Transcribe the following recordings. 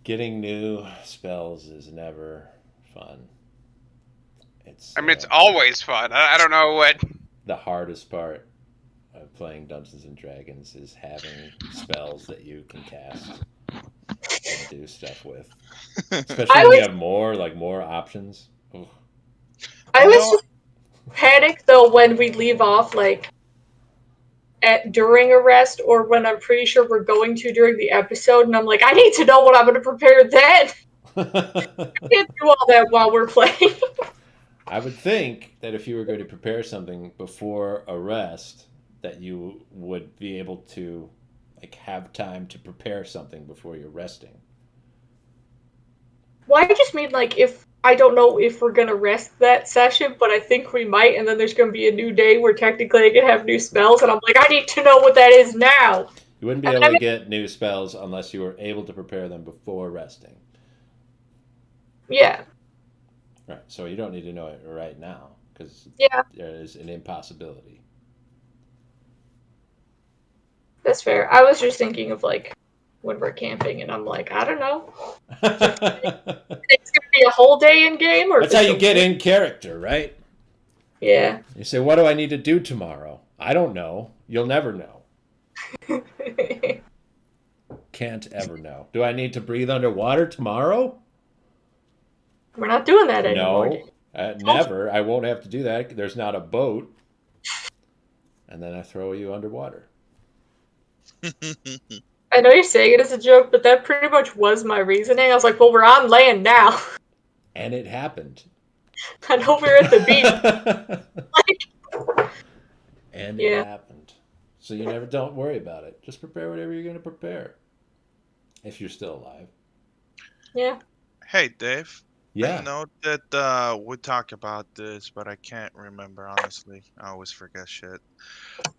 Getting new spells is never fun. I mean, it's always fun. I don't know what. The hardest part of playing Dungeons and Dragons is having spells that you can cast and do stuff with. Especially I when you was have more options. Ugh. I You was know, just panicked though when we leave off like at during a rest or when I'm pretty sure we're going to during the episode, and I'm like, I need to know what I'm going to prepare then. I can't do all that while we're playing. I would think that if you were going to prepare something before a rest, that you would be able to like have time to prepare something before you're resting. Well, I just mean like if I don't know if we're gonna rest that session, but I think we might, and then there's gonna be a new day where technically I can have new spells, and I'm like, I need to know what that is now. You wouldn't be And able I to mean, get new spells unless you were able to prepare them before resting. yeah, Right. So you don't need to know it right now because yeah, there is an impossibility. that's fair. I was just thinking of like when we're camping, and I'm like, I don't know if it's gonna be a whole day in game or if That's how it's you a get in character, right? yeah. You say, "What do I need to do tomorrow?" I don't know. You'll never know. Can't ever know. Do I need to breathe underwater tomorrow? We're not doing that anymore, No, Danny. never. I won't have to do that. There's not a boat. And then I throw you underwater. I know you're saying it as a joke, but that pretty much was my reasoning. I was like, well, we're on land now. And it happened. I know we're at the beach. Like, And it yeah, happened. So you never don't worry about it. Just prepare whatever you're going to prepare if you're still alive. yeah. hey Dave. I Yeah. know that we talk about this, but I can't remember honestly. I always forget shit.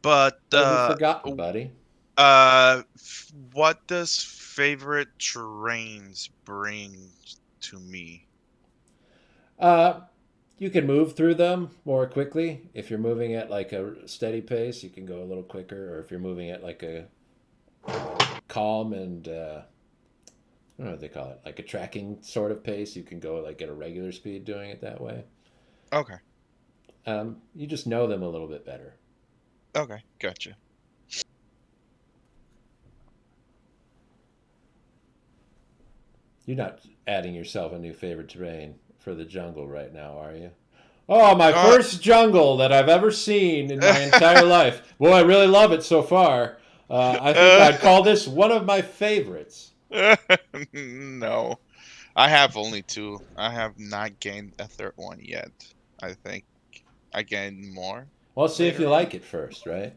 But What have you forgotten, buddy? what does favorite terrains bring to me? Uh, you can move through them more quickly. If you're moving at like a steady pace, you can go a little quicker. Or if you're moving at like a calm and I don't know what they call it, like a tracking sort of pace, you can go like at a regular speed doing it that way. Okay, You just know them a little bit better. okay, gotcha. You're not adding yourself a new favorite terrain for the jungle right now, are you? Oh, my Uh, first jungle that I've ever seen in my entire life. Boy, I really love it so far. I think I'd call this one of my favorites. no, I have only two. I have not gained a third one yet. I think I gain more Well, see if you later on. like it first, right?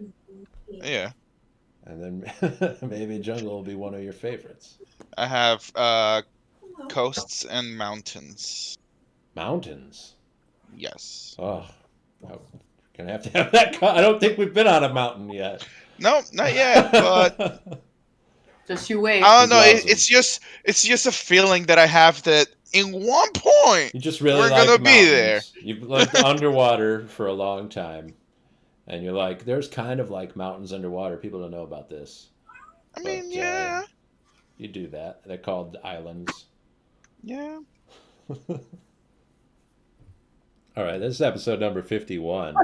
Yeah, And then maybe jungle will be one of your favorites. I have coasts and mountains. Mountains. Yes. Oh, I'm gonna have to have that. I don't think we've been on a mountain yet. No, not yet, but Just you wait. I He don't know. loves them. It's just a feeling that I have that in one point You just really we're gonna like be there. mountains. You've lived underwater for a long time, and you're like, there's kind of like mountains underwater. People don't know about this, I mean, but yeah, you do that. They're called islands. yeah. All right, this is episode number 51.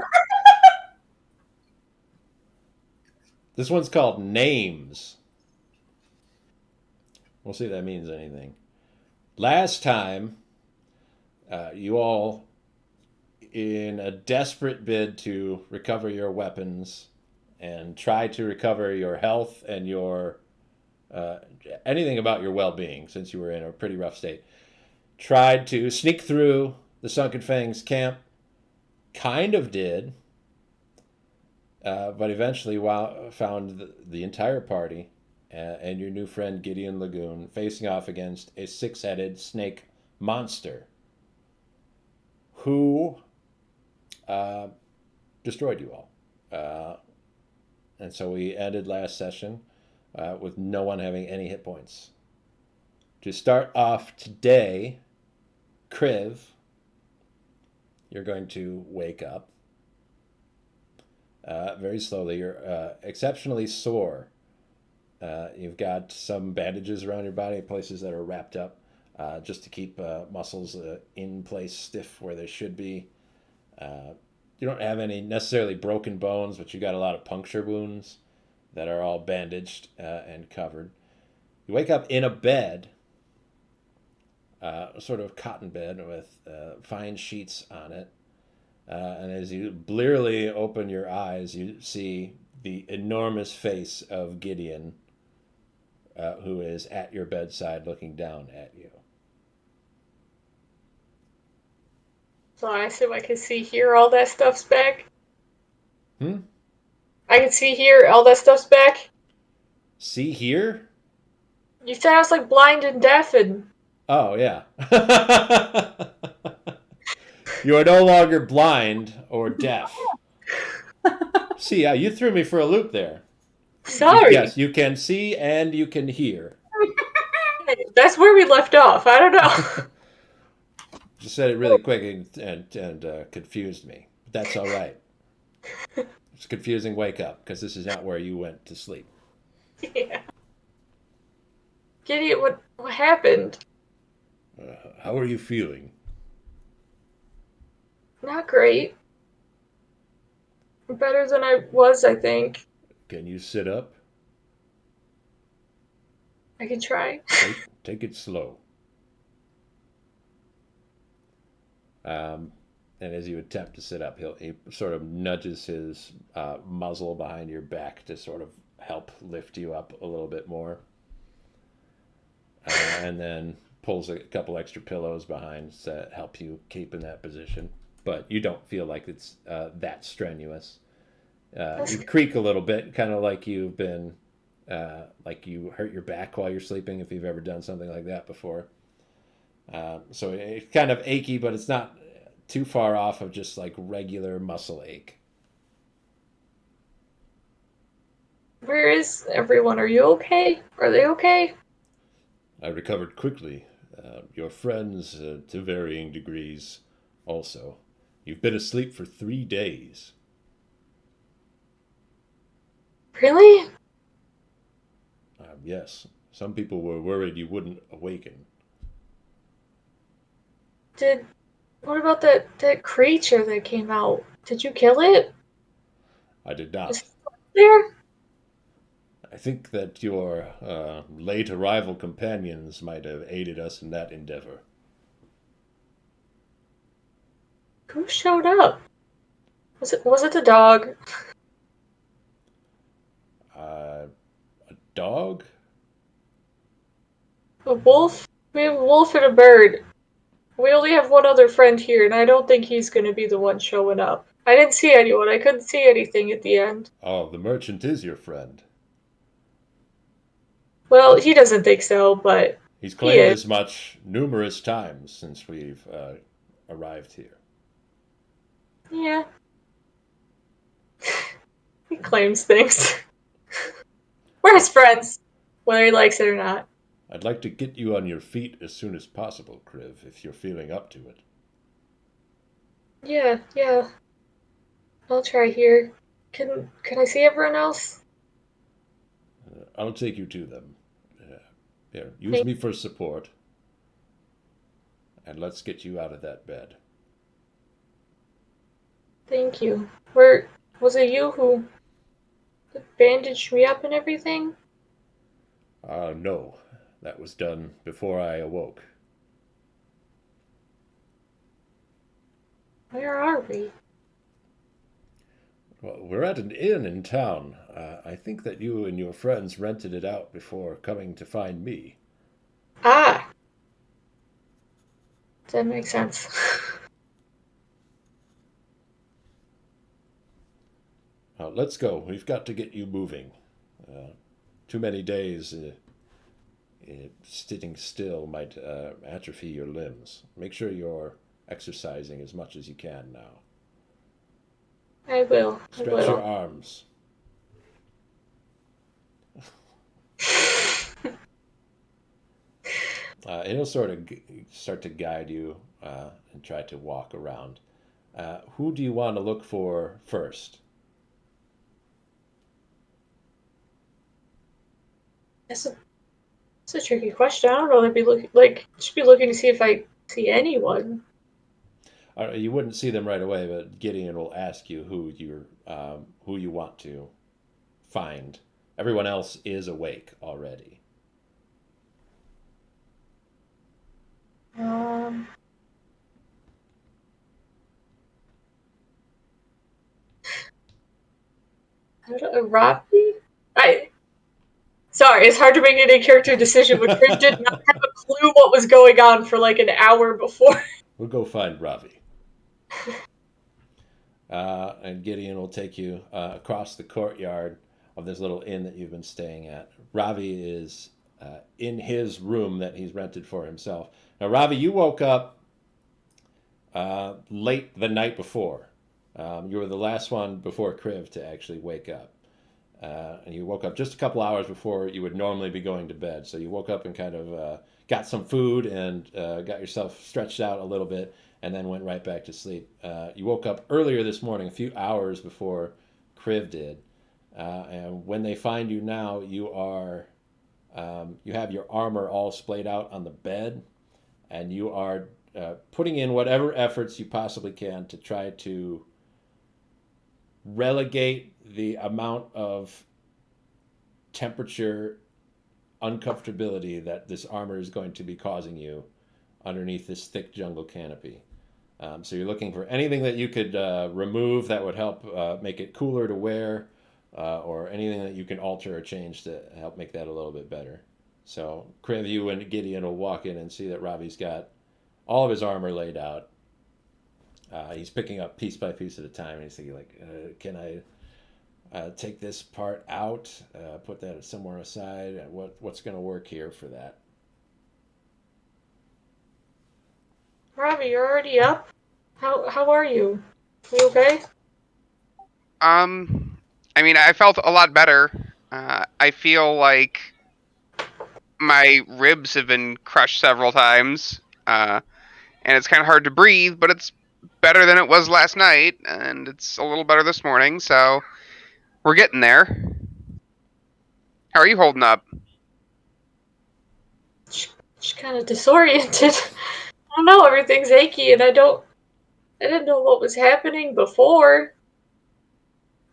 This one's called Names. We'll see if that means anything. Last time, you all, in a desperate bid to recover your weapons and try to recover your health and your uh, anything about your well-being, since you were in a pretty rough state, tried to sneak through the Sunken Fangs camp. Kind of did, but eventually found the entire party and your new friend Gideon Lagoon facing off against a six-headed snake monster who uh, destroyed you all. And so we ended last session with no one having any hit points. To start off today, Kriv, you're going to wake up very slowly. You're exceptionally sore You've got some bandages around your body, places that are wrapped up, just to keep muscles in place, stiff where they should be. Uh, you don't have any necessarily broken bones, but you got a lot of puncture wounds that are all bandaged and covered. You wake up in a bed, a sort of cotton bed with fine sheets on it. And as you blearily open your eyes, you see the enormous face of Gideon, who is at your bedside looking down at you. So I assume I can see here all that stuff's back. Hmm? I can see here all that stuff's back. See here? You said I was like blind and deaf and Oh, yeah. You are no longer blind or deaf. See, you threw me for a loop there. sorry. Yes, you can see and you can hear. That's where we left off. I don't know. Just said it really quick and confused me. But that's all right. It's confusing. Wake up, because this is not where you went to sleep. Yeah. Gideon, what happened? How are you feeling? Not great. Better than I was, I think. Can you sit up? I can try. Take it slow. Um, and as you attempt to sit up, he sort of nudges his muzzle behind your back to sort of help lift you up a little bit more. And then pulls a couple extra pillows behind to help you keep in that position. But you don't feel like it's that strenuous. You creak a little bit, kind of like you've been, like you hurt your back while you're sleeping, if you've ever done something like that before. So it's kind of achy, but it's not too far off of just like regular muscle ache. Where is everyone? Are you okay? Are they okay? I recovered quickly. Your friends, to varying degrees, also. You've been asleep for 3 days. Really? Yes, some people were worried you wouldn't awaken. What about that creature that came out? Did you kill it? I did Is not. it there? I think that your late arrival companions might have aided us in that endeavor. Who showed up? Was it the dog? A dog? A wolf? We have a wolf and a bird. We only have one other friend here, and I don't think he's gonna be the one showing up. I didn't see anyone. I couldn't see anything at the end. Oh, the merchant is your friend. Well, he doesn't think so, but He's he claimed is. as much numerous times since we've arrived here. Yeah. He claims things. We're his friends, whether he likes it or not. I'd like to get you on your feet as soon as possible, Kriv, if you're feeling up to it. Yeah. I'll try here. Can I see everyone else? I'll take you to them. Here, use Thank, me for support, and let's get you out of that bed. thank you. Where was it you who bandaged me up and everything? No, that was done before I awoke. Where are we? Well, we're at an inn in town. I think that you and your friends rented it out before coming to find me. Ah, that makes sense. Let's go. We've got to get you moving. Too many days sitting still might atrophy your limbs. Make sure you're exercising as much as you can now. I will. I Stretch your will. arms. He'll sort of start to guide you and try to walk around. Who do you want to look for first? That's a tricky question. I don't know. I'd be looking should be looking to see if I see anyone. You wouldn't see them right away, but Gideon will ask you who you want to find. Everyone else is awake already. Um, I don't know, Robbie? Sorry, it's hard to make any character decision when Crib did not have a clue what was going on for like an hour before. We'll go find Ravi. And Gideon will take you across the courtyard of this little inn that you've been staying at. Ravi is in his room that he's rented for himself. Now, Ravi, you woke up late the night before. You were the last one before Kriv to actually wake up. And you woke up just a couple hours before you would normally be going to bed. So you woke up and kind of got some food and got yourself stretched out a little bit and then went right back to sleep. You woke up earlier this morning, a few hours before Kriv did. And when they find you now, you have your armor all splayed out on the bed, and you are putting in whatever efforts you possibly can to try to relegate the amount of temperature uncomfortability that this armor is going to be causing you underneath this thick jungle canopy. So you're looking for anything that you could remove that would help make it cooler to wear, or anything that you can alter or change to help make that a little bit better. So Kriv, you and Gideon will walk in and see that Ravi's got all of his armor laid out. He's picking up piece by piece at a time, and he's thinking like, can I take this part out, put that somewhere aside? What's going to work here for that? Robbie, you're already up? How are you? You okay? I mean, I felt a lot better. I feel like my ribs have been crushed several times, and it's kind of hard to breathe, but it's better than it was last night, and it's a little better this morning, so we're getting there. How are you holding up? Just kind of disoriented. I don't know, everything's achy and I didn't know what was happening before.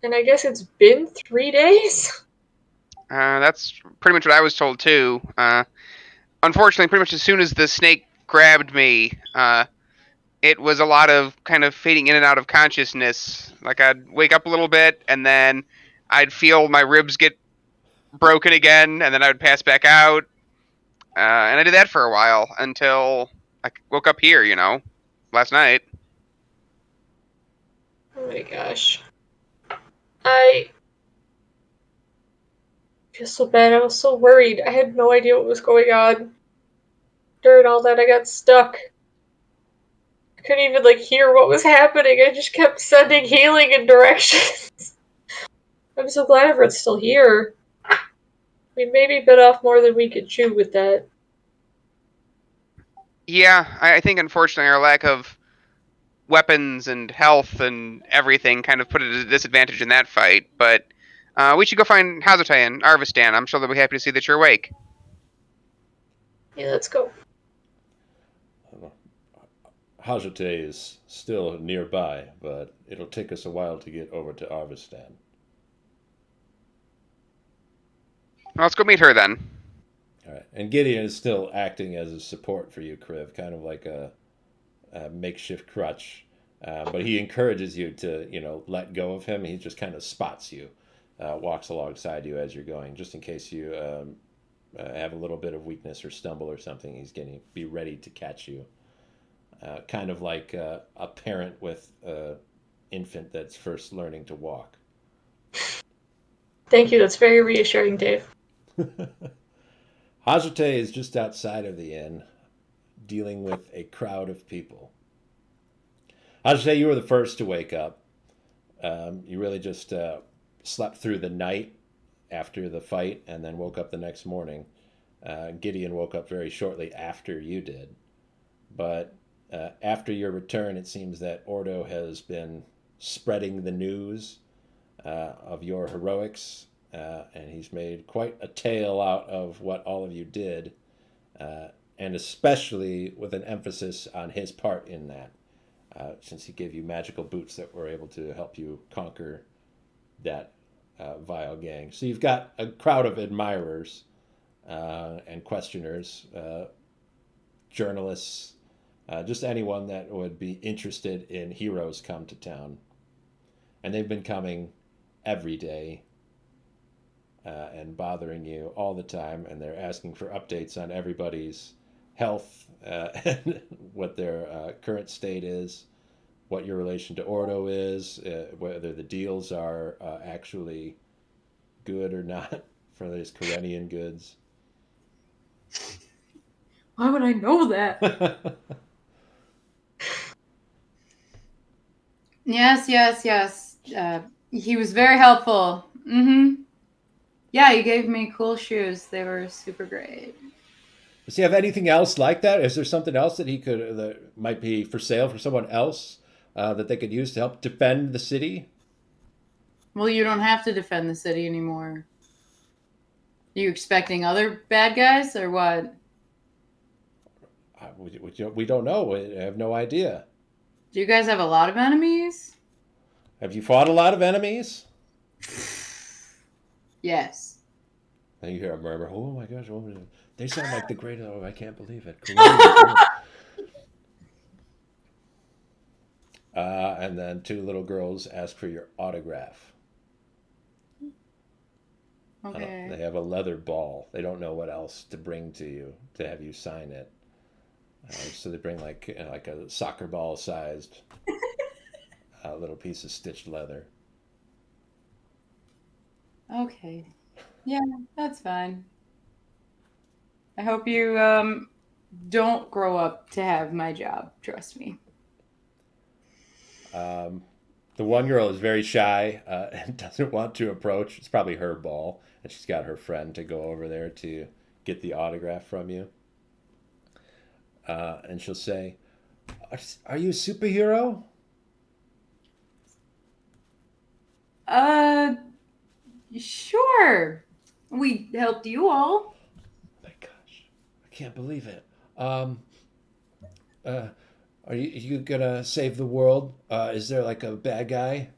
And I guess it's been 3 days? That's pretty much what I was told, too. Unfortunately, pretty much as soon as the snake grabbed me, it was a lot of kind of fading in and out of consciousness. Like, I'd wake up a little bit, and then I'd feel my ribs get broken again, and then I would pass back out. And I did that for a while until I woke up here, last night. Oh my gosh. I feel so bad. I was so worried. I had no idea what was going on. During all that, I got stuck. I couldn't even, hear what was happening. I just kept sending healing in directions. I'm so glad everyone's still here. We maybe bit off more than we could chew with that. Yeah, I think unfortunately our lack of weapons and health and everything kind of put it at a disadvantage in that fight, but we should go find Hazardai and Arvistan. I'm sure they'll be happy to see that you're awake. Yeah, let's go. Hajate is still nearby, but it'll take us a while to get over to Arvistan. Well, let's go meet her then. All right, and Gideon is still acting as a support for you, Kriv, kind of like a makeshift crutch. But he encourages you to, let go of him. He just kind of spots you, walks alongside you as you're going, just in case you have a little bit of weakness or stumble or something. He's going to be ready to catch you. Kind of like a parent with an infant that's first learning to walk. Thank you. That's very reassuring, Dave. Hajate is just outside of the inn, dealing with a crowd of people. Hajate, you were the first to wake up. You really just slept through the night after the fight and then woke up the next morning. Gideon woke up very shortly after you did. But after your return, it seems that Ordo has been spreading the news of your heroics and he's made quite a tale out of what all of you did, and especially with an emphasis on his part in that, since he gave you magical boots that were able to help you conquer that vile gang. So you've got a crowd of admirers and questioners, journalists, just anyone that would be interested in heroes come to town. And they've been coming every day and bothering you all the time, and they're asking for updates on everybody's health and what their current state is, what your relation to Ordo is, whether the deals are actually good or not for these Karenian goods. Why would I know that? Yes. He was very helpful. Yeah, he gave me cool shoes. They were super great. Does he have anything else like that? Is there something else that he could that might be for sale for someone else that they could use to help defend the city? Well, you don't have to defend the city anymore. Are you expecting other bad guys or what? We don't know. We have no idea. Do you guys have a lot of enemies? Have you fought a lot of enemies? Yes. And you hear a murmur. Oh my gosh! Oh, they sound like the great. Oh, I can't believe it. And then two little girls ask for your autograph. Okay. They have a leather ball. They don't know what else to bring to you to have you sign it. So they bring like a soccer ball sized little piece of stitched leather. Okay. Yeah, that's fine. I hope you don't grow up to have my job. Trust me. The one girl is very shy and doesn't want to approach. It's probably her ball, and she's got her friend to go over there to get the autograph from you. And she'll say, "Are you a superhero?" Sure. We helped you all. My gosh, I can't believe it. Are you gonna save the world? Is there like a bad guy?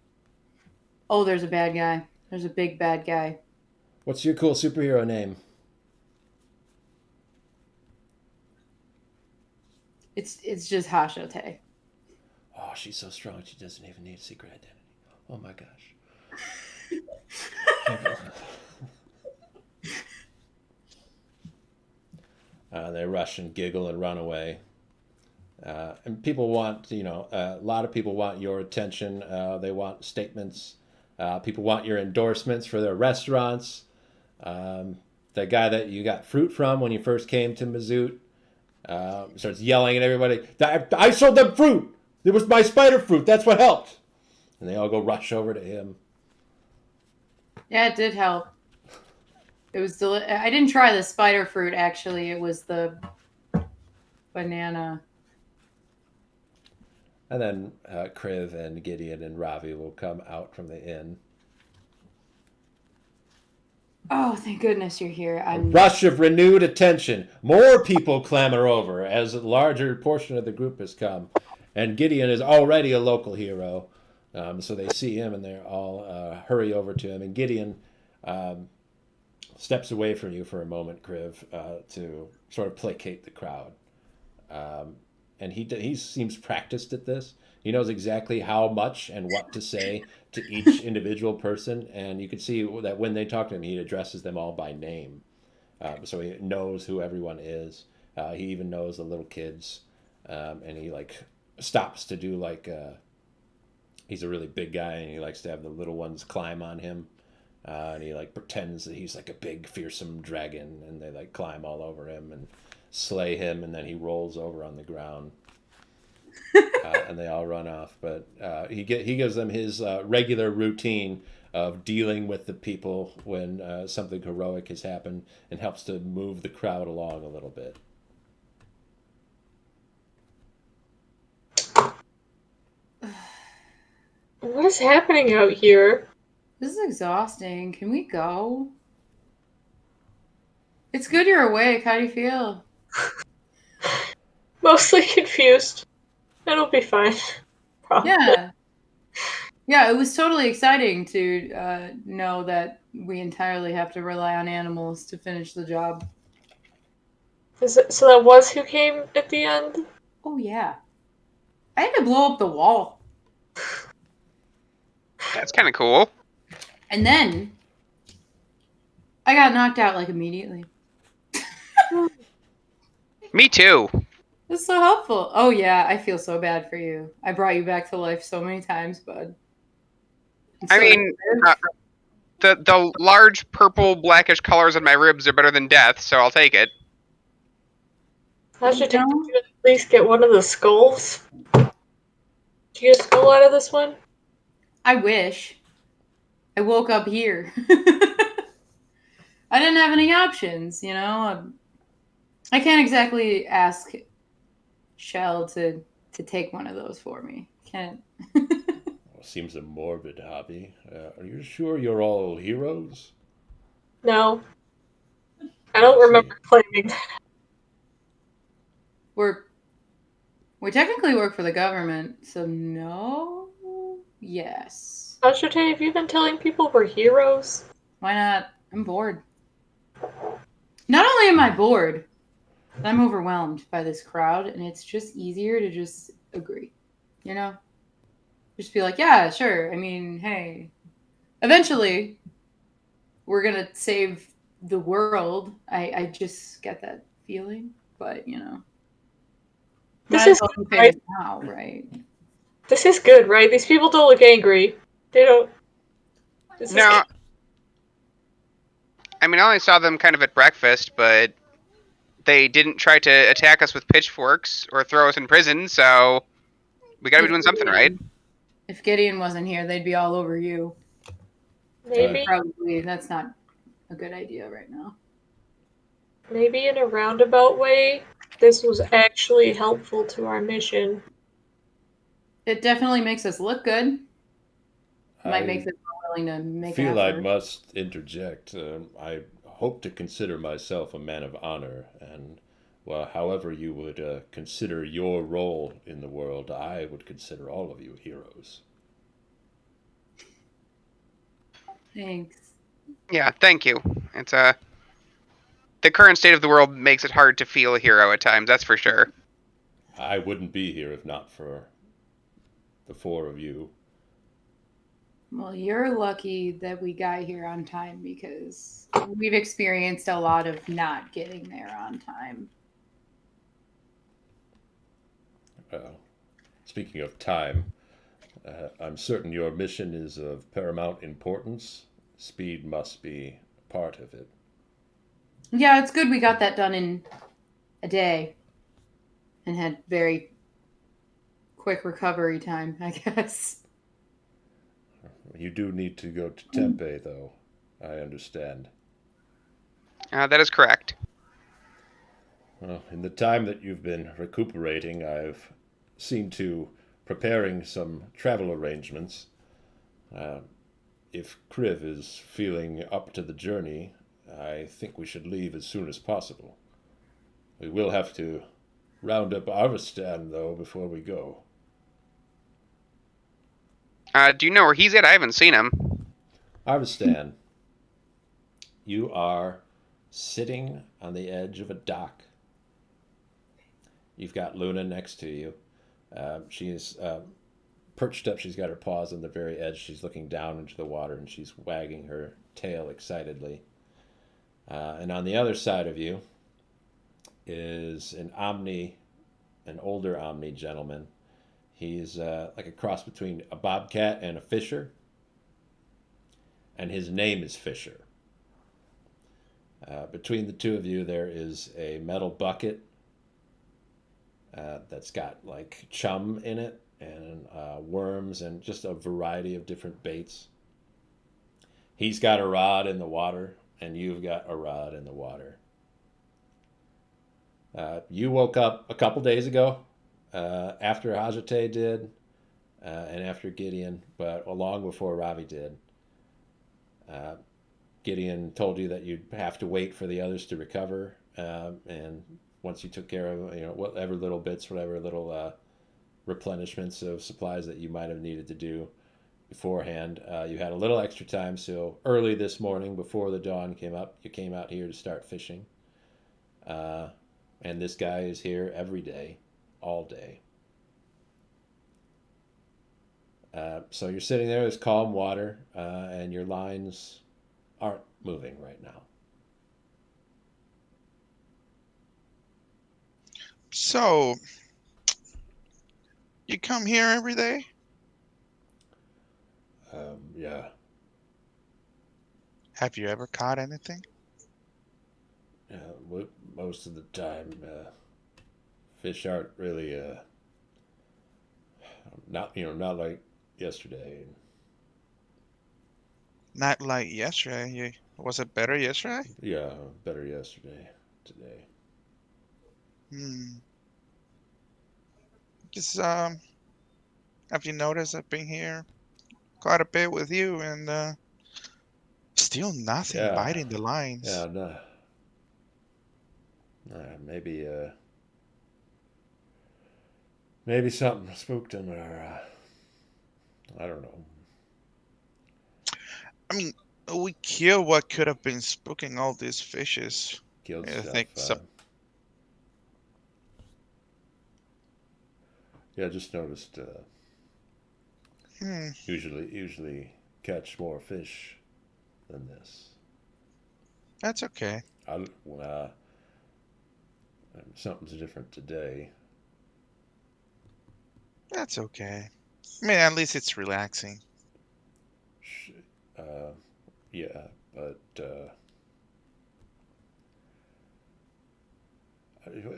Oh, there's a bad guy. There's a big bad guy. What's your cool superhero name? It's just Hashote. Oh, she's so strong. She doesn't even need a secret identity. Oh my gosh. They rush and giggle and run away. And people want, a lot of people want your attention. They want statements. People want your endorsements for their restaurants. The guy that you got fruit from when you first came to Mazoot starts yelling at everybody, I sold them fruit! It was my spider fruit. That's what helped. And they all go rush over to him. Yeah, it did help. It was I didn't try the spider fruit, actually. It was the banana. And then Kriv and Gideon and Ravi will come out from the inn. Oh, thank goodness you're here. A rush of renewed attention. More people clamor over as a larger portion of the group has come. And Gideon is already a local hero. So they see him and they all hurry over to him. And Gideon steps away from you for a moment, Kriv, to sort of placate the crowd. And he seems practiced at this. He knows exactly how much and what to say to each individual person. And you can see that when they talk to him, he addresses them all by name. So he knows who everyone is. He even knows the little kids. And he stops to do he's a really big guy and he likes to have the little ones climb on him. And he pretends that he's like a big fearsome dragon and they climb all over him and slay him, and then he rolls over on the ground. And they all run off. But he gives them his regular routine of dealing with the people when something heroic has happened and helps to move the crowd along a little bit. What is happening out here? This is exhausting. Can we go? It's good you're awake. How do you feel? Mostly confused. It'll be fine. Probably. Yeah. Yeah, it was totally exciting to know that we entirely have to rely on animals to finish the job. So that was who came at the end? Oh, yeah. I had to blow up the wall. That's kind of cool. And then I got knocked out like immediately. Me too. It's so helpful. Oh, yeah, I feel so bad for you. I brought you back to life so many times, bud. And I so mean, the large purple blackish colors on my ribs are better than death, so I'll take it. How should you you know, at least get one of the skulls? Did you get a skull out of this one? I wish. I woke up here. I didn't have any options, you know? I can't exactly ask Shell to take one of those for me. Can't. Well, seems a morbid hobby. Are you sure you're all heroes? No. I don't I see. remember claiming that. We technically work for the government, so no. Yes. Ashute, have you been telling people we're heroes? Why not? I'm bored. Not only am I bored, but I'm overwhelmed by this crowd, and it's just easier to just agree. You know? Just be like, yeah, sure. I mean, hey. Eventually, we're gonna save the world. I just get that feeling, but you know. This Might as is well good, be right? famous now, right? This is good, right? These people don't look angry. They don't. This is No, I mean, I only saw them kind of at breakfast, but they didn't try to attack us with pitchforks or throw us in prison, so we gotta be doing something right. If Gideon wasn't here, they'd be all over you. maybe Probably that's not a good idea right now. maybe in a roundabout way, this was actually helpful to our mission. It definitely makes us look good. Might make I them more willing to make an feel I effort. must interject. I hope to consider myself a man of honor, and well, however you would consider your role in the world, I would consider all of you heroes. Thanks. Yeah, thank you. It's the current state of the world makes it hard to feel a hero at times, that's for sure. I wouldn't be here if not for the four of you. Well, you're lucky that we got here on time because we've experienced a lot of not getting there on time. Speaking of time, I'm certain your mission is of paramount importance. Speed must be part of it. Yeah, it's good we got that done in a day and had very quick recovery time, I guess. You do need to go to Tempe, though. I understand. That is correct. Well, in the time that you've been recuperating, I've seen to preparing some travel arrangements. Uh, if Kriv is feeling up to the journey, I think we should leave as soon as possible. We will have to round up Arvistan, though, before we go. Do you know where he's at? I haven't seen him. Arvistan, you are sitting on the edge of a dock. You've got Luna next to you. She's perched up. She's got her paws on the very edge. She's looking down into the water and she's wagging her tail excitedly. And on the other side of you is an older Omni gentleman. He's like a cross between a bobcat and a fisher. And his name is Fisher. Between the two of you, there is a metal bucket that's got like chum in it and worms and just a variety of different baits. He's got a rod in the water, and you've got a rod in the water. You woke up a couple days ago after Hajate did and after Gideon, but long before Ravi did. Gideon told you that you'd have to wait for the others to recover, and once you took care of whatever little bits, whatever little replenishments of supplies that you might have needed to do beforehand, you had a little extra time. So early this morning, before the dawn came up, you came out here to start fishing. And this guy is here every day, all day. So you're sitting there, there's calm water, and your lines aren't moving right now. So, you come here every day? Yeah. Have you ever caught anything? Most of the time, fish aren't really not like yesterday. Not like yesterday. Was it better yesterday? Yeah, better yesterday. Today. Just have you noticed I've been here quite a bit with you, and still nothing biting the lines. Yeah, no. Maybe something spooked him, or I don't know. I mean, we killed what could have been spooking all these fishes. Killed I stuff. think so. Yeah, I just noticed. Usually catch more fish than this. That's okay. Something's different today. That's okay. I mean, at least it's relaxing. Yeah, but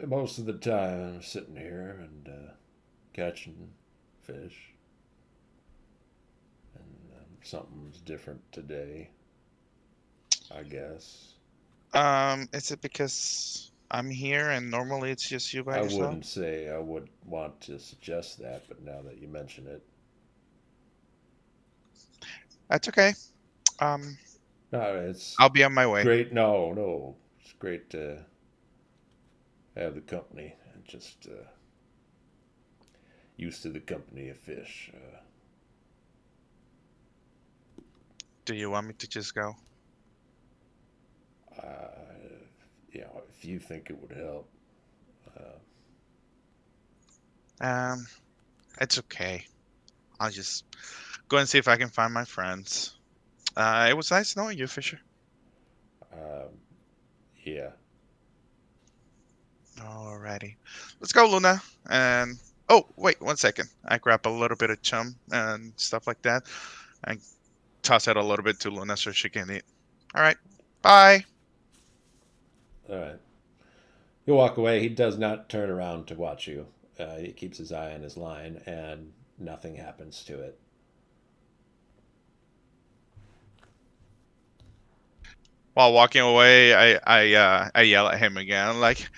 most of the time I'm sitting here and catching fish. And something's different today, I guess. Is it because I'm here and normally it's just you by I yourself? wouldn't say I would want to suggest that, but now that you mention it. That's okay. No, it's I'll be on my way. great. No, it's great to have the company. And just used to the company of fish. Do you want me to just go? If you think it would help. It's okay. I'll just go and see if I can find my friends. It was nice knowing you, Fisher. Yeah. Alrighty. Let's go, Luna. And oh, wait, 1 second. I grab a little bit of chum and stuff like that and toss it a little bit to Luna so she can eat. Alright. Bye. Alright. You walk away. He does not turn around to watch you. He keeps his eye on his line, and nothing happens to it. While walking away, I yell at him again. I'm like,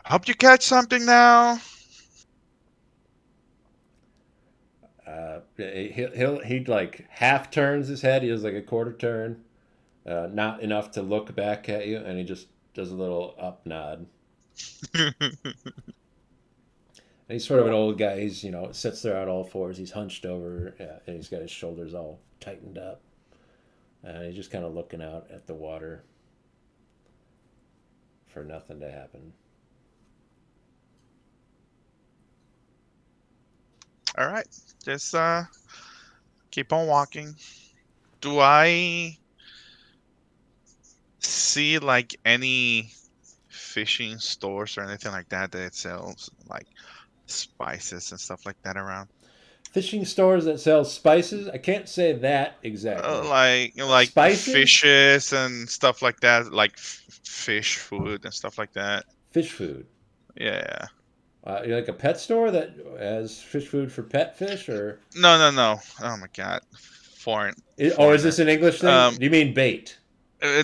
hope you catch something now. He like half turns his head. He does like a quarter turn, not enough to look back at you, and he just does a little up nod. And he's sort of an old guy. He's sits there on all fours. He's hunched over, and he's got his shoulders all tightened up, and he's just kind of looking out at the water for nothing to happen. All right, just keep on walking. Do I see like any fishing stores or anything like that that sells like spices and stuff like that around? Fishing stores that sell spices? I can't say that exactly. Like Spices? fishes and stuff like that, like fish food and stuff like that. Fish food. Yeah. You like a pet store that has fish food for pet fish, or No. Oh my god. Foreign. Is this an English thing? Do you mean bait?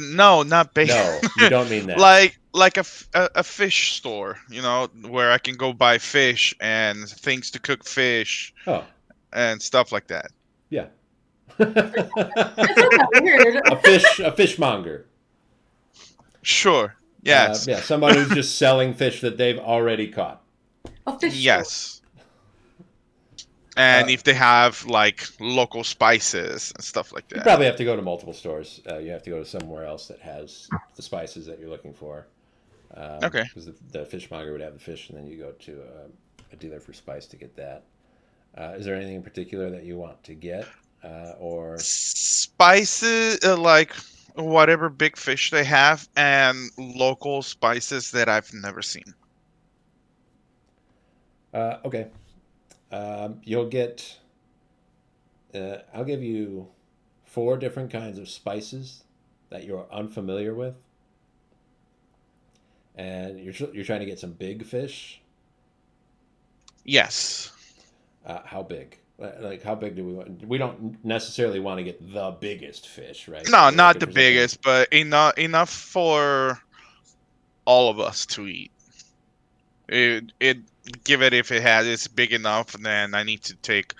No, not bait. No, you don't mean that. like a fish store, where I can go buy fish and things to cook fish Oh, and stuff like that. yeah. That's not that weird. A fishmonger. Sure. Yes. Yeah, someone who's just selling fish that they've already caught. A fish store. Yes. And Uh, if they have like local spices and stuff like You that. probably have to go to multiple stores. You have to go to somewhere else that has the spices that you're looking for. Okay. Because the fishmonger would have the fish, and then you go to a dealer for spice to get that. Is there anything in particular that you want to get, or Spices, like whatever big fish they have, and local spices that I've never seen. okay? You'll get. I'll give you 4 different kinds of spices that you're unfamiliar with, and you're trying to get some big fish. Yes. How big? Like how big do we want? We don't necessarily want to get the biggest fish, right? No, We're not looking the for something. biggest, but enough for all of us to eat. It give it if it has it's big enough, then I need to take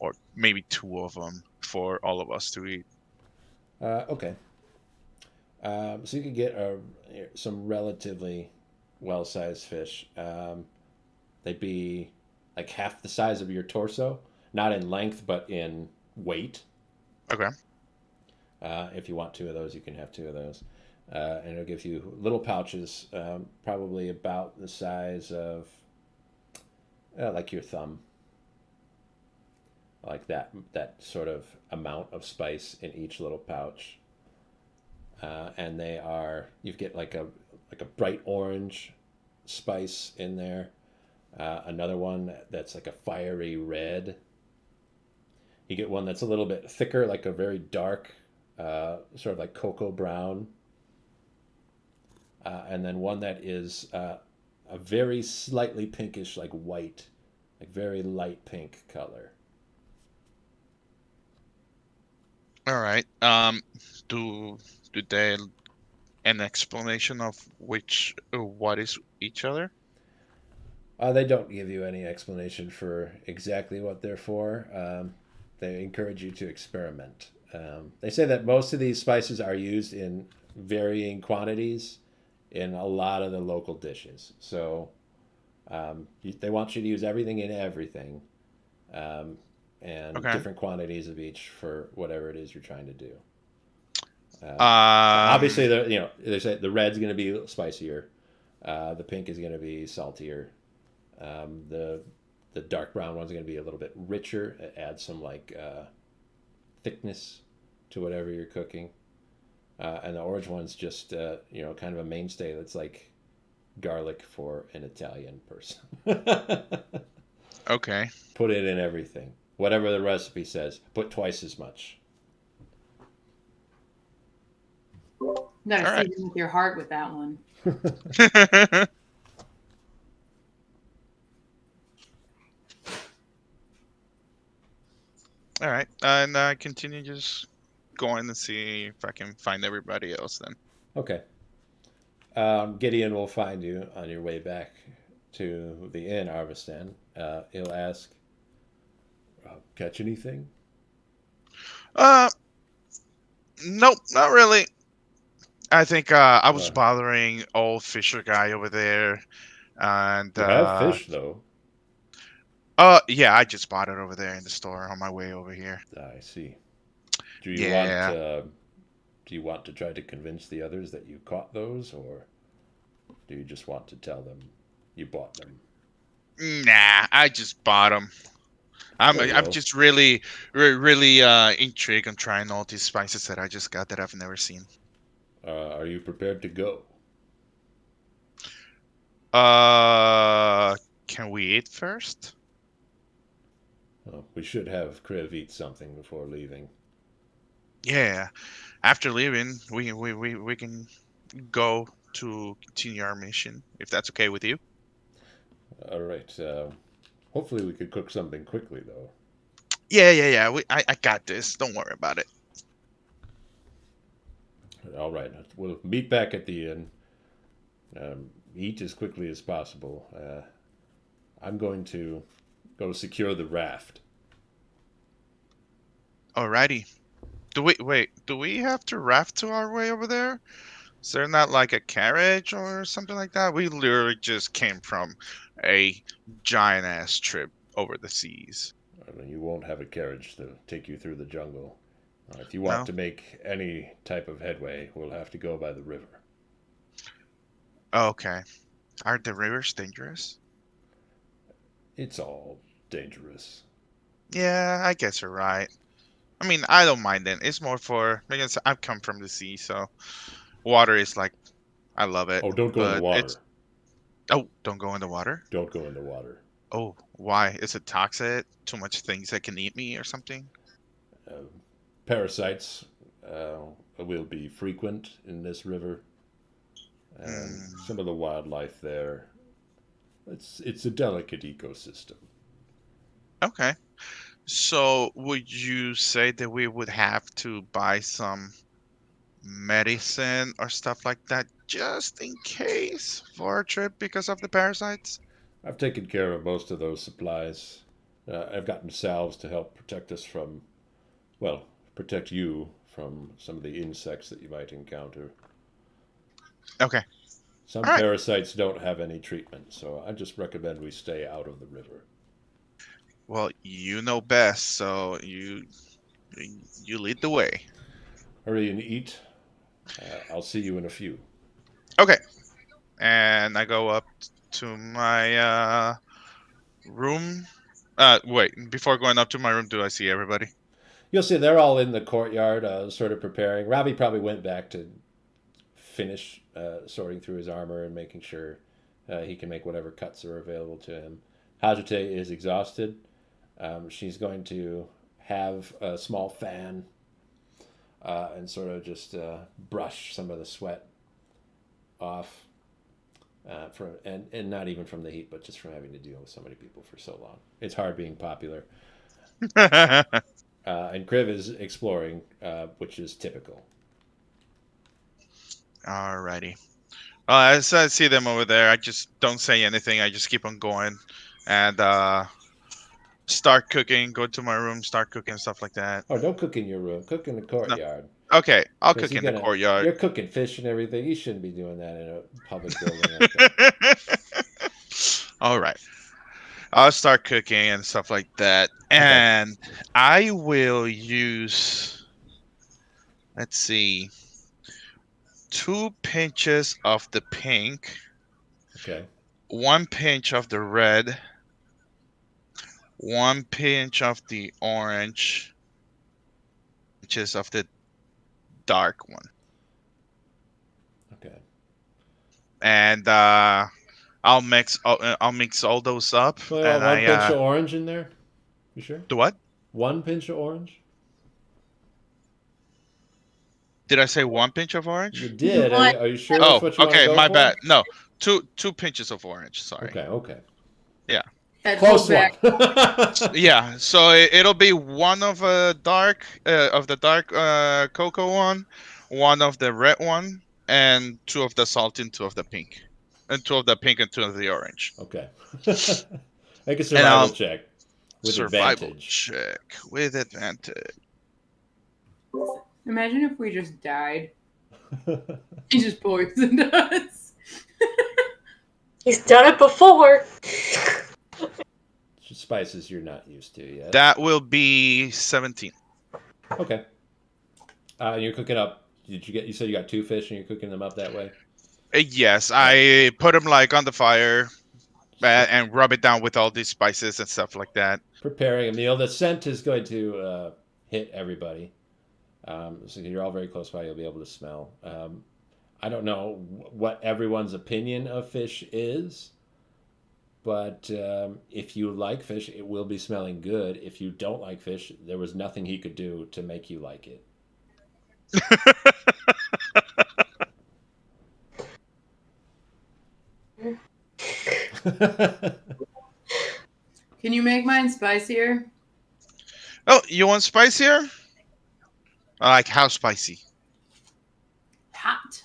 or maybe 2 of them for all of us to eat. Okay. So you could get some relatively well-sized fish. They'd be like half the size of your torso, not in length, but in weight. Okay. If you want 2 of those, you can have 2 of those. And it'll give you little pouches, probably about the size of like your thumb, like that sort of amount of spice in each little pouch. And you get like a bright orange spice in there. Another one that's like a fiery red. You get one that's a little bit thicker, like a very dark, sort of like cocoa brown. And then one that is a very slightly pinkish, like white, like very light pink color. All right. Do they an explanation of what is each other? They don't give you any explanation for exactly what they're for. They encourage you to experiment. They say that most of these spices are used in varying quantities in a lot of the local dishes. So they want you to use everything in everything, and Okay. different quantities of each for whatever it is you're trying to do. Um. Obviously, they say the red's going to be spicier, the pink is going to be saltier, the dark brown one's going to be a little bit richer. It adds some like thickness to whatever you're cooking, and the orange one's just kind of a mainstay. That's like garlic for an Italian person. Okay. Put it in everything. Whatever the recipe says, put twice as much. You gotta All right. season with your heart with that one. All right. And I continue just going to see if I can find everybody else then. Okay. Gideon will find you on your way back to the inn, Arvistan. He'll ask, catch anything? Uh, nope, not really. I think I was Uh, bothering old Fisher guy over there, and You have fish, though. yeah, I just bought it over there in the store on my way over here. I see. Do you want Yeah. do you want to try to convince the others that you caught those, or do you just want to tell them you bought them? Nah, I just bought them. I'm Very I'm well. just really really intrigued on trying all these spices that I just got that I've never seen. Are you prepared to go? Can we eat first? Oh, we should have Kriv eat something before leaving. Yeah. After leaving, we can go to continue our mission if that's okay with you. All right. Hopefully, we could cook something quickly, though. Yeah. I got this. Don't worry about it. All right. We'll meet back at the inn. Eat as quickly as possible. I'm going to go secure the raft. Alrighty. Do we have to raft to our way over there? Is there not like a carriage or something like that? We literally just came from a giant ass trip over the seas. I mean, you won't have a carriage to take you through the jungle. If you want No? to make any type of headway, we'll have to go by the river. Okay. Are the rivers dangerous? It's all dangerous. Yeah, I guess you're right. I mean, I don't mind it. It's more for because I've come from the sea, so water is like I love it. Oh, don't go in the But it's water. don't go in the water. Don't go in the water. Oh, why? Is it toxic? Too much things that can eat me or something? Uh, Parasites will be frequent in this river, and Hmm. some of the wildlife there. It's a delicate ecosystem. Okay. So would you say that we would have to buy some medicine or stuff like that just in case for our trip because of the parasites? I've taken care of most of those supplies. I've gotten salves to help protect us from, well, protect you from some of the insects that you might encounter. Okay. Some All right. parasites don't have any treatment, so I just recommend we stay out of the river. Well, you know best, so you lead the way. Hurry and eat. I'll see you in a few. Okay. And I go up to my room. Wait, before going up to my room, do I see everybody? You'll see they're all in the courtyard, sort of preparing. Ravi probably went back to finish sorting through his armor and making sure he can make whatever cuts are available to him. Hajite is exhausted. She's going to have a small fan and sort of just brush some of the sweat off and not even from the heat, but just from having to deal with so many people for so long. It's hard being popular. And Kriv is exploring, which is typical. Alrighty. As I see them over there, I just don't say anything. I just keep on going and start cooking. Go to my room, start cooking stuff like that. Oh, don't cook in your room. Cook in the No, courtyard. okay, I'll Because cook in the courtyard. you're cooking fish and everything. You shouldn't be doing that in a public building like that. All right, I'll start cooking and stuff like that, Okay. and I will use. Let's see, 2 pinches of the pink, Okay. 1 pinch of the red, 1 pinch of the orange, pinches of the dark one, Okay. and I'll mix all those up, So you and want one I pinch of orange in there? You sure? do what? One pinch of orange? Did I say 1 pinch of You orange? did. One. Are you sure that's Oh, what you want to okay, go my for? bad. No, two pinches of orange. Sorry. Okay. Okay. Yeah, That Close hold one. back. yeah. So it'll be one of the dark cocoa one of the red one, and two of the salt and two of the pink, and two of the pink and two of the orange. Okay. Make a And survival check with survival advantage. check with advantage. Imagine if we just died. He just poisoned us. He's done it before. Spices you're not used to yet. That will be 17. Okay. You're cooking up. Did you get? You said you got two fish, and you're cooking them up that way. Yes, I put them like on the fire and rub it down with all these spices and stuff like that. Preparing a meal. The scent is going to hit everybody. So you're all very close by. You'll be able to smell. I don't know what everyone's opinion of fish is, but if you like fish, it will be smelling good. If you don't like fish, there was nothing he could do to make you like it. Can you make mine spicier? Oh, you want spicier? Like how spicy? Hot.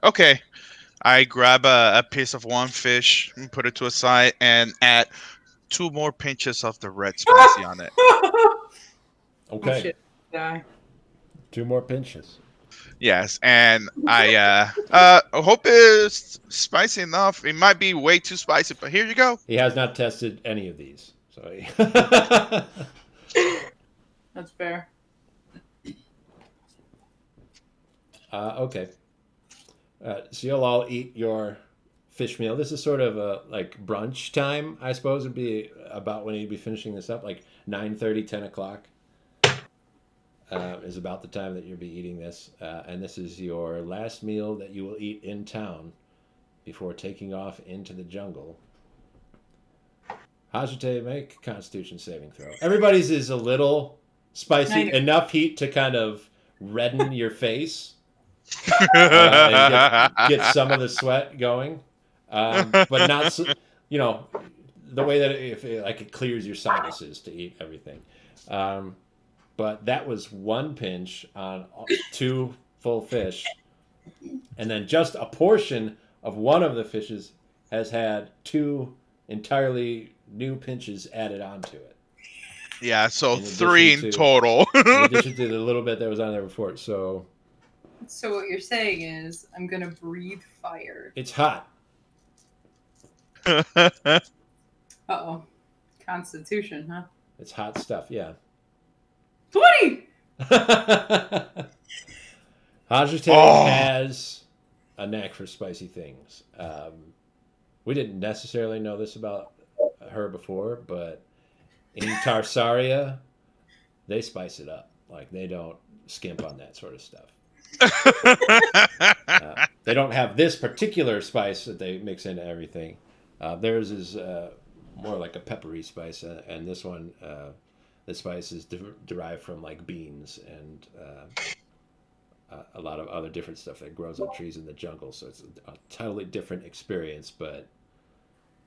Okay. I grab a piece of one fish and put it to a side and add 2 more pinches of the red spicy on it. Oh Okay. shit. Die. 2 more pinches. Yes, and I hope it's spicy enough. It might be way too spicy, but here you go. He has not tested any of these. So That's fair. okay. So you'll all eat your fish meal. This is sort of a like brunch time, I suppose. Would be about when you'd be finishing this up, like 9:30, 10 o'clock. Is about the time that you'll be eating this, and this is your last meal that you will eat in town before taking off into the jungle. Hajite, make a Constitution saving throw. Everybody's is a little spicy, Nice. enough heat to kind of redden your face. And get some of the sweat going, but not the way that it clears your sinuses to eat everything. But that was 1 pinch on 2 full fish, and then just a portion of one of the fishes has had 2 entirely new pinches added onto it. Yeah, so In addition 3 in to- total. In addition to the little bit that was on there before, so So what you're saying is, I'm gonna breathe fire. it's hot. Uh-oh. Constitution, huh? It's hot stuff, yeah. 20! Hajite Oh. has a knack for spicy things. We didn't necessarily know this about her before, but in Tarsaria, they spice it up. Like, they don't skimp on that sort of stuff. They don't have this particular spice that they mix into everything. Theirs is more like a peppery spice, and this one, the spice is derived from like beans and a lot of other different stuff that grows on trees in the jungle. So it's a totally different experience, but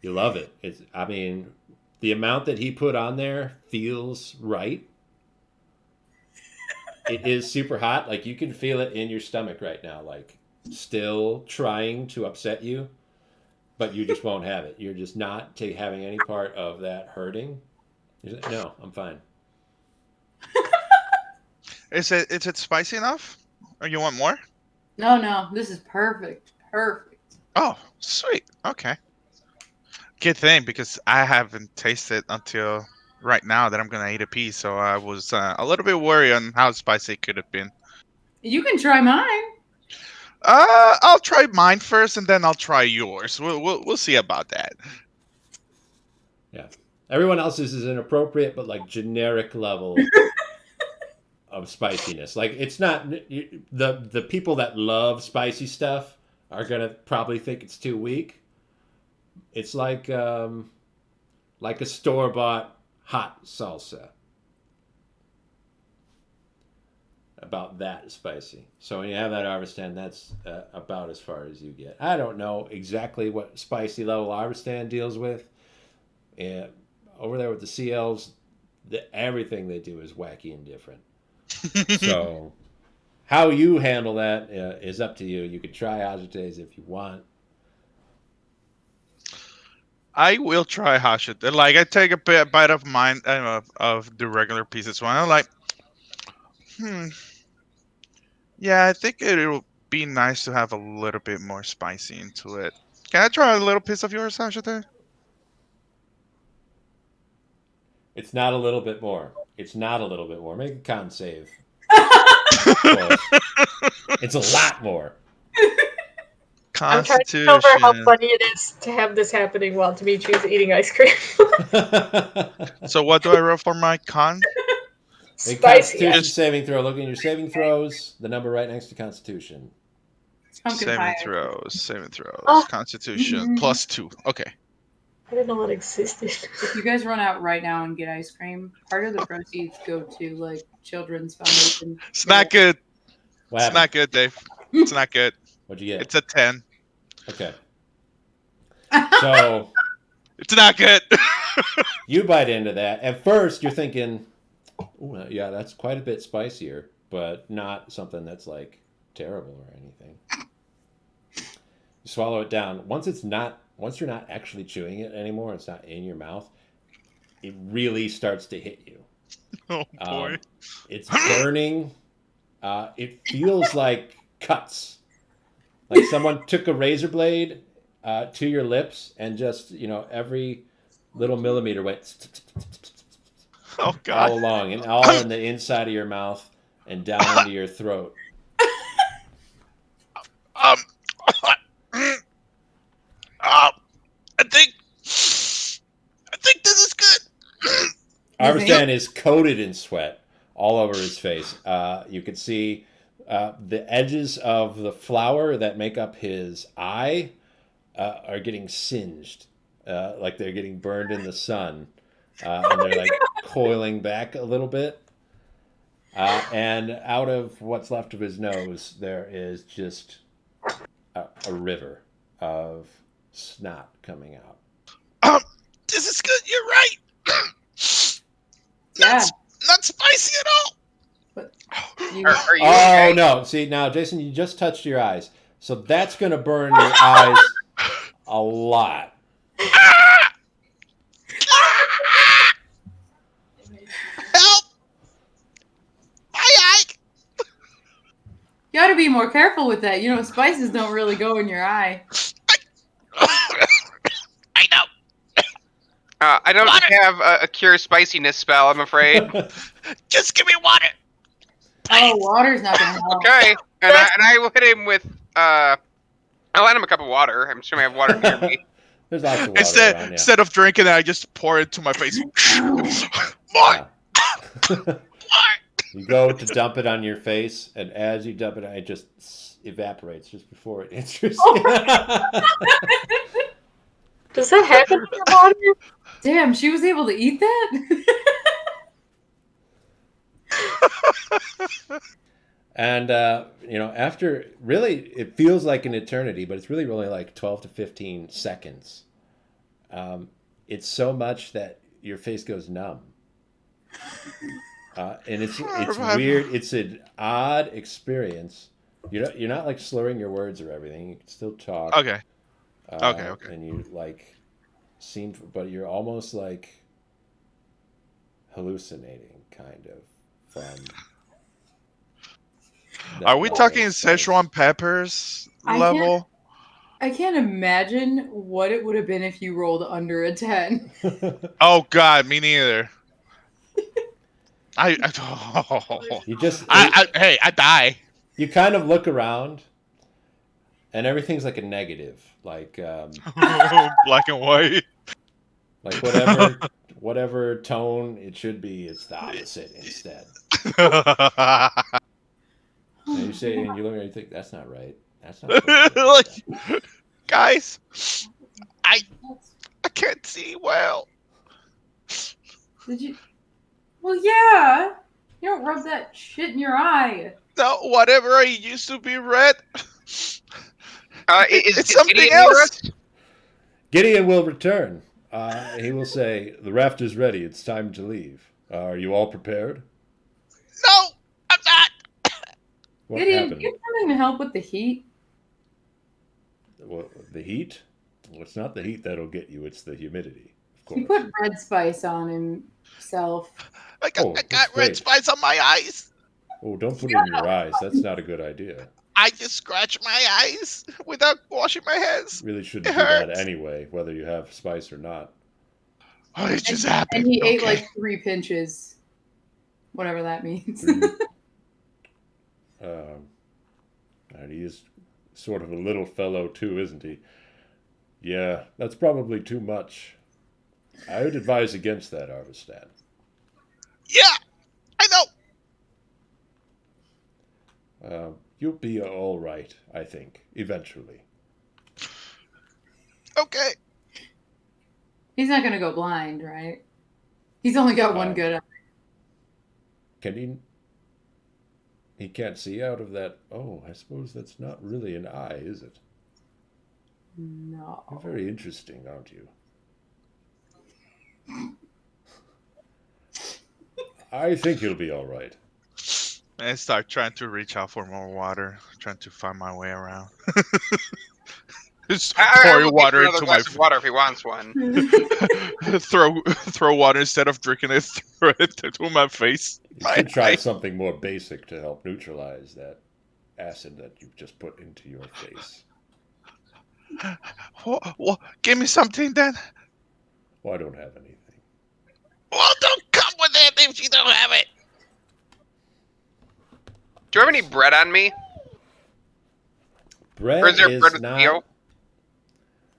you love it. I mean, the amount that he put on there feels right. It is super hot. Like, you can feel it in your stomach right now, like still trying to upset you, but you just won't have it. You're just not having any part of that hurting. No, I'm fine. Is it spicy enough? Or you want more? No, this is perfect. Perfect. Oh, sweet. Okay. Good thing, because I haven't tasted until right now that I'm gonna eat a piece, so I was a little bit worried on how spicy it could have been. You can try mine. I'll try mine first, and then I'll try yours. We'll see about that. Everyone else's is an appropriate but like generic level of spiciness. Like, it's not the people that love spicy stuff are gonna probably think it's too weak. It's like a store-bought hot salsa. About that spicy. So when you have that Arvistan, that's about as far as you get. I don't know exactly what spicy level Arvistan deals with. And over there with the Sea Elves, everything they do is wacky and different. So how you handle that is up to you. You can try Ajates if you want. I will try hashit. Like, I take a bite of mine of the regular pieces one. I'm like, yeah, I think it'll be nice to have a little bit more spicy into it. Can I try a little piece of yours, hashit? It's not a little bit more. It's not a little bit more. Make a con save. It's a lot more. I'm trying to cover how funny it is to have this happening while Dimitri's eating ice cream. So what do I roll for my con? A Spicy. Constitution saving throw. Look at your saving throws. The number right next to Constitution. Saving throws. Oh. Constitution +2. Okay. I didn't know that existed. If you guys run out right now and get ice cream, part of the proceeds go to like Children's Foundation. It's not good. What It's happened? not good, Dave. It's not good. What'd you get? It's a 10. Okay. So It's not good. you bite into that. At first, you're thinking, "Ooh, yeah, that's quite a bit spicier," but not something that's like terrible or anything. You swallow it down. Once you're not actually chewing it anymore, it's not in your mouth, it really starts to hit you. Oh boy. It's burning. It feels like cuts. Like someone took a razor blade to your lips and just, every little millimeter went Oh god. all along and all in the inside of your mouth and down into your throat. Um. I think this is good. You think? Arvestan is coated in sweat all over his face. You can see the edges of the flour that make up his eye are getting singed, like they're getting burned in the sun, and they're like coiling back a little bit. And out of what's left of his nose, there is just a river of snot coming out. This is good. You're right. Yeah. Not spicy at all. But you, Are you Oh okay? no! See now, Jason, you just touched your eyes, so that's gonna burn your eyes a lot. Help! My eye. you got to be more careful with that. Spices don't really go in your eye. I know. I don't Water. have a cure spiciness spell, I'm afraid. Just give me water. Oh, water's not gonna help. Okay, and I will hit him with I'll hand him a cup of water. I'm sure I have water near me. There's lots of water around. Yeah. Instead of drinking it, I just pour it to my face. More. Yeah. You go to dump it on your face, and as you dump it, it just evaporates just before it hits your skin. Does that happen to your body? Damn, she was able to eat that? And after really, it feels like an eternity, but it's really only like 12 to 15 seconds. It's so much that your face goes numb, and it's weird. It's an odd experience. You're not like slurring your words or everything. You can still talk. Okay. Okay. And you but you're almost like hallucinating, kind of from. Are we talking space. Szechuan peppers I level? I can't imagine what it would have been if you rolled under a 10. Oh God, me neither. You just hey, I die. you kind of look around, and everything's like a negative, like Black and white. like whatever tone it should be, it's the opposite instead. And you say, and you look and you think that's not right. That's not right. Like, guys, I can't see well. Did you? Well, yeah. You don't rub that shit in your eye. No, whatever I used to be red. Is It's something Gideon near else. us? Gideon will return. He will say, "The raft is ready. It's time to leave. Are you all prepared?" No, I'm not. What Gideon, happened? do you have something to help with the heat? The heat? Well, it's not the heat that'll get you. It's the humidity, of He course. put red spice on himself. I Oh, got that's red great. spice on my eyes. Oh, don't put it in your eyes. That's not a good idea. I just scratch my eyes without washing my hands. Really shouldn't It do that hurts. anyway, whether you have spice or not. Oh, it just happened. And he ate Okay. like 3 pinches. Whatever that means. And he is sort of a little fellow too, isn't he? Yeah, that's probably too much. I would advise against that, Arvestan. Yeah, I know. You'll be all right, I think, eventually. Okay. He's not going to go blind, right? He's only got one good eye. Can he? He can't see out of that. Oh, I suppose that's not really an eye, is it? No. You're very interesting, aren't you? I think he'll be all right. I start trying to reach out for more water, trying to find my way around. Just I pour will get water another into my glass of water if he wants one. throw water instead of drinking it. Throw it into my face. You should try something more basic to help neutralize that acid that you've just put into your face. Well, give me something then. Well, I don't have anything. Well, don't come with it if you don't have it. Do you have any bread on me? Bread Or is there bread is with not. veal?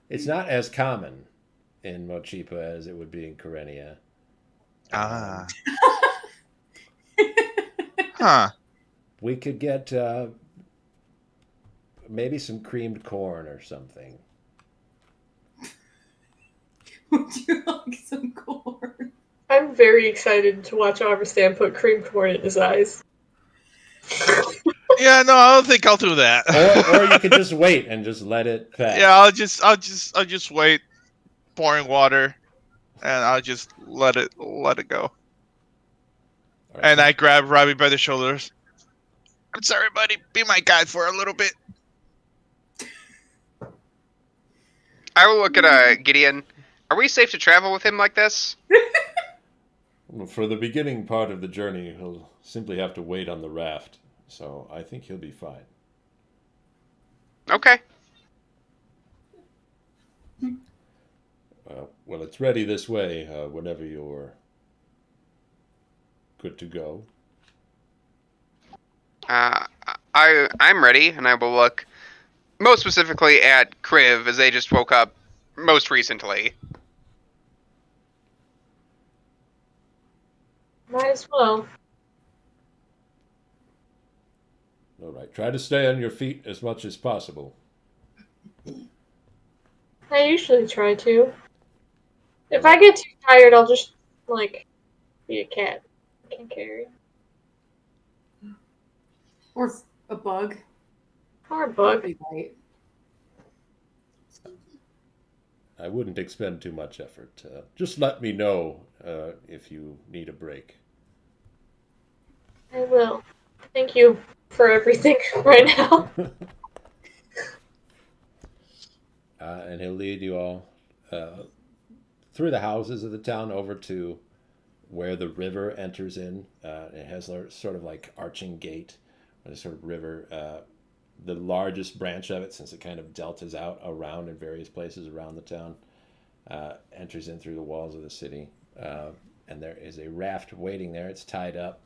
It's not as common in Mochipa as it would be in Karenia. Ah. Huh. We could get maybe some creamed corn or something. Would you like some corn? I'm very excited to watch Oliver Stan put cream corn in his eyes. Yeah, no, I don't think I'll do that. Or you could just wait and just let it pass. Yeah, I'll just wait, pouring water, and I'll just let it go. All right, And so- I grab Robbie by the shoulders. I'm sorry, buddy. Be my guide for a little bit. I will look at Gideon. Are we safe to travel with him like this? For the beginning part of the journey, he'll simply have to wait on the raft. So I think he'll be fine. Okay. Well, it's ready this way whenever you're good to go. I'm ready, and I will look most specifically at Kriv as they just woke up most recently. Might as well. All right, try to stay on your feet as much as possible. I usually try to. If I get too tired, I'll just, be a cat. I can carry. Or a bug. Or a bug. Pretty light. I wouldn't expend too much effort. Just let me know if you need a break. I will. Thank you for everything right now. And he'll lead you all through the houses of the town over to where the river enters in. It has sort of like arching gate, where the sort of river, the largest branch of it, since it kind of deltas out around in various places around the town, enters in through the walls of the city. And there is a raft waiting there. It's tied up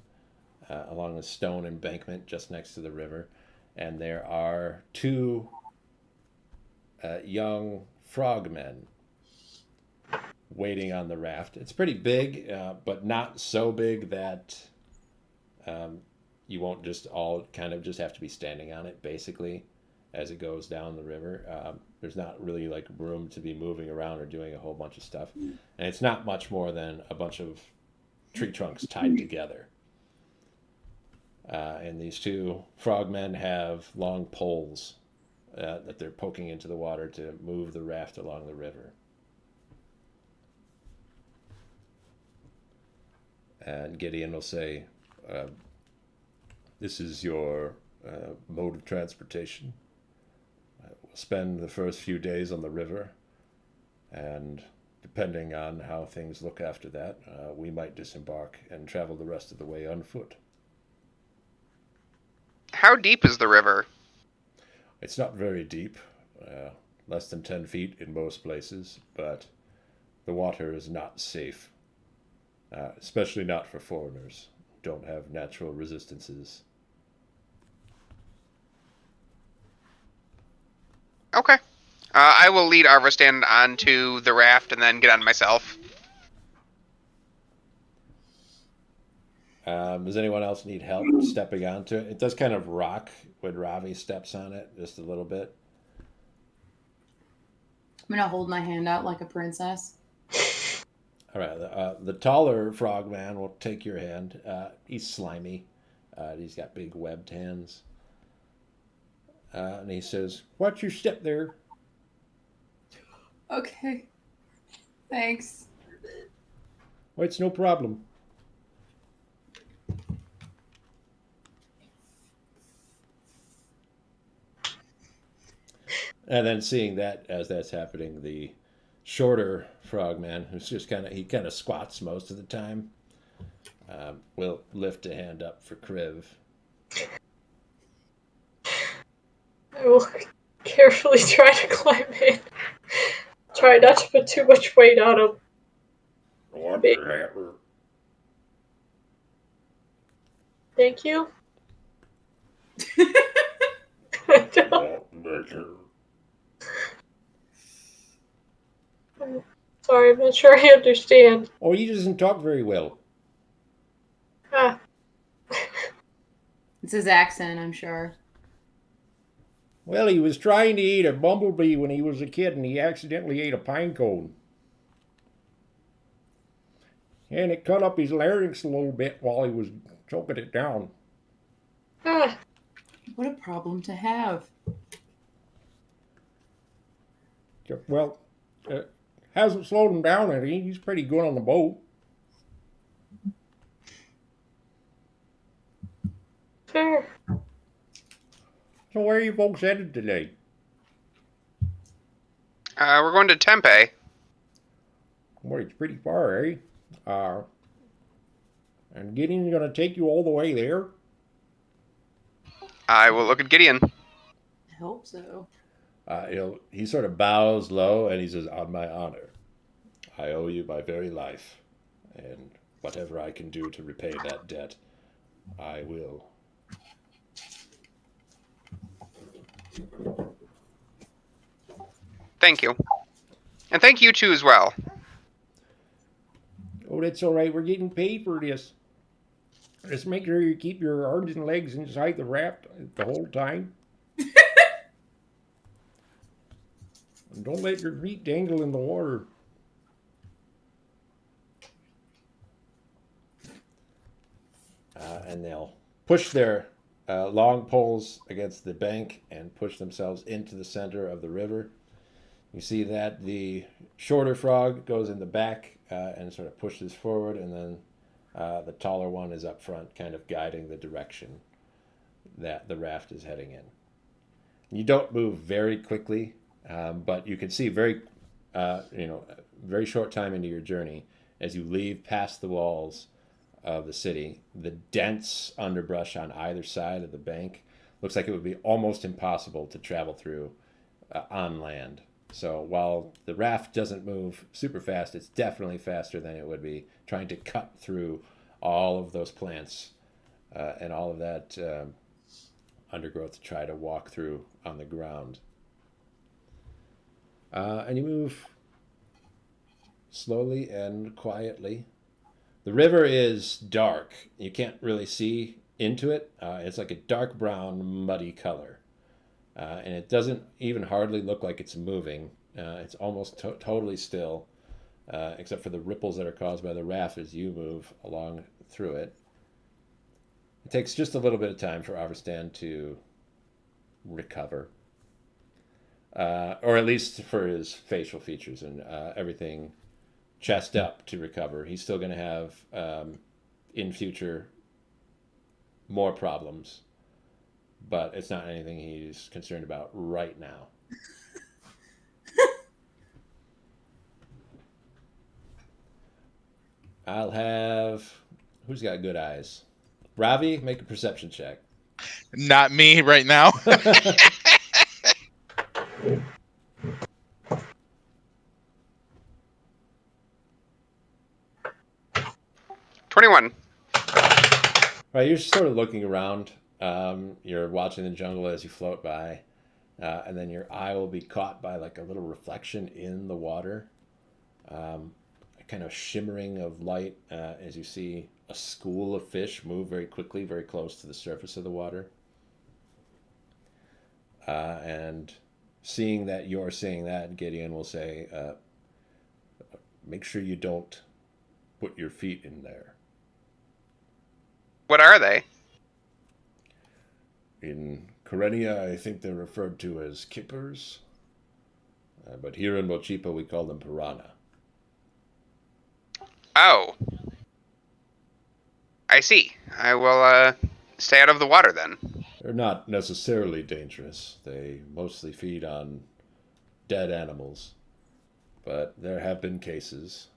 along a stone embankment just next to the river. And there are two young frogmen waiting on the raft. It's pretty big, but not so big that you won't just all kind of just have to be standing on it, basically, as it goes down the river. There's not really like room to be moving around or doing a whole bunch of stuff. And it's not much more than a bunch of tree trunks tied together. And these two frogmen have long poles that they're poking into the water to move the raft along the river. And Gideon will say, this is your mode of transportation. We'll spend the first few days on the river, and depending on how things look after that, we might disembark and travel the rest of the way on foot. How deep is the river? It's not very deep, less than 10 feet in most places, but the water is not safe, especially not for foreigners who don't have natural resistances. Okay. I will lead Arvestan onto the raft and then get on myself. Does anyone else need help stepping onto it? It does kind of rock when Ravi steps on it, just a little bit. I'm gonna hold my hand out like a princess. All right, the taller frogman will take your hand. He's slimy. He's got big webbed hands. And he says, "Watch your step there." Okay. Thanks. "Oh, it's no problem." And then seeing that as that's happening, the shorter frogman, who's just he kind of squats most of the time, will lift a hand up for Kriv. I will carefully try to climb in. Try not to put too much weight on him. Thank you. Sorry, I'm not sure I understand. Oh, he doesn't talk very well. Ah. It's his accent, I'm sure. Well, he was trying to eat a bumblebee when he was a kid, and he accidentally ate a pine cone. And it cut up his larynx a little bit while he was choking it down. Ah. What a problem to have. Well, hasn't slowed him down any. He's pretty good on the boat. Fair. So where are you folks headed today? We're going to Tempe. Well, it's pretty far, eh? And Gideon's gonna take you all the way there? I will look at Gideon. I hope so. He sort of bows low and he says, "On my honor, I owe you my very life, and whatever I can do to repay that debt, I will." Thank you. And thank you too as well. Oh, that's all right. We're getting paid for this. Just make sure you keep your arms and legs inside the raft the whole time. And don't let your feet dangle in the water. And they'll push their long poles against the bank and push themselves into the center of the river. You see that the shorter frog goes in the back and sort of pushes forward, and then the taller one is up front, kind of guiding the direction that the raft is heading in. You don't move very quickly, but you can see very short time into your journey as you leave past the walls of the city. The dense underbrush on either side of the bank looks like it would be almost impossible to travel through on land. So while the raft doesn't move super fast, it's definitely faster than it would be trying to cut through all of those plants and all of that undergrowth to try to walk through on the ground. And you move slowly and quietly. The river is dark. You can't really see into it. It's like a dark brown, muddy color. And it doesn't even hardly look like it's moving. It's almost totally still, except for the ripples that are caused by the raft as you move along through it. It takes just a little bit of time for Averstan to recover, or at least for his facial features and everything chest up to recover. He's still going to have, in future, more problems, but it's not anything he's concerned about right now. I'll have... Who's got good eyes? Ravi, make a perception check. Not me right now. 21. Right, you're sort of looking around. You're watching the jungle as you float by, and then your eye will be caught by like a little reflection in the water, a kind of shimmering of light as you see a school of fish move very quickly, very close to the surface of the water. And seeing that you're seeing that, Gideon will say, make sure you don't put your feet in there. What are they? In Karenia, I think they're referred to as kippers, but here in Mochipa we call them piranha. Oh. I see. I will stay out of the water then. They're not necessarily dangerous. They mostly feed on dead animals, but there have been cases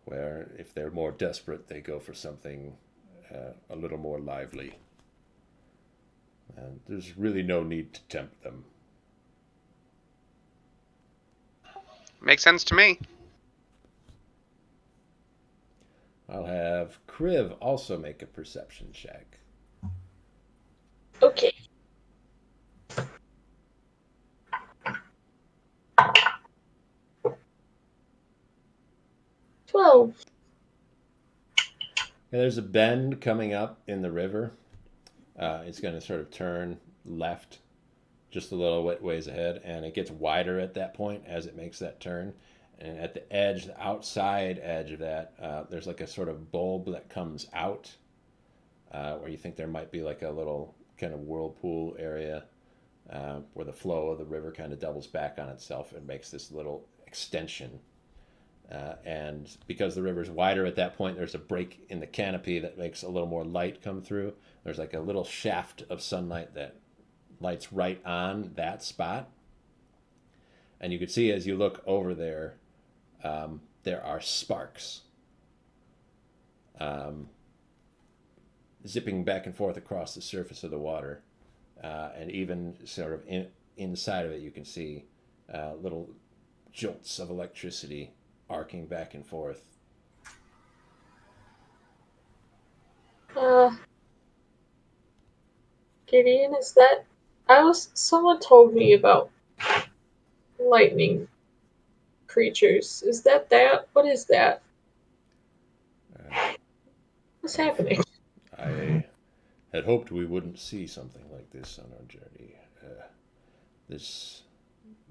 where if they're more desperate, they go for something a little more lively. And there's really no need to tempt them. Makes sense to me. I'll have Kriv also make a perception check. Okay. Well, Yeah, there's a bend coming up in the river. It's going to sort of turn left just a little ways ahead, and it gets wider at that point as it makes that turn. And at the edge, the outside edge of that, there's like a sort of bulb that comes out where you think there might be like a little kind of whirlpool area where the flow of the river kind of doubles back on itself and makes this little extension. And because the river's wider at that point, there's a break in the canopy that makes a little more light come through. There's like a little shaft of sunlight that lights right on that spot. And you can see as you look over there, there are sparks zipping back and forth across the surface of the water. And even sort of inside of it, you can see little jolts of electricity arcing back and forth. Gideon, is that... someone told me about lightning creatures. Is that? What is that? What's happening? I had hoped we wouldn't see something like this on our journey. This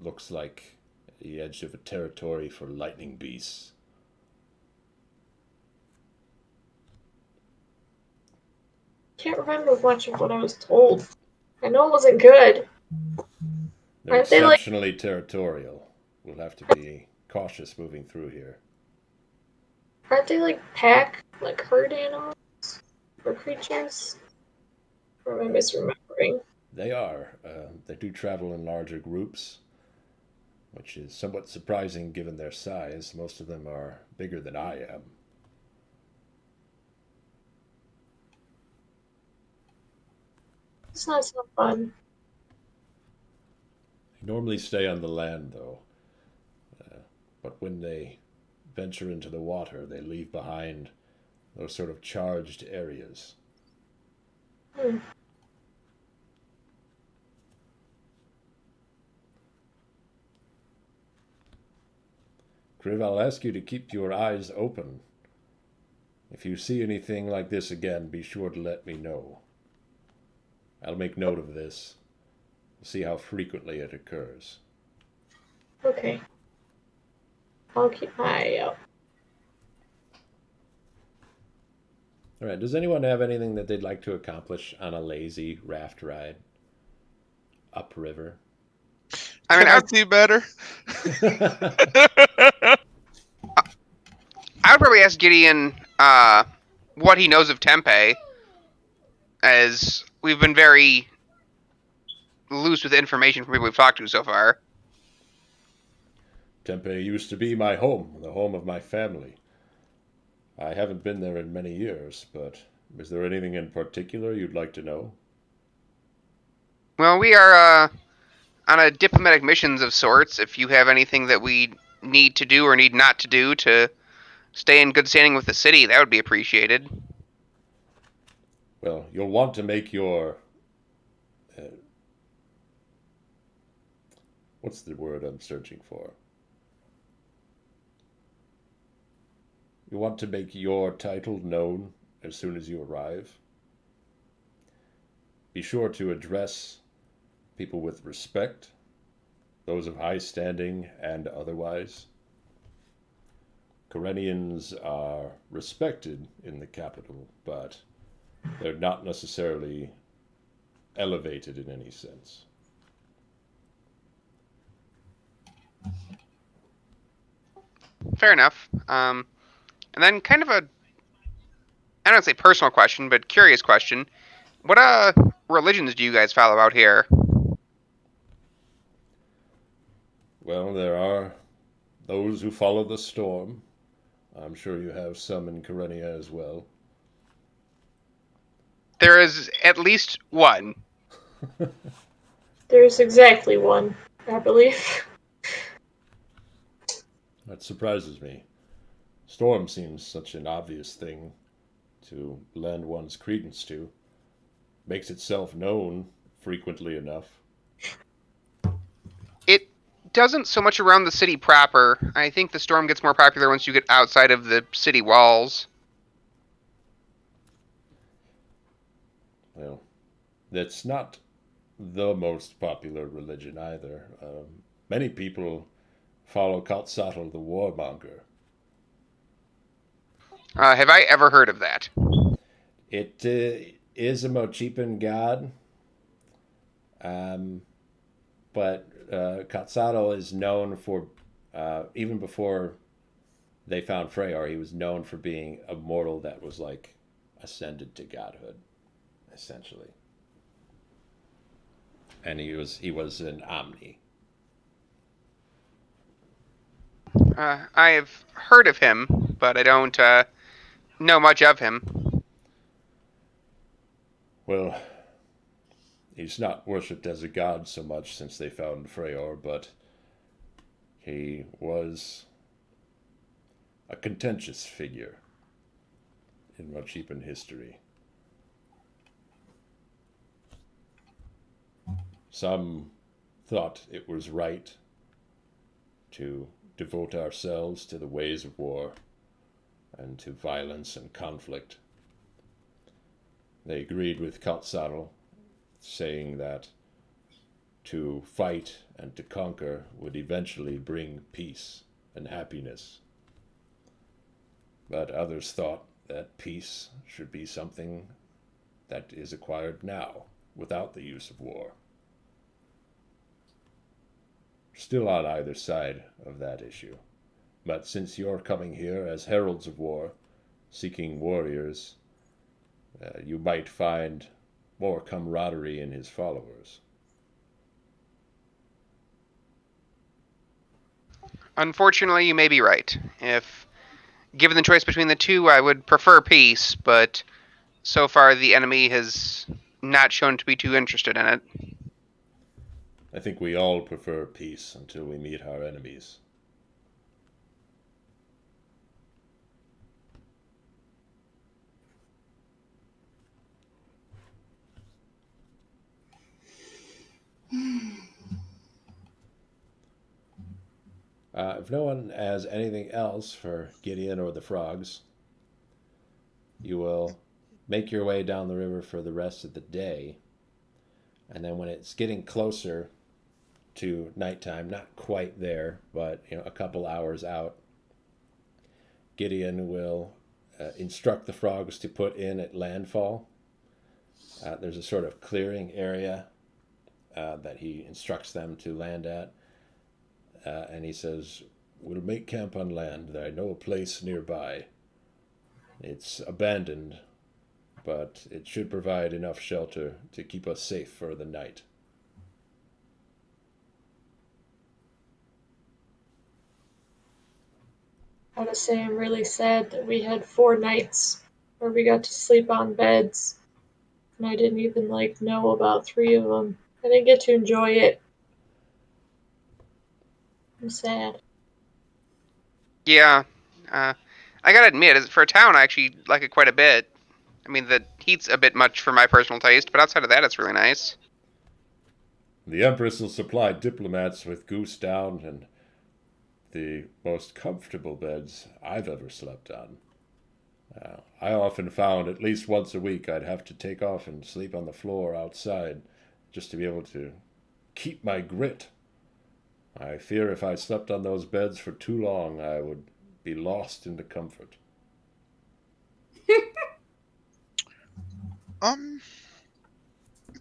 looks like the edge of a territory for lightning beasts. Can't remember much of what I was told. I know it wasn't good. They're Aren't they like... exceptionally territorial. We'll have to be cautious moving through here. Aren't they like pack, like herd animals or creatures? Or am I misremembering? They are. They do travel in larger groups, which is somewhat surprising given their size. Most of them are bigger than I am. It's not so fun. They normally stay on the land, though. But when they venture into the water, they leave behind those sort of charged areas. Kriv, I'll ask you to keep your eyes open. If you see anything like this again, be sure to let me know. I'll make note of this. See how frequently it occurs. Okay. I'll keep my eye out. All right, does anyone have anything that they'd like to accomplish on a lazy raft ride upriver? I mean, I'd see better. I would probably ask Gideon what he knows of Tempe, as we've been very loose with information from people we've talked to so far. Tempe used to be my home, the home of my family. I haven't been there in many years, but is there anything in particular you'd like to know? Well, we are on a diplomatic missions of sorts. If you have anything that we need to do or need not to do to stay in good standing with the city, that would be appreciated. Well, you'll want to make your... what's the word I'm searching for? You want to make your title known as soon as you arrive. Be sure to address people with respect, those of high standing and otherwise. Corenians are respected in the capital, but they're not necessarily elevated in any sense. Fair enough. And then kind of a, I don't say personal question, but curious question. What religions do you guys follow out here? Well, there are those who follow the storm. I'm sure you have some in Karenia as well. There is at least one. There's exactly one, I believe. That surprises me. Storm seems such an obvious thing to lend one's credence to. Makes itself known frequently enough. It doesn't so much around the city proper. I think the storm gets more popular once you get outside of the city walls. Well, that's not the most popular religion either. Many people follow Quetzalcoatl the warmonger. Have I ever heard of that? It is a Mochipan god, um, but Quetzalcoatl is known for, even before they found Freyr, he was known for being a mortal that was like ascended to godhood, essentially. And he was an Omni. I have heard of him, but I don't know much of him. Well, he's not worshipped as a god so much since they found Freyr, but he was a contentious figure in Mochipan history. Some thought it was right to devote ourselves to the ways of war and to violence and conflict. They agreed with Quetzalcoatl, saying that to fight and to conquer would eventually bring peace and happiness. But others thought that peace should be something that is acquired now, without the use of war. Still on either side of that issue. But since you're coming here as heralds of war, seeking warriors, you might find more camaraderie in his followers. Unfortunately, you may be right. If given the choice between the two, I would prefer peace, but so far the enemy has not shown to be too interested in it. I think we all prefer peace until we meet our enemies. If no one has anything else for Gideon or the frogs, you will make your way down the river for the rest of the day. And then when it's getting closer to nighttime, not quite there, but a couple hours out, Gideon will instruct the frogs to put in at landfall. There's a sort of clearing area that he instructs them to land at. And he says, "We'll make camp on land. I know a place nearby. It's abandoned, but it should provide enough shelter to keep us safe for the night." I gotta say, I'm really sad that we had 4 nights where we got to sleep on beds, and I didn't even know about 3 of them. I didn't get to enjoy it. I'm sad. Yeah, I gotta admit, for a town, I actually like it quite a bit. I mean, the heat's a bit much for my personal taste, but outside of that, it's really nice. The Empress will supply diplomats with goose down and the most comfortable beds I've ever slept on. I often found at least once a week I'd have to take off and sleep on the floor outside just to be able to keep my grit. I fear if I slept on those beds for too long, I would be lost into comfort.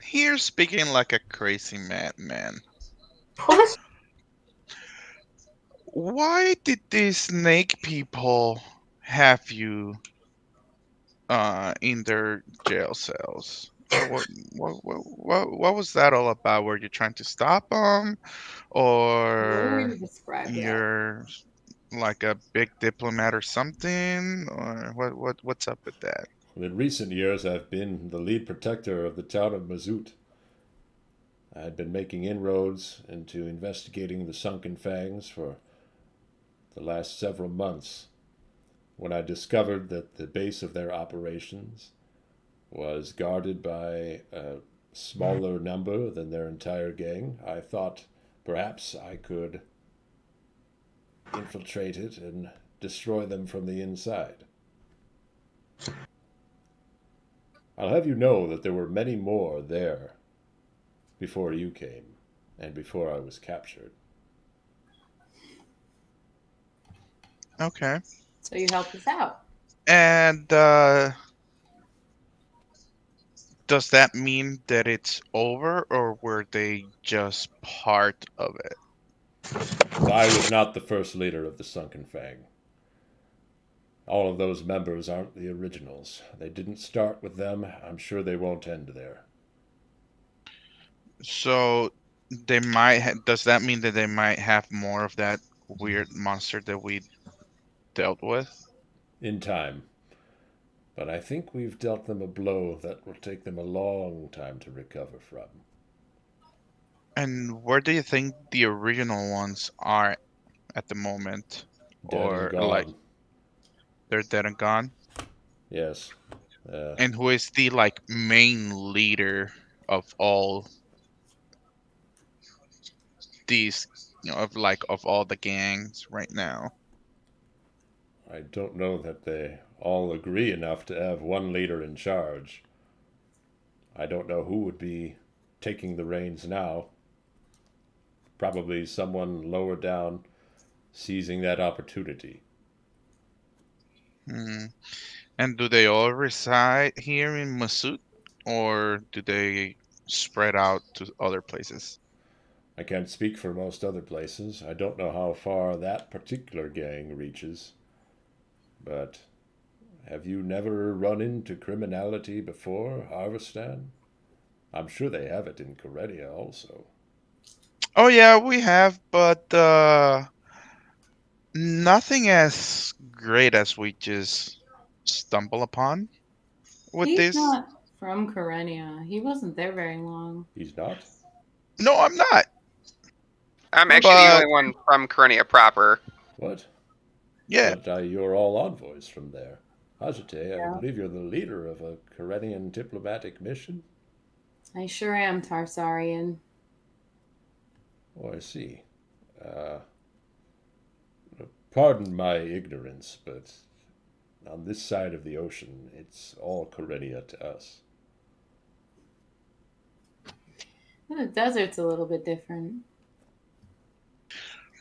Here speaking like a crazy madman. What? Why did these snake people have you in their jail cells? What was that all about? Were you trying to stop them, What a way or to describe that. you're like a big diplomat or something, or what's up with that? In recent years, I've been the lead protector of the town of Mazout. I had been making inroads into investigating the Sunken Fangs for the last several months when I discovered that the base of their operations was guarded by a smaller number than their entire gang. I thought perhaps I could infiltrate it and destroy them from the inside. I'll have you know that there were many more there before you came and before I was captured. Okay. So you helped us out. And does that mean that it's over, or were they just part of it? I was not the first leader of the Sunken Fang. All of those members aren't the originals. They didn't start with them. I'm sure they won't end there. So does that mean that they might have more of that weird monster that we dealt with? In time. But I think we've dealt them a blow that will take them a long time to recover from. And where do you think the original ones are at the moment? Dead and Or like gone. they're dead and gone? Yes. And who is the like main leader of all these, of all the gangs right now? I don't know that they all agree enough to have one leader in charge. I don't know who would be taking the reins now. Probably someone lower down seizing that opportunity. Hmm. And do they all reside here in Masut, or do they spread out to other places? I can't speak for most other places. I don't know how far that particular gang reaches. But have you never run into criminality before, Harvestan? I'm sure they have it in Corellia also. Oh yeah, we have, but nothing as great as we just stumble upon with He's this. not from Karenia. He wasn't there very long. He's not? No, I'm not. I'm Oh, actually the But only one from Corenia proper. What? yeah, But you're all envoys from there. Ajite, I yeah. believe you're the leader of a Corellian diplomatic mission? I sure am Tarsarian. Oh, I see. Uh, Pardon my ignorance, but on this side of the ocean, it's all Corellia to us. The desert's a little bit different.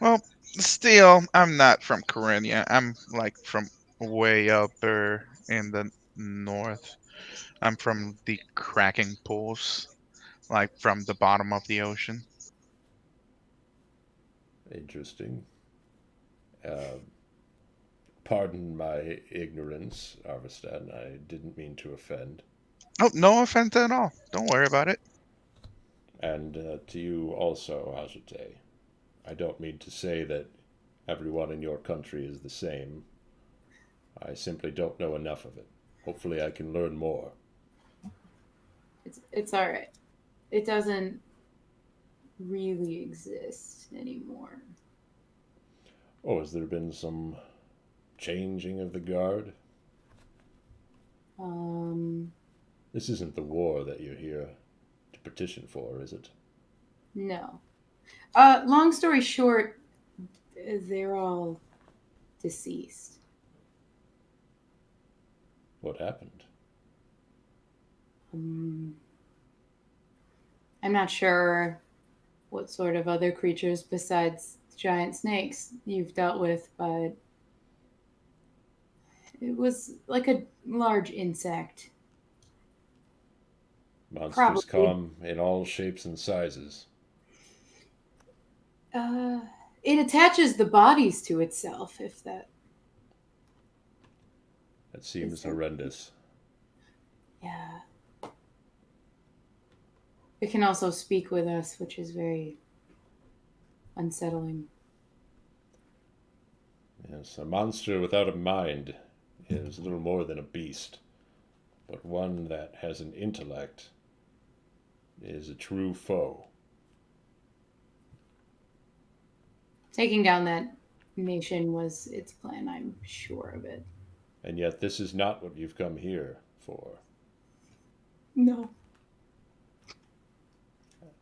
well, still, I'm not from Corenia. I'm like from way up there in the north. I'm from the cracking pools, like from the bottom of the ocean. Interesting. Uh, Pardon my ignorance, Arvestan. I didn't mean to offend. Oh, no offense at all. Don't worry about it. And to you also, Ajite. I don't mean to say that everyone in your country is the same. I simply don't know enough of it. Hopefully, I can learn more. It's all right. It doesn't really exist anymore. Oh, has there been some changing of the guard? Um, This isn't the war that you're here to petition for, is it? no. Long story short, they're all deceased. What happened? Um, I'm not sure what sort of other creatures besides giant snakes you've dealt with, but it was like a large insect. Monsters Probably. come in all shapes and sizes. Uh, it attaches the bodies to itself, if that That is seems there. horrendous. Yeah. it can also speak with us, which is very unsettling. Yes, a monster without a mind is little more than a beast, but one that has an intellect is a true foe. Taking down that nation was its plan, I'm sure of it. And yet this is not what you've come here for. No. That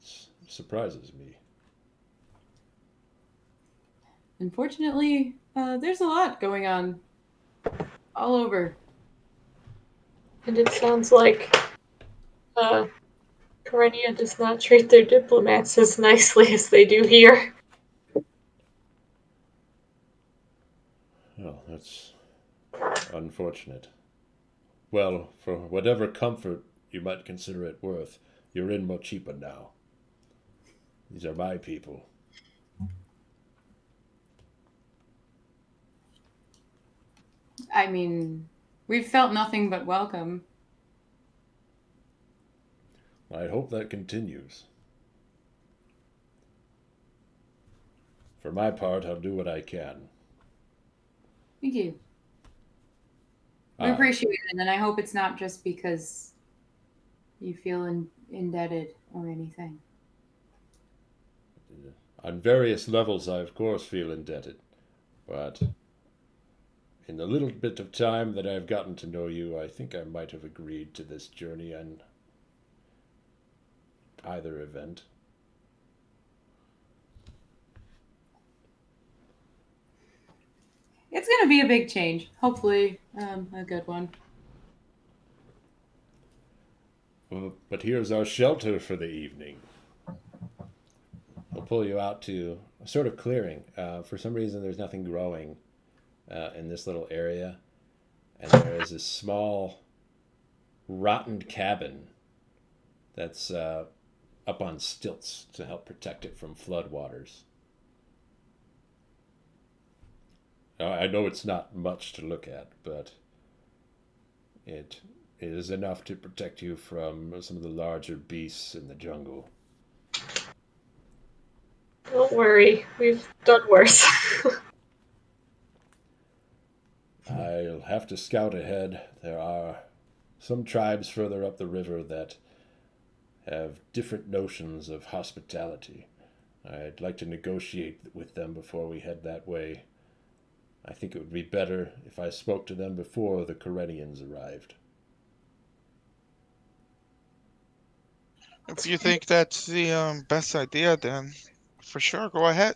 surprises me. Unfortunately, there's a lot going on all over. And it sounds like Karenia does not treat their diplomats as nicely as they do here. Well, that's unfortunate. Well, for whatever comfort you might consider it worth, you're in Mochipa now. These are my people. I mean, we've felt nothing but welcome. I hope that continues. For my part, I'll do what I can. Thank you. We appreciate it, and I hope it's not just because you feel indebted or anything. On various levels, I of course feel indebted, but in the little bit of time that I've gotten to know you, I think I might have agreed to this journey on either event. It's going to be a big change. Hopefully, a good one. Well, but here's our shelter for the evening. We'll pull you out to a sort of clearing. For some reason, there's nothing growing in this little area. And there is a small, rotten cabin that's up on stilts to help protect it from floodwaters. I know it's not much to look at, but it is enough to protect you from some of the larger beasts in the jungle. Don't worry, we've done worse. I'll have to scout ahead. There are some tribes further up the river that have different notions of hospitality. I'd like to negotiate with them before we head that way. I think it would be better if I spoke to them before the Karenians arrived. If you think that's the best idea, then for sure, go ahead.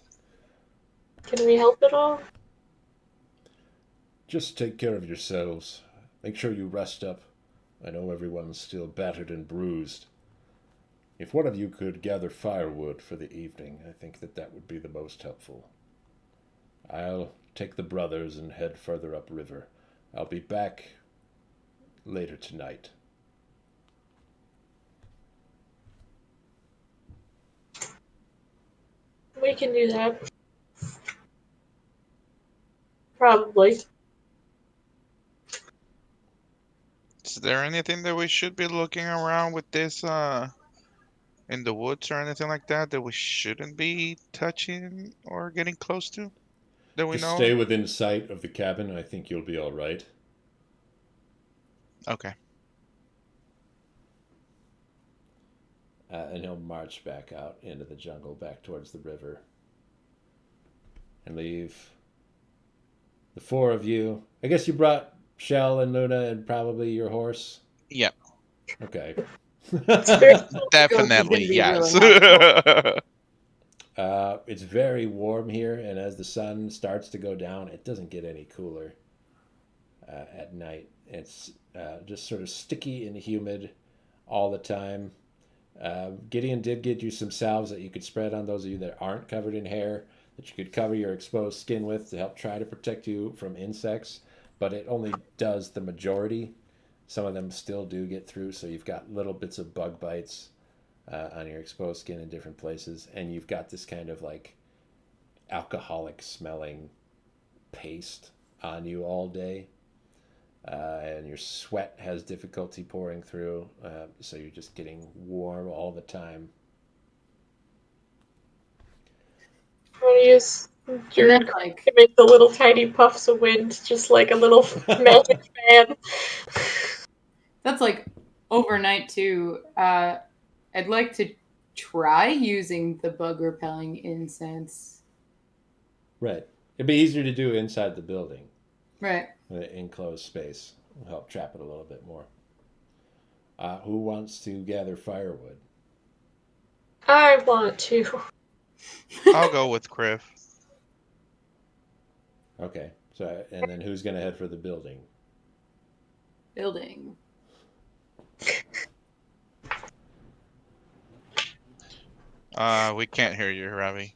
Can we help at all? Just take care of yourselves. Make sure you rest up. I know everyone's still battered and bruised. If one of you could gather firewood for the evening, I think that would be the most helpful. I'll take the brothers and head further upriver. I'll be back later tonight. We can do that. Probably. Is there anything that we should be looking around with this in the woods or anything like that we shouldn't be touching or getting close to? That we Just know? stay within sight of the cabin. I think you'll be all right. Okay. And he'll march back out into the jungle, back towards the river, and leave the four of you. I guess you brought Shell and Luna and probably your horse. Yeah. Okay. Definitely, yes. Really It's very warm here, and as the sun starts to go down, it doesn't get any cooler at night. It's just sort of sticky and humid all the time. Gideon did get you some salves that you could spread on those of you that aren't covered in hair, that you could cover your exposed skin with to help try to protect you from insects, but it only does the majority. Some of them still do get through, so you've got little bits of bug bites on your exposed skin in different places, and you've got this kind of like alcoholic smelling paste on you all day. and your sweat has difficulty pouring through, so you're just getting warm all the time. I want to use And your that's like to make the little tiny puffs of wind, just like a little magic fan. that's like overnight too. I'd like to try using the bug repelling incense. Right. It'd be easier to do inside the building. Right. An enclosed space will help trap it a little bit more. Who wants to gather firewood? I want to. I'll go with Criff. Okay. So, and then who's going to head for the building? Building. We can't hear you, Ravi.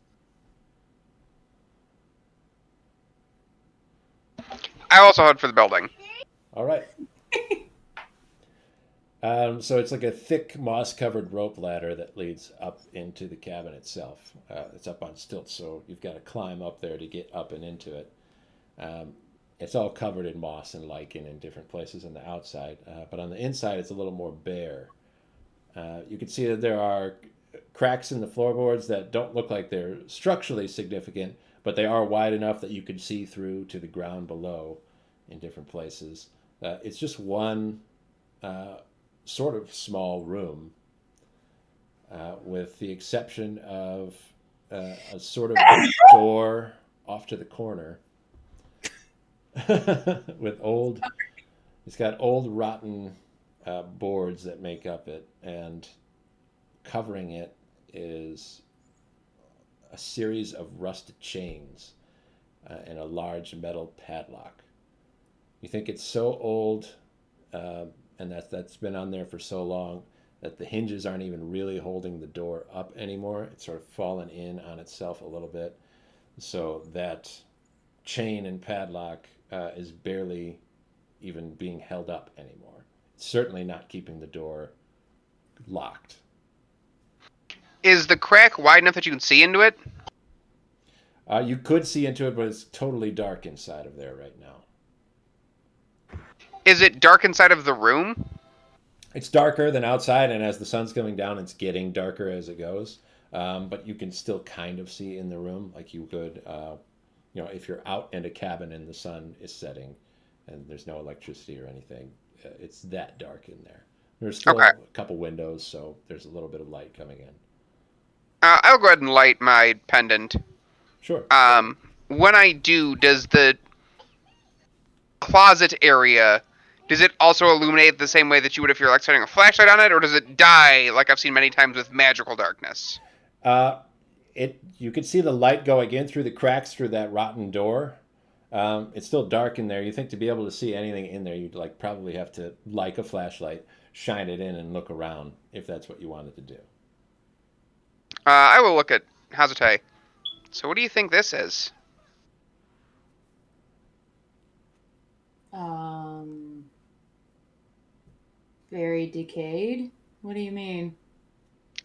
I also head for the building. All right. So it's like a thick moss-covered rope ladder that leads up into the cabin itself. It's up on stilts, so you've got to climb up there to get up and into it. It's all covered in moss and lichen in different places on the outside, but on the inside it's a little more bare. You can see that there are cracks in the floorboards that don't look like they're structurally significant, but they are wide enough that you can see through to the ground below in different places. It's just one sort of small room, with the exception of a sort of door off to the corner with old. It's got old rotten boards that make up it, and covering it is a series of rusted chains and a large metal padlock. You think it's so old, and that's been on there for so long that the hinges aren't even really holding the door up anymore. It's sort of fallen in on itself a little bit, so that chain and padlock is barely even being held up anymore. It's certainly not keeping the door locked. Is the crack wide enough that you can see into it? You could see into it, but it's totally dark inside of there right now. Is it dark inside of the room? It's darker than outside, and as the sun's coming down, it's getting darker as it goes. But you can still kind of see in the room, like you could, if you're out in a cabin and the sun is setting, and there's no electricity or anything. It's that dark in there. There's still Okay. a couple windows, so there's a little bit of light coming in. I'll go ahead and light my pendant. Sure. When I do, does the closet area, does it also illuminate the same way that you would if you're like setting a flashlight on it, or does it die like I've seen many times with magical darkness? You can see the light going in through the cracks through that rotten door. It's still dark in there. You think to be able to see anything in there, you'd probably have to, like a flashlight, shine it in and look around if that's what you wanted to do. I will look at Hazate. So what do you think this is? Very decayed. What do you mean?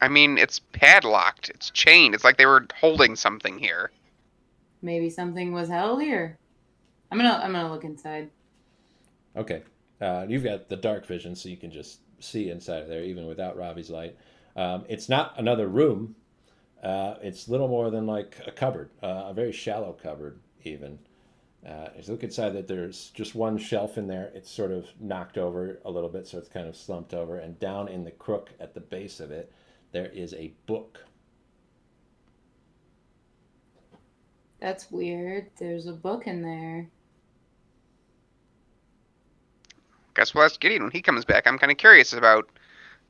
I mean, it's padlocked. It's chained. It's like they were holding something here. Maybe something was held here. I'm gonna look inside. Okay. You've got the dark vision, so you can just see inside of there, even without Ravi's light. It's not another room. It's little more than like a cupboard, a very shallow cupboard, even. As you look inside, that there's just one shelf in there. It's sort of knocked over a little bit, so it's kind of slumped over. And down in the crook at the base of it, there is a book. That's weird. There's a book in there. Guess we'll ask Gideon when he comes back. I'm kind of curious about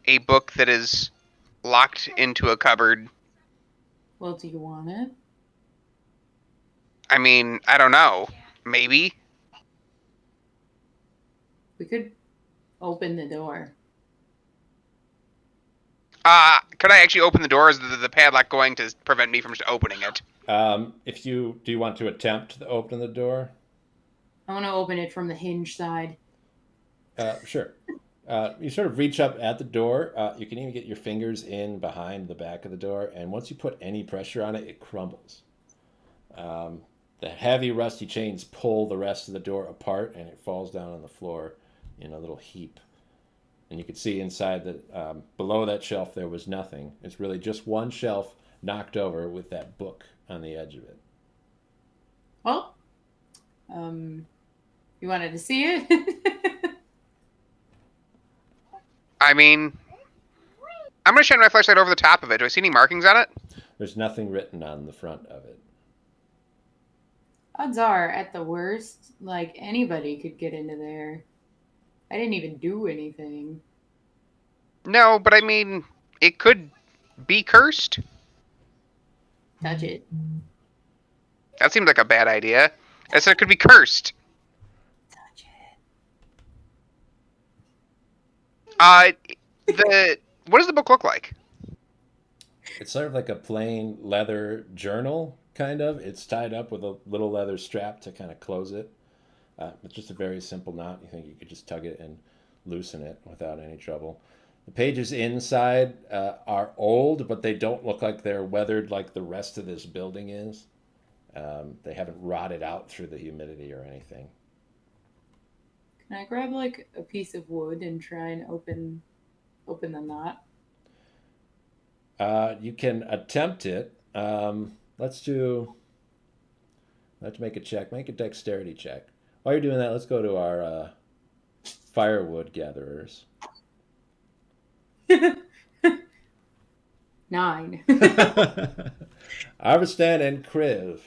a book that is locked into a cupboard. Well, do you want it? I mean, I don't know. Maybe. We could open the door. Could I actually open the door? Is the padlock going to prevent me from just opening it? Do you want to attempt to open the door? I want to open it from the hinge side. Sure. You sort of reach up at the door. You can even get your fingers in behind the back of the door, and once you put any pressure on it, it crumbles. The heavy rusty chains pull the rest of the door apart, and it falls down on the floor in a little heap. And you can see inside that below that shelf there was nothing. It's really just one shelf knocked over with that book on the edge of it. Well, you wanted to see it? I mean, I'm going to shine my flashlight over the top of it. Do I see any markings on it? There's nothing written on the front of it. Odds are, at the worst, like anybody could get into there. I didn't even do anything. No, but I mean, it could be cursed. Touch it. That seems like a bad idea. I said it could be cursed. Touch it. What does the book look like? It's sort of like a plain leather journal, kind of. It's tied up with a little leather strap to kind of close it. It's just a very simple knot. You think you could just tug it and loosen it without any trouble. The pages inside are old, but they don't look like they're weathered like the rest of this building is. They haven't rotted out through the humidity or anything. Can I grab like a piece of wood and try and open the knot? You can attempt it. Let's make a check. Make a dexterity check. While you're doing that, let's go to our firewood gatherers. 9. Arvistan and Kriv,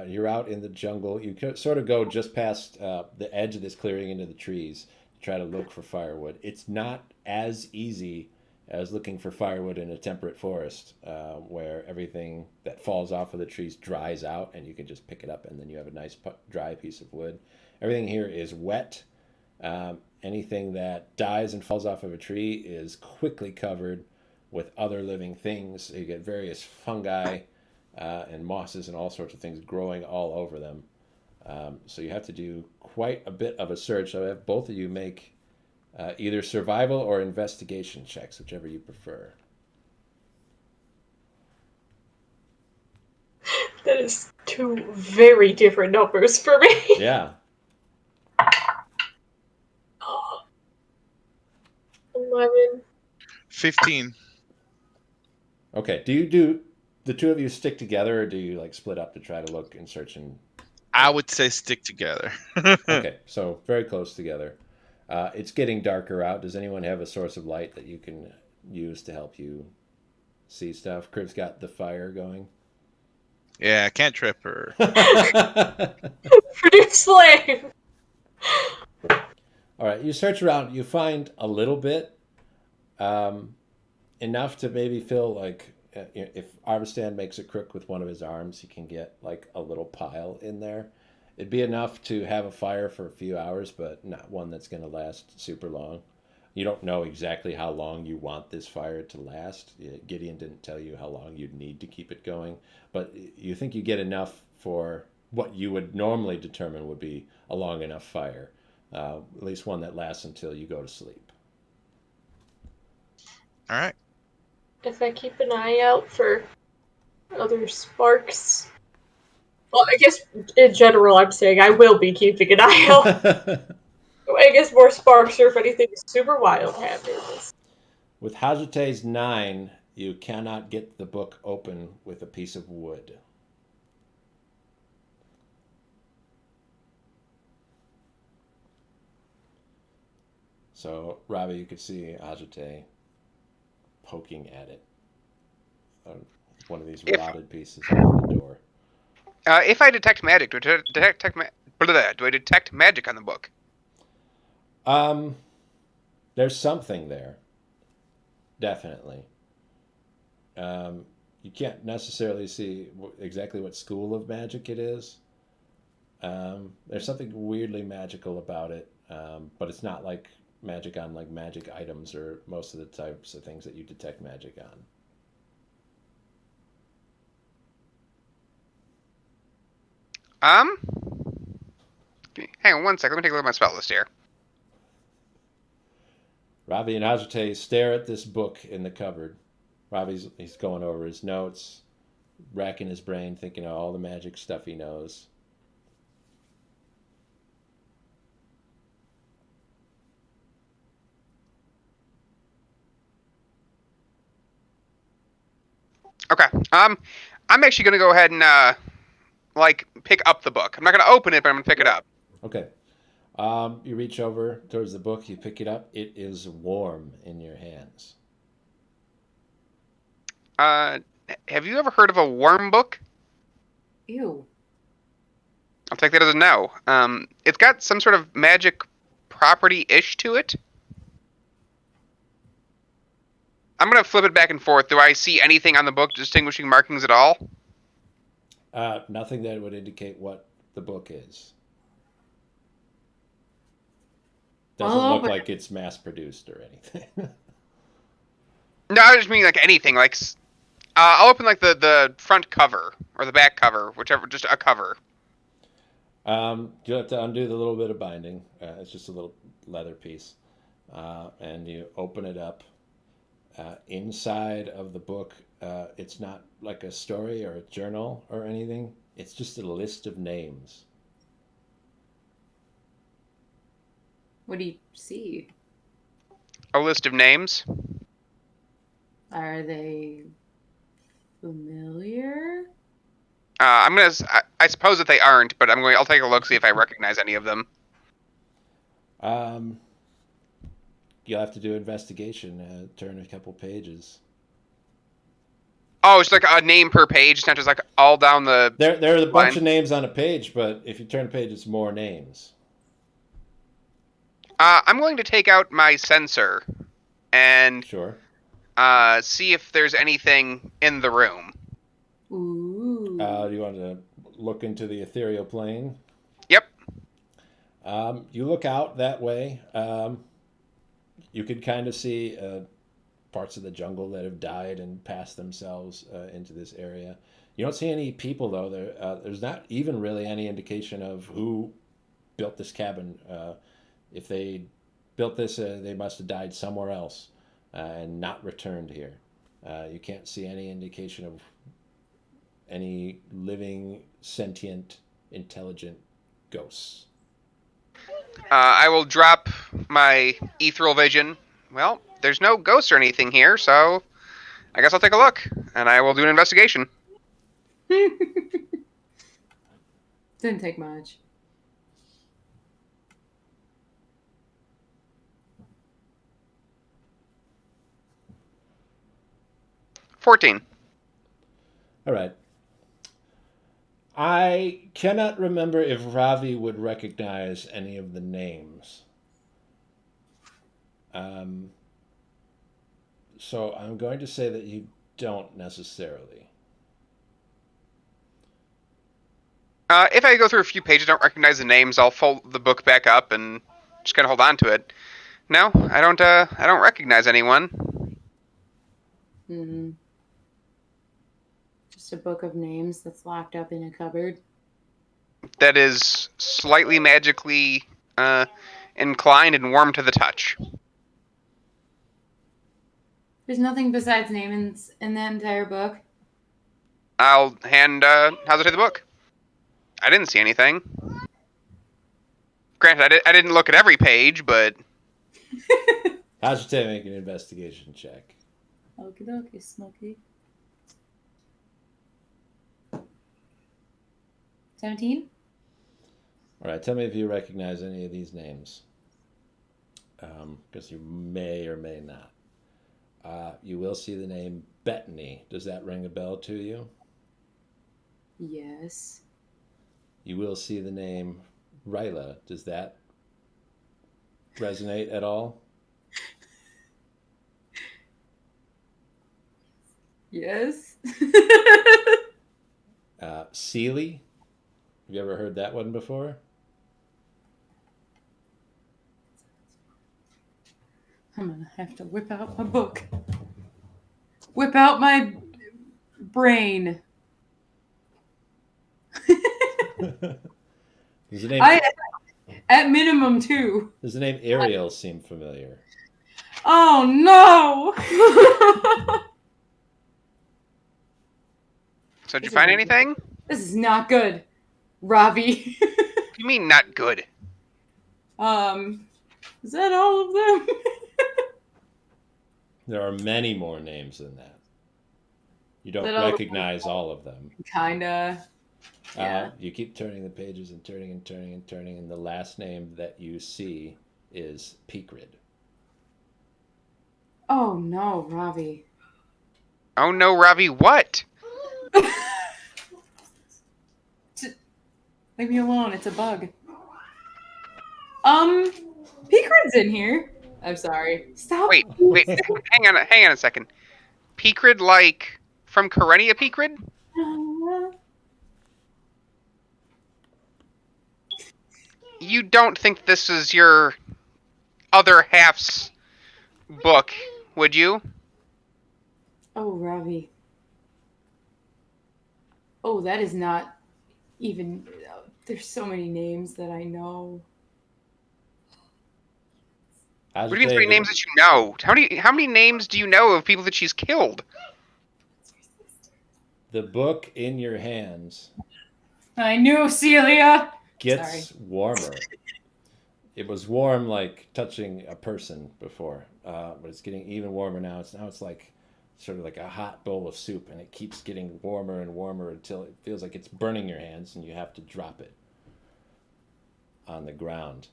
you're out in the jungle. You sort of go just past the edge of this clearing into the trees to try to look for firewood. It's not as easy as looking for firewood in a temperate forest, where everything that falls off of the trees dries out and you can just pick it up and then you have a nice dry piece of wood. Everything here is wet. Anything that dies and falls off of a tree is quickly covered with other living things. So you get various fungi and mosses and all sorts of things growing all over them. So you have to do quite a bit of a search. I'll have both of you make either survival or investigation checks, whichever you prefer. That is 2 very different numbers for me. Yeah. 11. 15. Okay. Do the two of you stick together, or do you like split up to try to look and search and? I would say stick together. Okay, so very close together. It's getting darker out. Does anyone have a source of light that you can use to help you see stuff? Kurt's got the fire going. Yeah, I can't trip her. Produce flame. All right, you search around. You find a little bit, enough to maybe feel like if Arvistan makes a crook with one of his arms, he can get like a little pile in there. It'd be enough to have a fire for a few hours, but not one that's going to last super long. You don't know exactly how long you want this fire to last. Gideon didn't tell you how long you'd need to keep it going, but you think you get enough for what you would normally determine would be a long enough fire, at least one that lasts until you go to sleep. All right. If I keep an eye out for other sparks. Well, I guess in general I'm saying I will be keeping an eye out. I guess more sparks or if anything super wild happens. With Hajate's 9, you cannot get the book open with a piece of wood. So, Ravi, you could see Hajate poking at it. One of these rotted pieces off the door. If I detect magic, do I detect magic on the book? There's something there. Definitely. You can't necessarily see exactly what school of magic it is. There's something weirdly magical about it, but it's not like magic on like magic items or most of the types of things that you detect magic on. Hang on 1 second. Let me take a look at my spell list here. Ravi and Ajate stare at this book in the cupboard. Ravi's he's going over his notes. racking his brain, thinking of all the magic stuff he knows. Okay. I'm actually gonna go ahead and pick up the book. I'm not gonna open it, but I'm gonna pick it up. Okay. You reach over towards the book, you pick it up. It is warm in your hands. Have you ever heard of a worm book? Ew. I'll take that as a no. It's got some sort of magic property-ish to it. I'm gonna flip it back and forth. Do I see anything on the book distinguishing markings at all? Nothing that would indicate what the book is. Doesn't I'll look open like it's mass produced or anything. No, I just mean like anything. I'll open like the front cover or the back cover, whichever, just a cover. You have to undo the little bit of binding. It's just a little leather piece. And you open it up. Inside of the book, it's not like a story or a journal or anything. It's just a list of names. What do you see? A list of names. Are they familiar? I suppose that they aren't, but I'll take a look, see if I recognize any of them. You'll have to do investigation. Turn a couple pages. Oh, it's like a name per page. It's not just like all down the. There are a bunch line. of names on a page, but if you turn a page, it's more names. I'm going to take out my sensor and Sure. see if there's anything in the room. Ooh. Do you want to look into the ethereal plane? Yep. You look out that way. You can kind of see parts of the jungle that have died and passed themselves into this area. You don't see any people, though. There's not even really any indication of who built this cabin. If they built this, they must have died somewhere else and not returned here. You can't see any indication of any living, sentient, intelligent ghosts. I will drop my ethereal vision. Well, there's no ghosts or anything here, so I guess I'll take a look, and I will do an investigation. Didn't take much. $14. All right. I cannot remember if Ravi would recognize any of the names. So I'm going to say that you don't necessarily. If I go through a few pages and don't recognize the names, I'll fold the book back up and just kind of hold on to it. No, I don't. I don't recognize anyone. Mm-hmm. Just a book of names that's locked up in a cupboard. That is slightly magically inclined and warm to the touch. There's nothing besides names in that entire book. I'll hand Hazard the book. I didn't see anything. Granted, I didn't look at every page, but How's your make an investigation check? Okie dokie, Snooky. 17? All right, tell me if you recognize any of these names. Because you may or may not. You will see the name Bettany. Does that ring a bell to you? Yes. You will see the name Ryla. Does that resonate at all? Yes. Seely. Have you ever heard that one before? I'm gonna have to whip out my book. Whip out my brain. Does the name At minimum 2. Does the name Ariel seem familiar? Oh no! So did you This find isn't good. anything? This is not good, Ravi. What do you mean not good? Is that all of them? There are many more names than that. You don't That all the- recognize all of them. Kinda. Yeah. You keep turning the pages and turning and turning and turning, and the last name that you see is Peakrid. Oh no, Ravi. Oh no, Ravi, what? Leave me alone. It's a bug. Peakrid's in here. I'm sorry. Stop. Wait, hang on a second. Peakrid, like from Karenia Peakrid? You don't think this is your other half's book, would you? Oh, Ravi. Oh, that is not even. There's so many names that I know. What do you mean so many names that you know? How many names do you know of people that she's killed? The book in your hands I knew, Celia. gets warmer. It was warm like touching a person before, but it's getting even warmer now. It's like sort of like a hot bowl of soup, and it keeps getting warmer and warmer until it feels like it's burning your hands, and you have to drop it on the ground.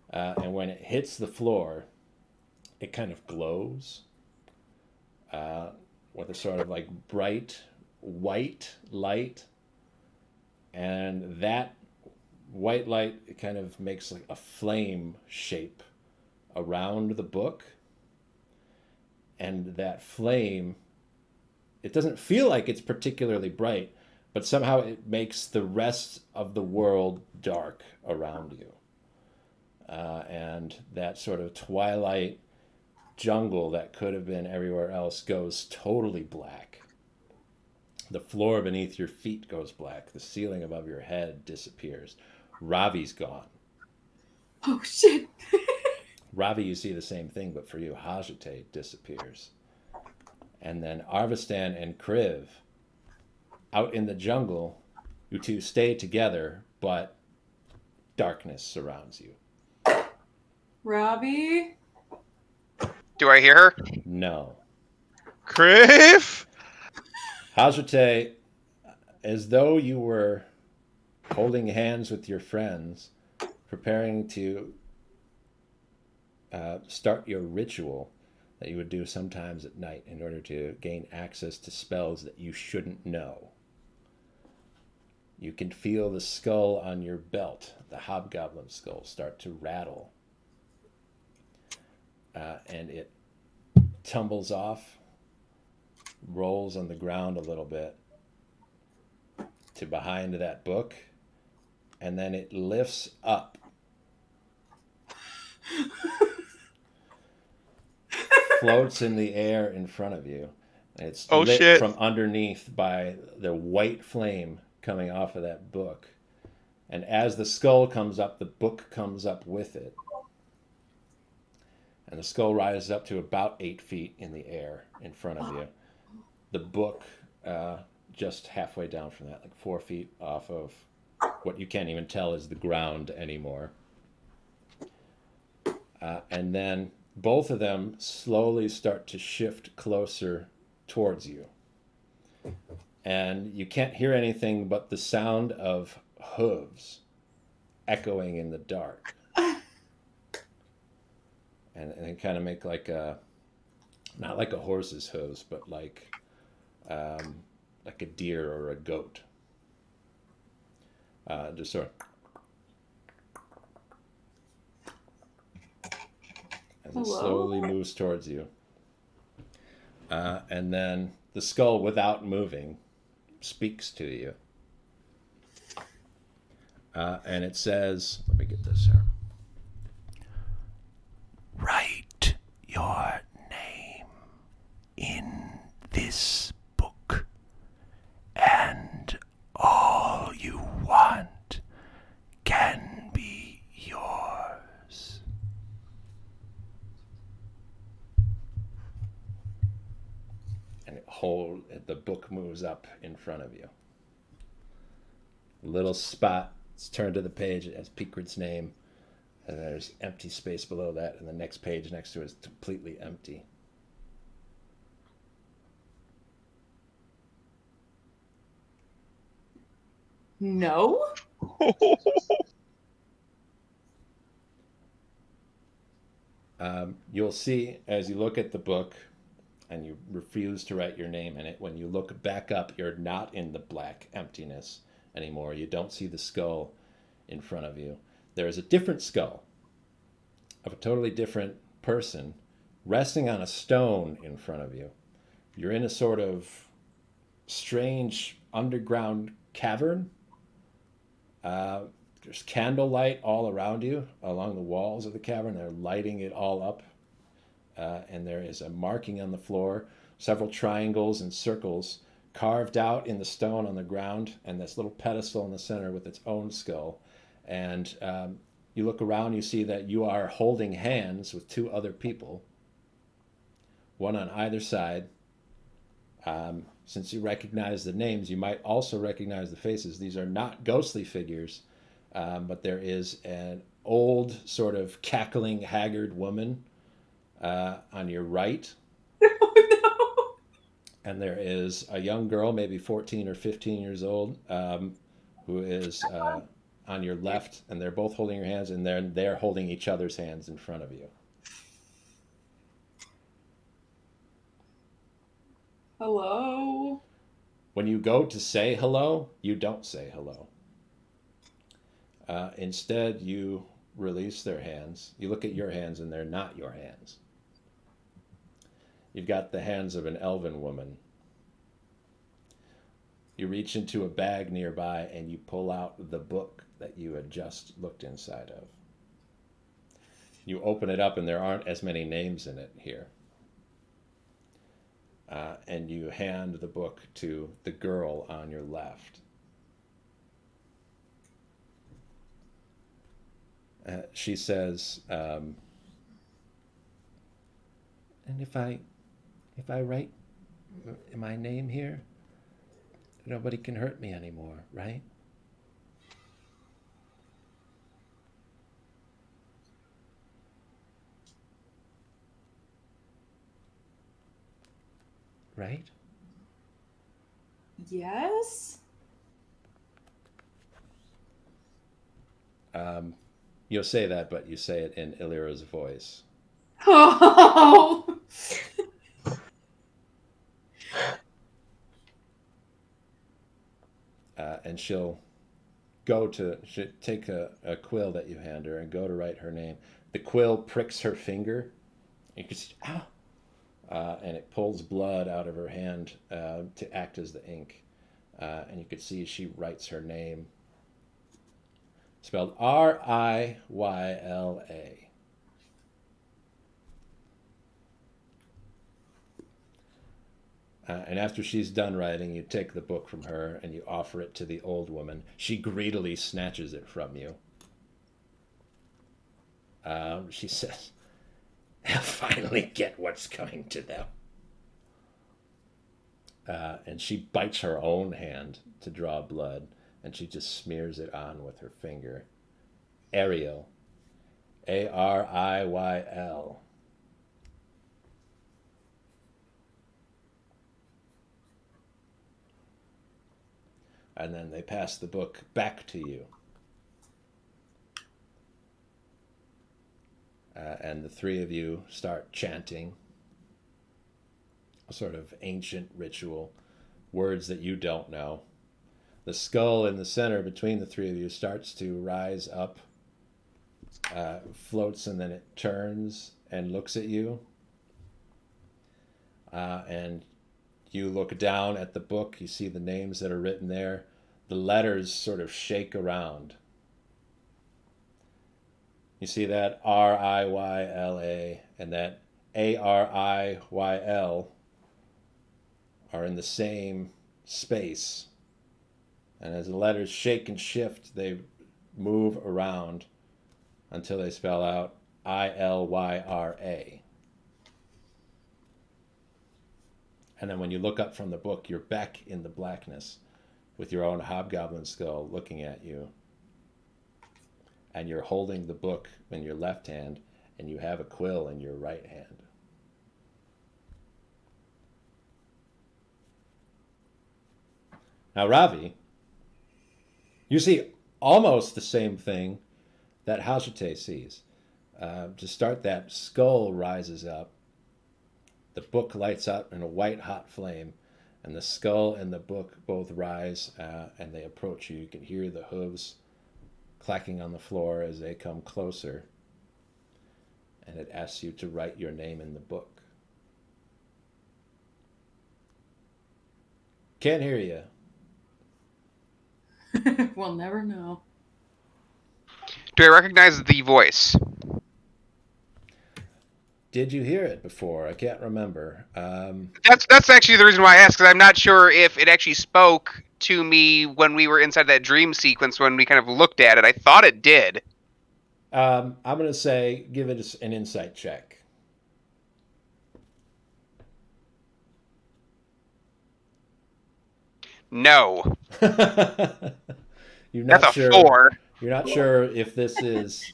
And when it hits the floor, it kind of glows with a sort of like bright white light, and that white light, it kind of makes like a flame shape around the book, and that flame, it doesn't feel like it's particularly bright, but somehow it makes the rest of the world dark around you, and that sort of twilight jungle that could have been everywhere else goes totally black. The floor beneath your feet goes black. The ceiling above your head disappears. Ravi's gone. Oh, shit. Ravi, you see the same thing, but for you, Hajate disappears. And then Arvistan and Kriv, out in the jungle, you two stay together, but darkness surrounds you. Ravi? Do I hear her? No. Criff? Hajate, as though you were holding hands with your friends, preparing to start your ritual that you would do sometimes at night in order to gain access to spells that you shouldn't know. You can feel the skull on your belt, the hobgoblin skull, start to rattle. And it tumbles off, rolls on the ground a little bit to behind that book, and then it lifts up, floats in the air in front of you. And it's lit from underneath by the white flame coming off of that book. And as the skull comes up, the book comes up with it. And the skull rises up to about 8 feet in the air in front of you. The book just halfway down from that, like 4 feet off of what you can't even tell is the ground anymore. And then both of them slowly start to shift closer towards you. And you can't hear anything but the sound of hooves echoing in the dark. And they kind of make like a, not like a horse's hooves, but like a deer or a goat. Just sort of. As it slowly moves towards you. And then the skull, without moving, speaks to you. And it says, let me get this here. Write your name in this book, and all you want can be yours. And the book moves up in front of you. A little spot. It's turned to the page. It has Peakrid's name. And there's empty space below that. And the next page next to it is completely empty. No. You'll see as you look at the book and you refuse to write your name in it, when you look back up, you're not in the black emptiness anymore. You don't see the skull in front of you. There is a different skull of a totally different person resting on a stone in front of you. You're in a sort of strange underground cavern. There's candlelight all around you along the walls of the cavern. They're lighting it all up. And there is a marking on the floor, several triangles and circles carved out in the stone on the ground, and this little pedestal in the center with its own skull. And you look around, you see that you are holding hands with two other people, one on either side. Since you recognize the names, you might also recognize the faces. These are not ghostly figures, but there is an old, sort of cackling, haggard woman on your right. Oh, And there is a young girl, maybe 14 or 15 years old, who is on your left, and they're both holding your hands, and they're holding each other's hands in front of you. Hello. When you go to say hello, you don't say hello. Instead, you release their hands. You look at your hands, and they're not your hands. You've got the hands of an elven woman. You reach into a bag nearby, and you pull out the book that you had just looked inside of. You open it up, and there aren't as many names in it here. And you hand the book to the girl on your left. She says, and if I write my name here, nobody can hurt me anymore, right? Right? Yes. You'll say that, but you say it in Illyra's voice. Oh. And she'll take a quill that you hand her and go to write her name. The quill pricks her finger. You can see, ow! And it pulls blood out of her hand to act as the ink. And you can see she writes her name, spelled Riyla. And after she's done writing, you take the book from her and you offer it to the old woman. She greedily snatches it from you. She says, "They'll finally get what's coming to them." And she bites her own hand to draw blood, and she just smears it on with her finger. Ariel. Ariyl. And then they pass the book back to you. And the three of you start chanting a sort of ancient ritual, words that you don't know. The skull in the center between the three of you starts to rise up, floats, and then it turns and looks at you. And you look down at the book, you see the names that are written there. The letters sort of shake around. You see that Riyla and that Ariyl are in the same space. And as the letters shake and shift, they move around until they spell out Illyra. And then when you look up from the book, you're back in the blackness. with your own hobgoblin skull looking at you. And you're holding the book in your left hand, and you have a quill in your right hand. Now, Ravi, you see almost the same thing that Hajite sees. To start, that skull rises up. The book lights up in a white hot flame, and the skull and the book both rise and they approach you. You can hear the hooves clacking on the floor as they come closer. And it asks you to write your name in the book. Can't hear you. We'll never know. Do I recognize the voice? Did you hear it before? I can't remember. That's actually the reason why I asked, because I'm not sure if it actually spoke to me when we were inside that dream sequence when we kind of looked at it. I thought it did. I'm going to say give it an insight check. No. You're That's not a sure. 4. You're not sure if this is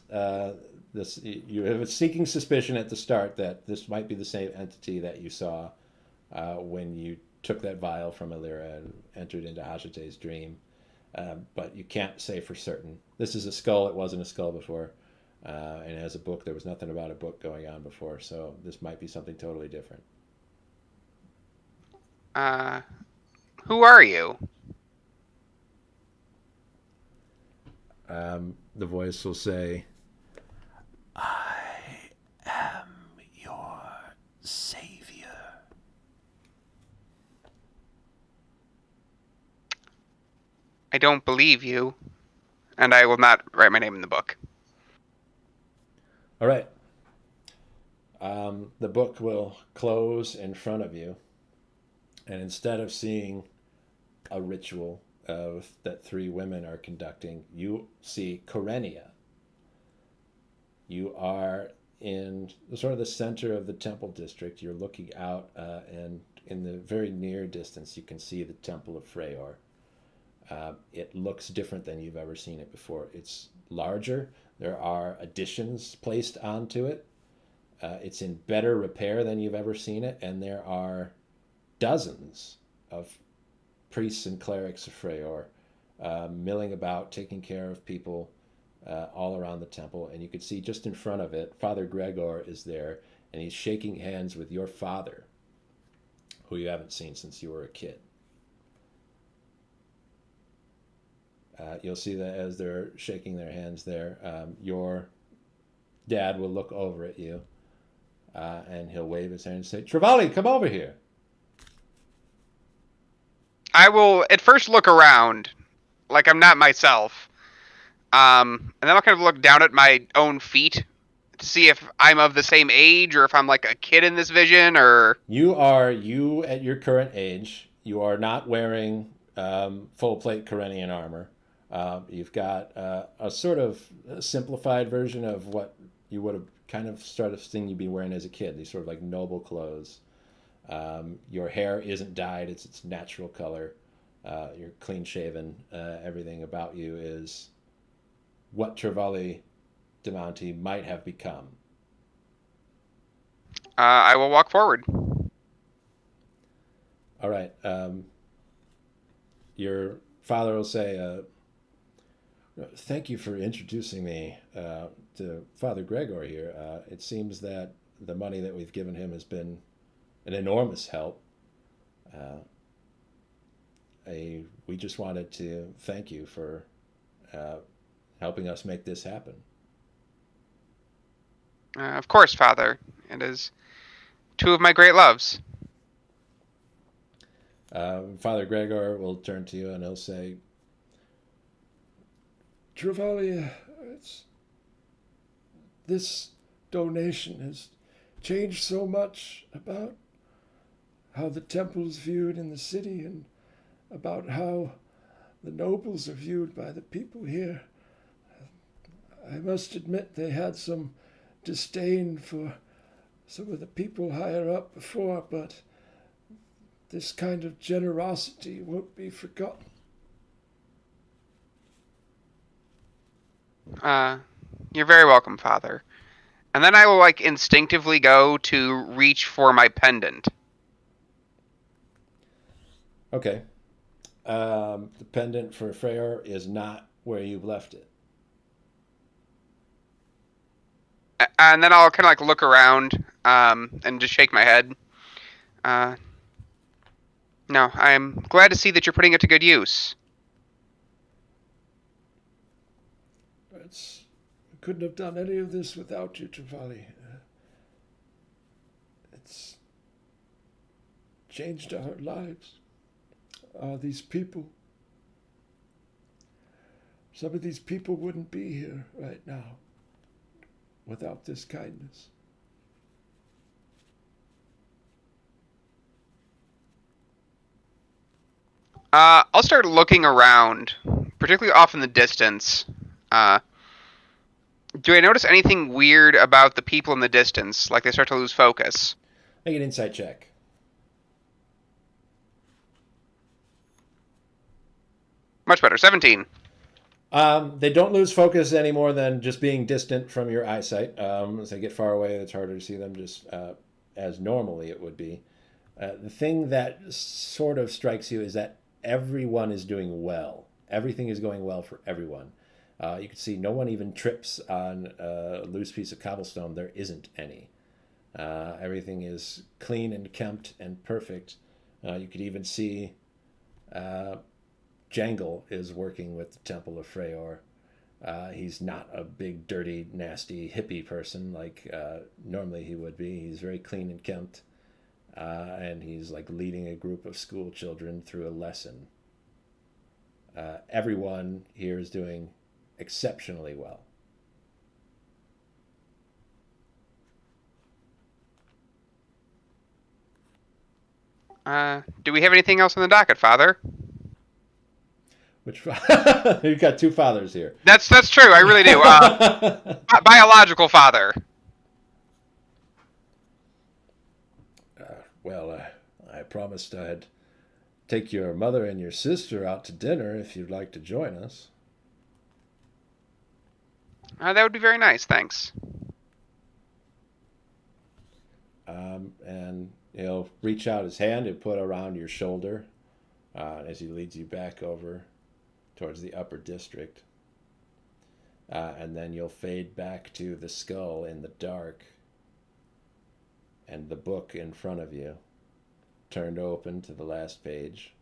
this. You have a sneaking suspicion at the start that this might be the same entity that you saw when you took that vial from Alira and entered into Hajite's dream, but you can't say for certain. This is a skull. It wasn't a skull before, and as a book, there was nothing about a book going on before. So this might be something totally different. Who are you? The voice will say, "I am your savior." I don't believe you, and I will not write my name in the book. All right. The book will close in front of you, and instead of seeing a ritual that 3 women are conducting, you see Korenia. You are in sort of the center of the temple district. You're looking out, and in the very near distance, you can see the Temple of Freyr. It looks different than you've ever seen it before. It's larger. There are additions placed onto it. It's in better repair than you've ever seen it, and there are dozens of priests and clerics of Freyr milling about, taking care of people all around the temple. And you can see just in front of it, Father Gregor is there, and he's shaking hands with your father, who you haven't seen since you were a kid. You'll see that as they're shaking their hands there, your dad will look over at you, and he'll wave his hand and say, "Trevally, come over here." I will at first look around, like I'm not myself, and then I'll kind of look down at my own feet to see if I'm of the same age or if I'm like a kid in this vision, or... You at your current age. You are not wearing full plate Corenian armor. You've got a sort of simplified version of what you would have kind of started seeing you'd be wearing as a kid. These sort of like noble clothes. Your hair isn't dyed; it's its natural color. You're clean shaven. Everything about you is what Trevally DeMonte might have become. I will walk forward. All right. Your father will say, "Thank you for introducing me to Father Gregor here. It seems that the money that we've given him has been an enormous help. We just wanted to thank you for helping us make this happen." Of course, Father. It is 2 of my great loves. Father Gregor will turn to you and he'll say, "Trevally, this donation has changed so much about how the temple is viewed in the city and about how the nobles are viewed by the people here. I must admit they had some disdain for some of the people higher up before, but this kind of generosity won't be forgotten." You're very welcome, Father. And then I will like instinctively go to reach for my pendant. Okay. The pendant for Freyr is not where you've left it. And then I'll kind of like look around and just shake my head. Uh, no, I'm glad to see that you're putting it to good use. We couldn't have done any of this without you, Travali. It's changed our lives. These people. Some of these people wouldn't be here right now without this kindness. I'll start looking around, particularly off in the distance. Do I notice anything weird about the people in the distance, like they start to lose focus? Make an insight check. Much better, 17. They don't lose focus any more than just being distant from your eyesight. As they get far away, it's harder to see them just as normally it would be. The thing that sort of strikes you is that everyone is doing well. Everything is going well for everyone. You can see no one even trips on a loose piece of cobblestone. There isn't any. Everything is clean and kempt and perfect. You could even see Jangle is working with the Temple of Freyr. He's not a big, dirty, nasty hippie person like normally he would be. He's very clean and kempt. And he's like leading a group of school children through a lesson. Everyone here is doing exceptionally well. Do we have anything else on the docket, Father? Which you've got two fathers here. That's true. I really do. Biological father. Well, I promised I'd take your mother and your sister out to dinner if you'd like to join us. That would be very nice, thanks. And he'll reach out his hand and put around your shoulder as he leads you back over towards the upper district. And then you'll fade back to the skull in the dark and the book in front of you, turned open to the last page.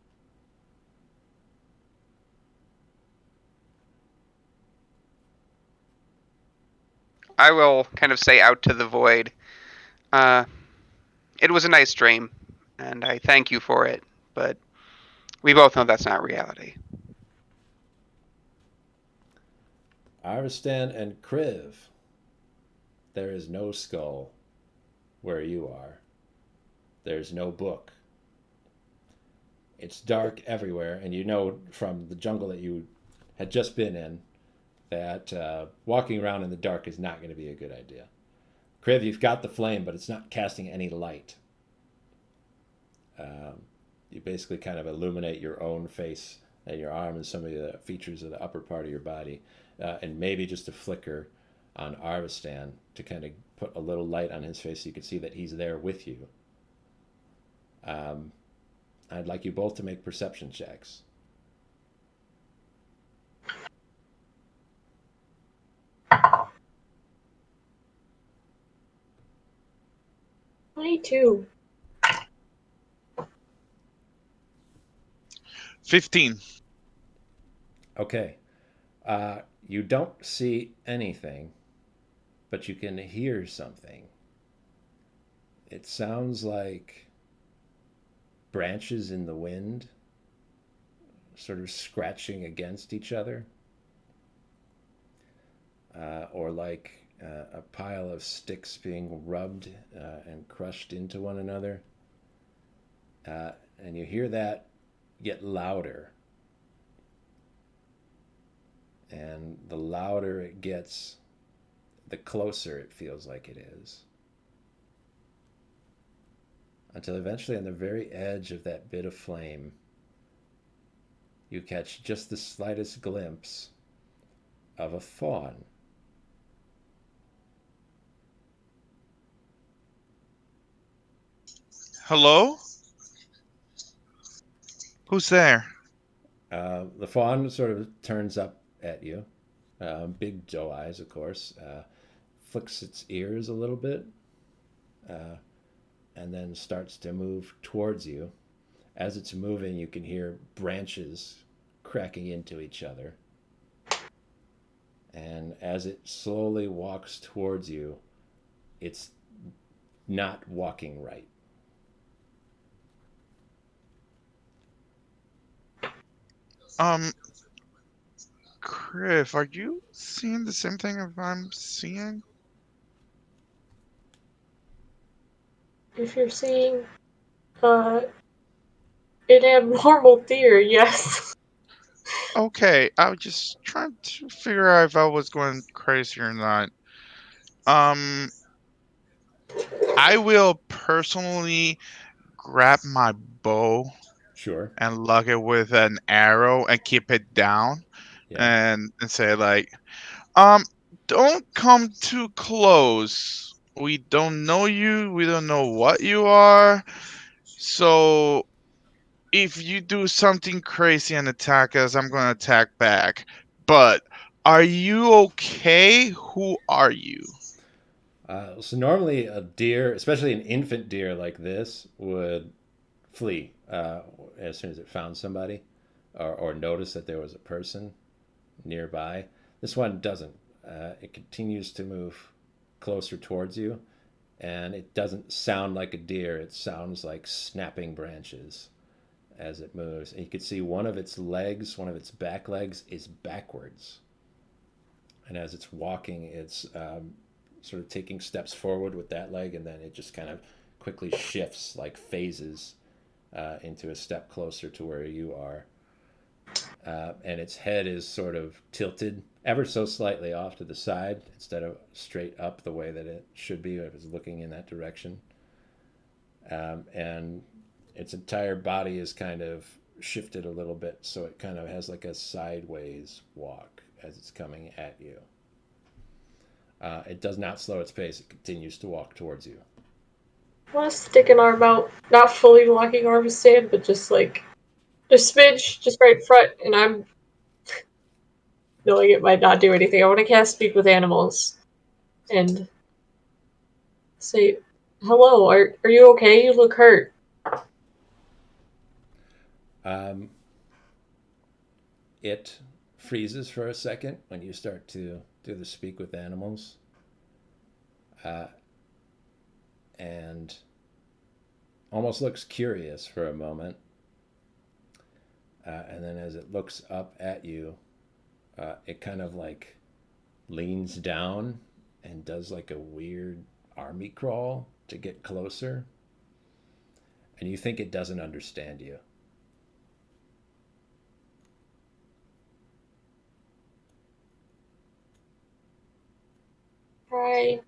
I will kind of say out to the void, it was a nice dream, and I thank you for it, but we both know that's not reality. Aristan and Kriv, there is no skull where you are. There's no book. It's dark everywhere, and you know from the jungle that you had just been in that walking around in the dark is not going to be a good idea. Kriv, you've got the flame, but it's not casting any light. You basically kind of illuminate your own face and your arm and some of the features of the upper part of your body, and maybe just a flicker on Arvistan to kind of put a little light on his face so you can see that he's there with you. I'd like you both to make perception checks. Me too. 15. Okay. You don't see anything, but you can hear something. It sounds like branches in the wind sort of scratching against each other, or like a pile of sticks being rubbed and crushed into one another. And you hear that get louder. And the louder it gets, the closer it feels like it is. Until eventually, on the very edge of that bit of flame, you catch just the slightest glimpse of a fawn. Hello? Who's there? The fawn sort of turns up at you. Big doe eyes, of course. Flicks its ears a little bit, uh, and then starts to move towards you. As it's moving, you can hear branches cracking into each other. And as it slowly walks towards you, it's not walking right. Um, Criff, are you seeing the same thing as I'm seeing? If you're seeing uh, an abnormal deer, yes. Okay, I was just trying to figure out if I was going crazy or not. Um, I will personally grab my bow Sure. and lock it with an arrow and keep it down Yeah. and say like, um, don't come too close. We don't know you. We don't know what you are. So if you do something crazy and attack us, I'm gonna attack back. But are you okay? Who are you? So normally a deer, especially an infant deer like this, would flee as soon as it found somebody or noticed that there was a person nearby. This one doesn't. It continues to move closer towards you, and it doesn't sound like a deer. It sounds like snapping branches as it moves. And you can see one of its legs, one of its back legs, is backwards. And as it's walking, it's sort of taking steps forward with that leg, and then it just kind of quickly shifts, like phases, into a step closer to where you are. And its head is sort of tilted ever so slightly off to the side instead of straight up the way that it should be if it's looking in that direction. And its entire body is kind of shifted a little bit, so it kind of has like a sideways walk as it's coming at you. It does not slow its pace. It continues to walk towards you. I want to stick an arm out, not fully locking arm stand, but just like a smidge, just right in front, and I'm knowing it might not do anything. I want to cast Speak with Animals and say, "Hello, are you okay? You look hurt." Um, it freezes for a second when you start to do the speak with animals. Uh, and almost looks curious for a moment. And then as it looks up at you, it kind of like leans down and does like a weird army crawl to get closer. And you think it doesn't understand you. Right.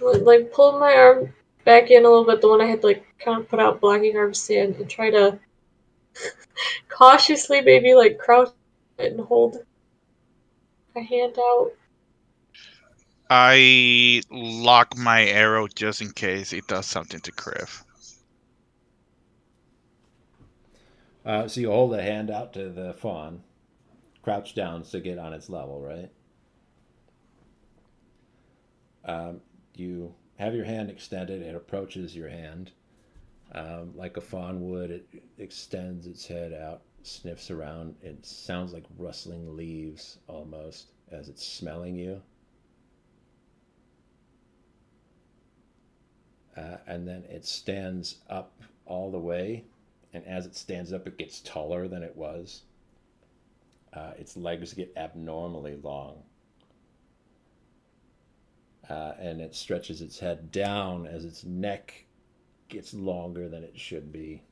Like pull my arm back in a little bit, the one I had like kind of put out blocking arm stand, and try to cautiously maybe like crouch and hold my hand out. I lock my arrow just in case it does something to Criff. So you hold a hand out to the fawn, crouch down to get on its level, right? You have your hand extended. It approaches your hand like a fawn would. It extends its head out, sniffs around. It sounds like rustling leaves almost as it's smelling you. And then it stands up all the way. And as it stands up, it gets taller than it was. Its legs get abnormally long. And it stretches its head down as its neck gets longer than it should be.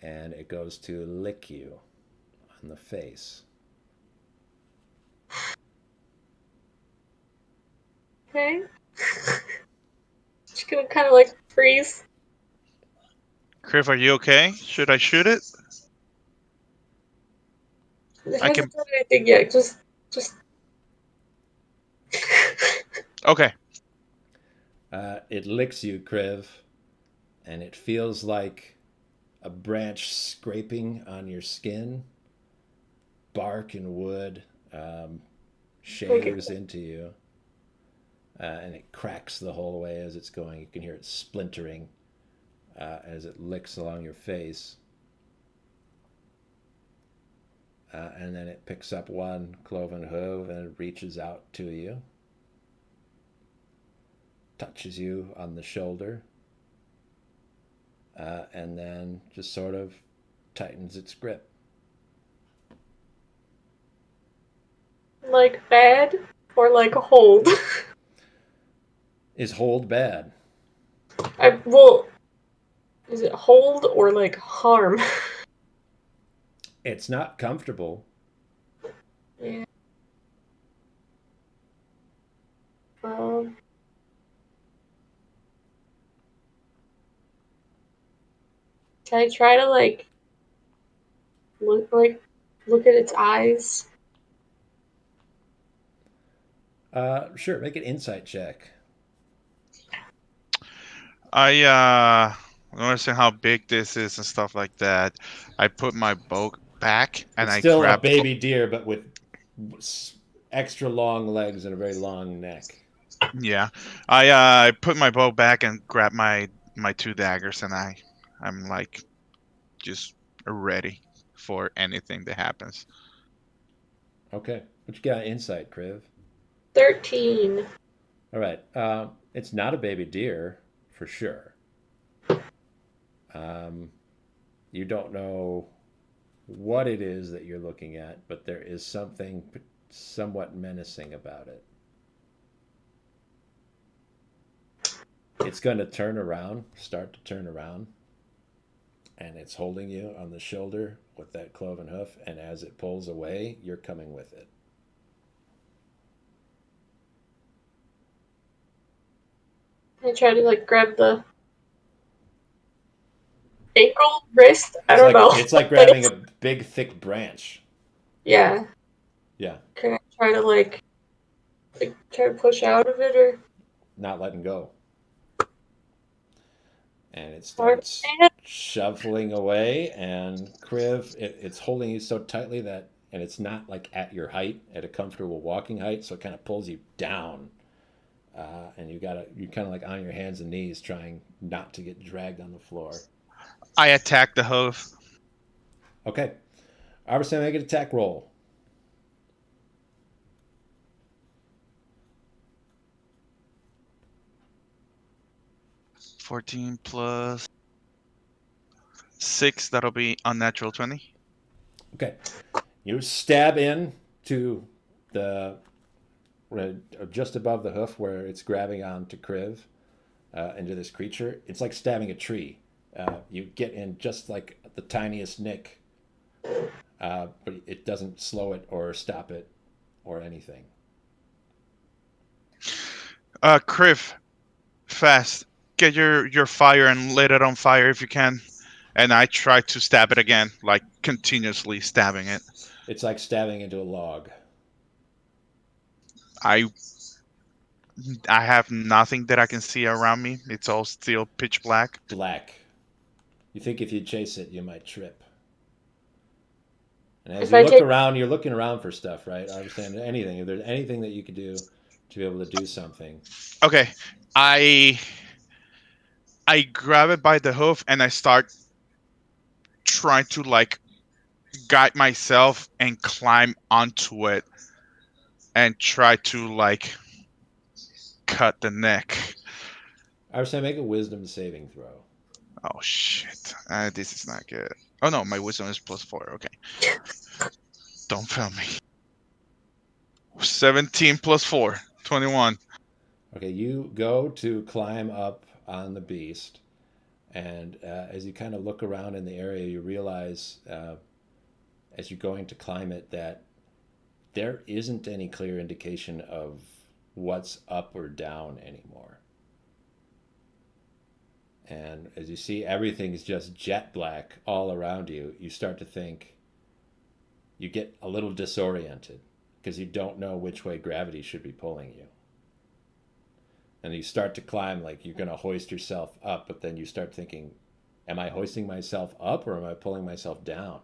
And it goes to lick you on the face. Okay. Just gonna kind of like freeze. Criff, are you okay? Should I shoot it? It I hasn't can. done anything yet. Just. Okay. It licks you, Kriv, and it feels like a branch scraping on your skin. Bark and wood shaves into you, and it cracks the whole way as it's going. You can hear it splintering as it licks along your face. And then it picks up one cloven hoof and it reaches out to you, touches you on the shoulder, and then just sort of tightens its grip. Like bad or like a hold? Is hold bad? Well, is it hold or like harm? It's not comfortable. Yeah. Can I try to look at its eyes? Sure, make an insight check. I noticing how big this is and stuff like that. I put my bow back and It's I still a grab. baby deer, but with extra long legs and a very long neck. Yeah, I put my bow back and grab my two daggers and I'm like just ready for anything that happens. Okay, what you got? Insight, Kriv. 13. All right. It's not a baby deer for sure. Um, you don't know what it is that you're looking at, but there is something somewhat menacing about it. It's going to turn around, start to turn around, and it's holding you on the shoulder with that cloven hoof. And as it pulls away, you're coming with it. I try to grab the ankle, wrist. I It's don't like know. it's like grabbing a big, thick branch. Yeah. Yeah, Can I try to try to push out of it or not letting go. And it hard? starts shuffling away. And Kriv, it's holding you so tightly that, and it's not like at your height, at a comfortable walking height, so it kind of pulls you down. And you're kind of like on your hands and knees trying not to get dragged on the floor. I attack the hoof. Okay, Iverson, make an attack roll. 14 plus 6. That'll be unnatural 20. Okay, you stab in to the just above the hoof where it's grabbing onto Kriv, into this creature. It's like stabbing a tree. You get in just like the tiniest nick, but it doesn't slow it or stop it or anything. Criff, fast. Get your fire and lit it on fire if you can. And I try to stab it again, like continuously stabbing it. It's like stabbing into a log. I I have nothing that I can see around me. It's all still pitch black. Black. You think if you chase it, you might trip. And as If you I look take around, you're looking around for stuff, right? I understand anything. If there's anything that you could do to be able to do something. Okay, I grab it by the hoof and I start trying to guide myself and climb onto it and try to cut the neck. I was saying make a wisdom saving throw. Oh shit! This is not good. Oh no, my wisdom is +4. Okay, don't fail me. 17 plus 4, 21. Okay, you go to climb up on the beast, and as you kind of look around in the area, you realize as you're going to climb it that there isn't any clear indication of what's up or down anymore. And as you see everything's just jet black all around you, you start to think, you get a little disoriented because you don't know which way gravity should be pulling you. And you start to climb like you're going to hoist yourself up, but then you start thinking, am I hoisting myself up or am I pulling myself down?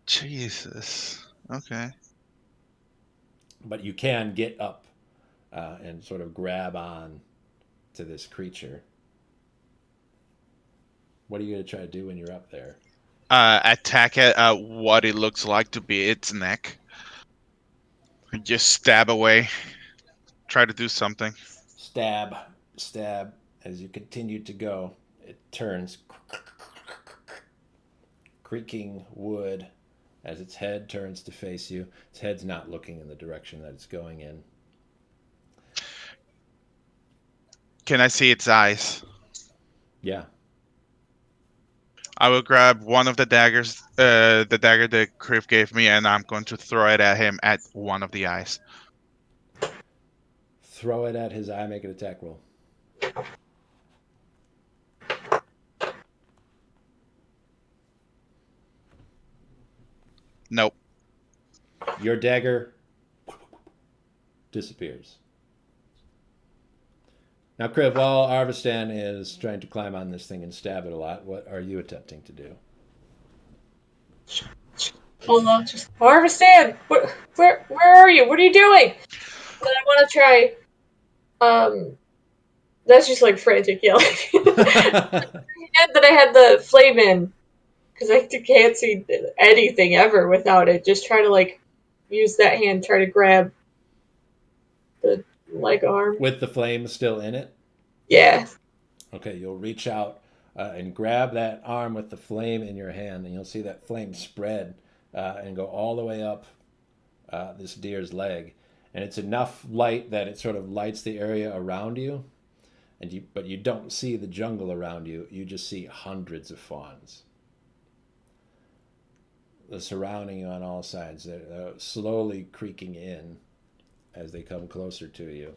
Jesus. Okay. But you can get up and sort of grab on to this creature. What are you going to try to do when you're up there? Attack it at what it looks like to be its neck. And just stab away. Try to do something. Stab, stab. As you continue to go, it turns, creaking wood as its head turns to face you. Its head's not looking in the direction that it's going in. Can I see its eyes? Yeah. I will grab one of the daggers, the dagger that Criff gave me, and I'm going to throw it at him at one of the eyes. Throw it at his eye, make an attack roll. Nope. Your dagger disappears. Now, Kriv, while Arvistan is trying to climb on this thing and stab it a lot, what are you attempting to do? Hold on, just Harvestan! Where are you? What are you doing? But I want to try. That's just like frantic yelling. And that I had the flame in because I can't see anything ever without it. Just try to like use that hand, try to grab the leg arm. With the flame still in it? Yeah. Okay, you'll reach out and grab that arm with the flame in your hand, and you'll see that flame spread and go all the way up this deer's leg. And it's enough light that it sort of lights the area around you, but you don't see the jungle around you. You just see hundreds of fawns. They're surrounding you on all sides. They're slowly creaking in as they come closer to you.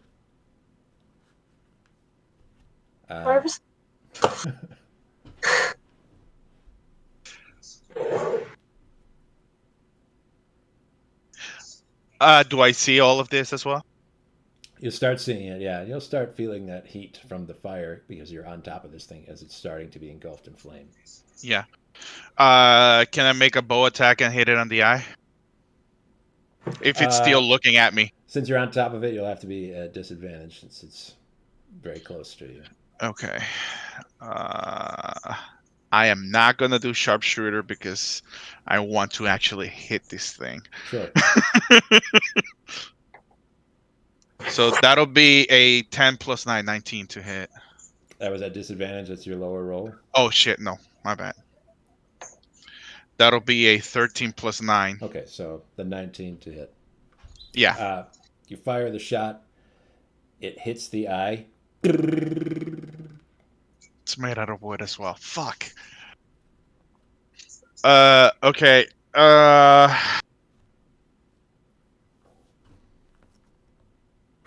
Harvest. Do I see all of this as well? You'll start seeing it, yeah. You'll start feeling that heat from the fire because you're on top of this thing as it's starting to be engulfed in flame. Yeah. Can I make a bow attack and hit it on the eye? If it's still looking at me. Since you're on top of it, you'll have to be at disadvantage since it's very close to you. Okay. I am not gonna do sharpshooter because I want to actually hit this thing. Sure. So that'll be a 10 plus 9, 19 to hit. That was at disadvantage. That's your lower roll. Oh shit, no, my bad. That'll be a 13 plus 9. Okay, so the 19 to hit. Yeah. You fire the shot. It hits the eye. It's made out of wood as well. Fuck. Okay. I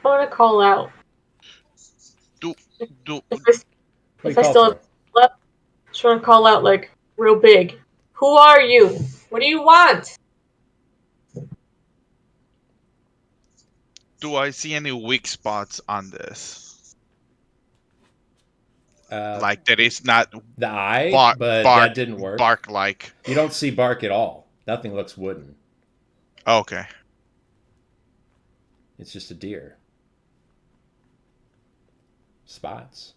want to call out. Do If I still have left, just want to call out like real big. Who are you? What do you want? Do I see any weak spots on this? Like that is not the eye, bark, but bark, that didn't work. Bark like. You don't see bark at all. Nothing looks wooden. Okay. It's just a deer. Spots,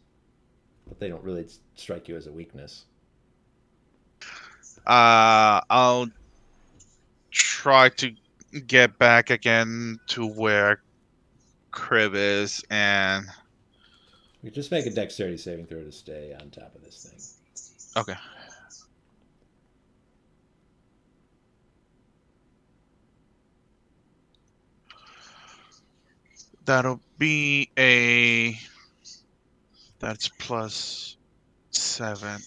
but they don't really strike you as a weakness. I'll try to get back again to where Crib is, and You just make a dexterity saving throw to stay on top of this thing. okay. That'll be a. That's plus 7.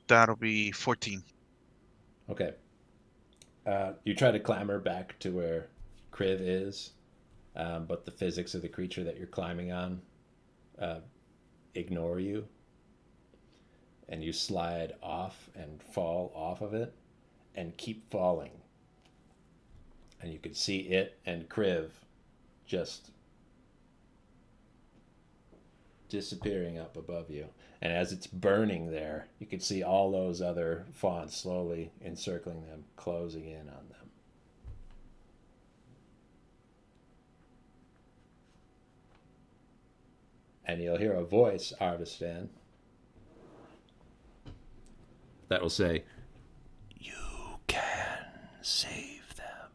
That'll be 14. Okay. You try to clamber back to where Kriv is, but the physics of the creature that you're climbing on ignore you. and you slide off and fall off of it and keep falling. And you can see it and Kriv just disappearing up above you. And as it's burning there, you can see all those other fawns slowly encircling them, closing in on them. And you'll hear a voice, Arvistan, that will say, "You can save them."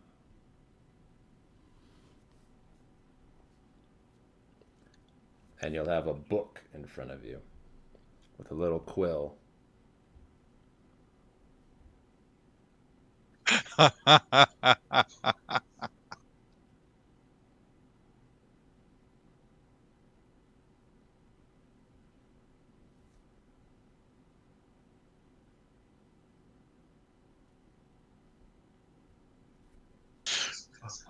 And you'll have a book in front of you with a little quill.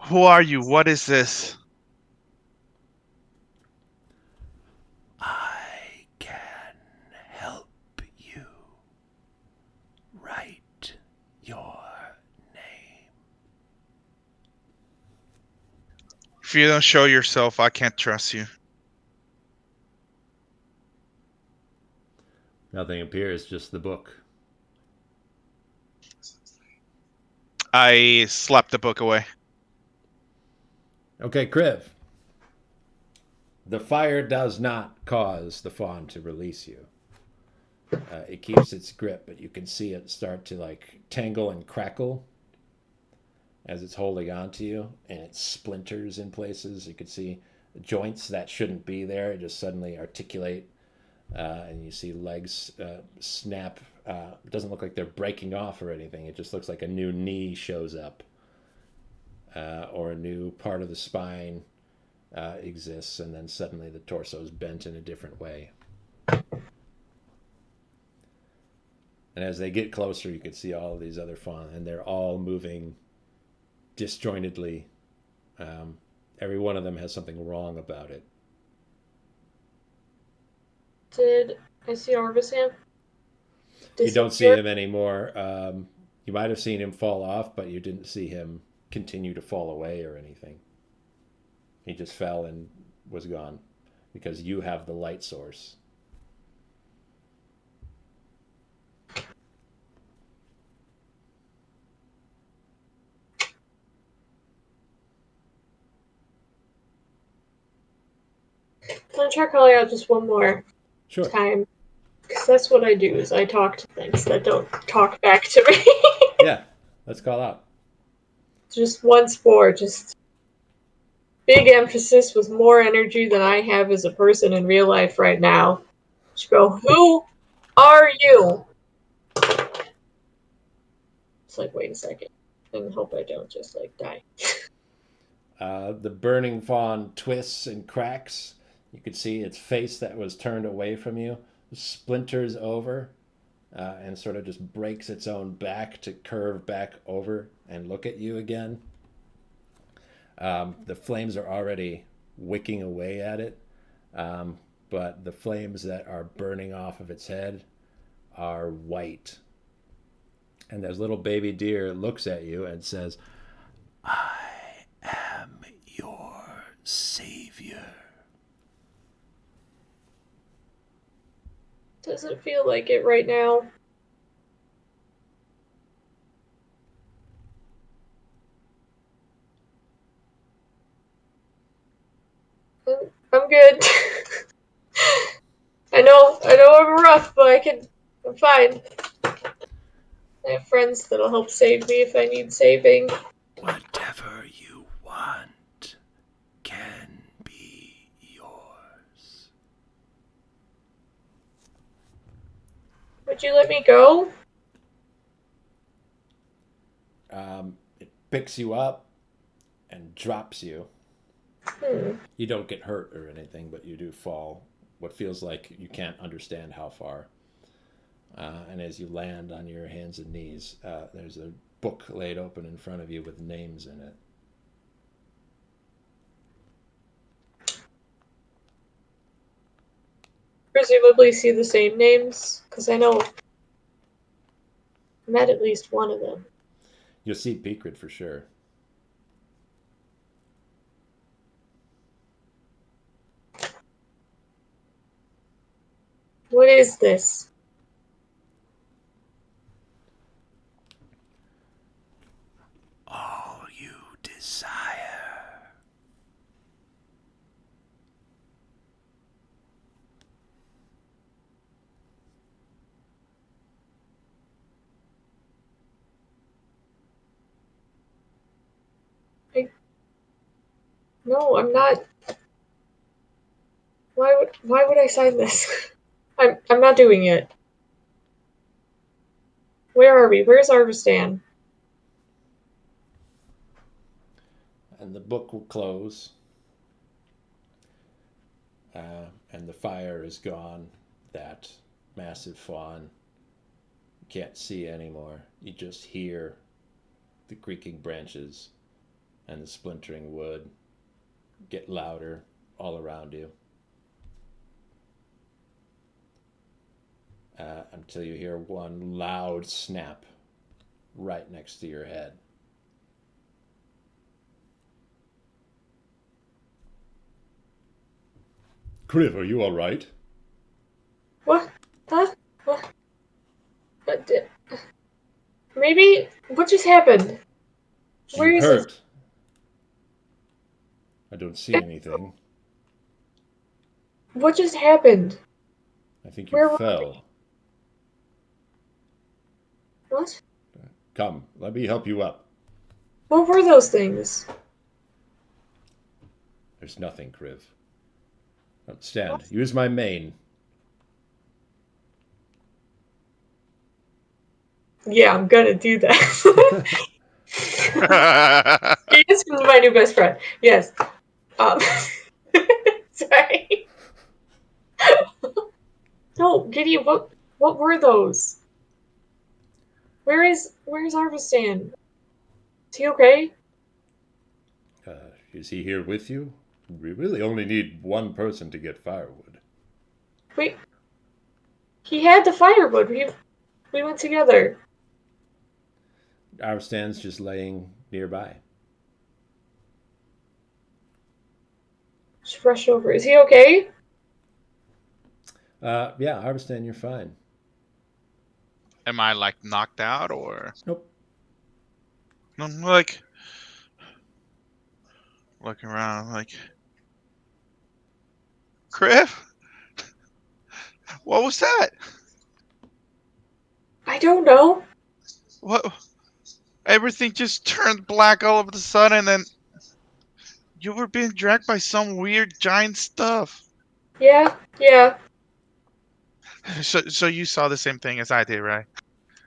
Who are you? What is this? I can help you. Write your name. If you don't show yourself, I can't trust you. Nothing appears, just the book. I slapped the book away. Okay, Kriv. The fire does not cause the fawn to release you. It keeps its grip, but you can see it start to like tangle and crackle as it's holding on to you, and it splinters in places. You can see joints that shouldn't be there just suddenly articulate, and you see legs snap. It doesn't look like they're breaking off or anything. It just looks like a new knee shows up, or a new part of the spine exists, and then suddenly the torso is bent in a different way. And as they get closer, you can see all of these other fawn, and they're all moving disjointedly. Every one of them has something wrong about it. Did I see Arvisan? You don't see him anymore. You might have seen him fall off, but you didn't see him continue to fall away or anything. He just fell and was gone because you have the light source. I'm gonna try calling out just one more Sure. time. Because that's what I do, is I talk to things that don't talk back to me. Yeah, let's call out. Just once more, just big emphasis with more energy than I have as a person in real life right now. Just go, who are you? It's like, wait a second. And hope I don't just like die. The burning fawn twists and cracks. You could see its face that was turned away from you splinters over, and sort of just breaks its own back to curve back over and look at you again. The flames are already wicking away at it, but the flames that are burning off of its head are white. And this little baby deer looks at you and says, "I am your savior." Does it feel like it right now? I'm good. I know I'm rough, but I'm fine. I have friends that'll help save me if I need saving. Whatever you want can be yours. Would you let me go? It picks you up and drops you. You don't get hurt or anything, but you do fall what feels like you can't understand how far. And as you land on your hands and knees, there's a book laid open in front of you with names in it. presumably see the same names? Because I know I met at least one of them. You'll see Peakred for sure. What is this? All you desire. No, I'm not. Why would I sign this? I'm not doing it. Where are we? Where's Arvistan? And the book will close. And the fire is gone. That massive fawn. You can't see anymore. You just hear the creaking branches and the splintering wood get louder all around you. Until you hear one loud snap right next to your head. Kriv, are you all right? What? Huh? What? What did... Maybe... What just happened? Where You is it? hurt? I don't see anything. What just happened? I think you Where were fell. What? Come, let me help you up. What were those things? There's nothing, Kriv. Stand. Use my mane. Yeah, I'm gonna do that. He is my new best friend. Yes. Um, sorry. No, Giddy, what were those? Where's Arvistan? Is he okay? Is he here with you? We really only need one person to get firewood. Wait. He had the firewood. We went together. Arstan's just laying nearby. Just rushed over. Is he okay? Yeah, Arvstan, you're fine. Am I like knocked out or? Nope. I'm like looking around, like, Criff, what was that? I don't know. What? Everything just turned black all of a sudden, and you were being dragged by some weird giant stuff. Yeah. So you saw the same thing as I did, right?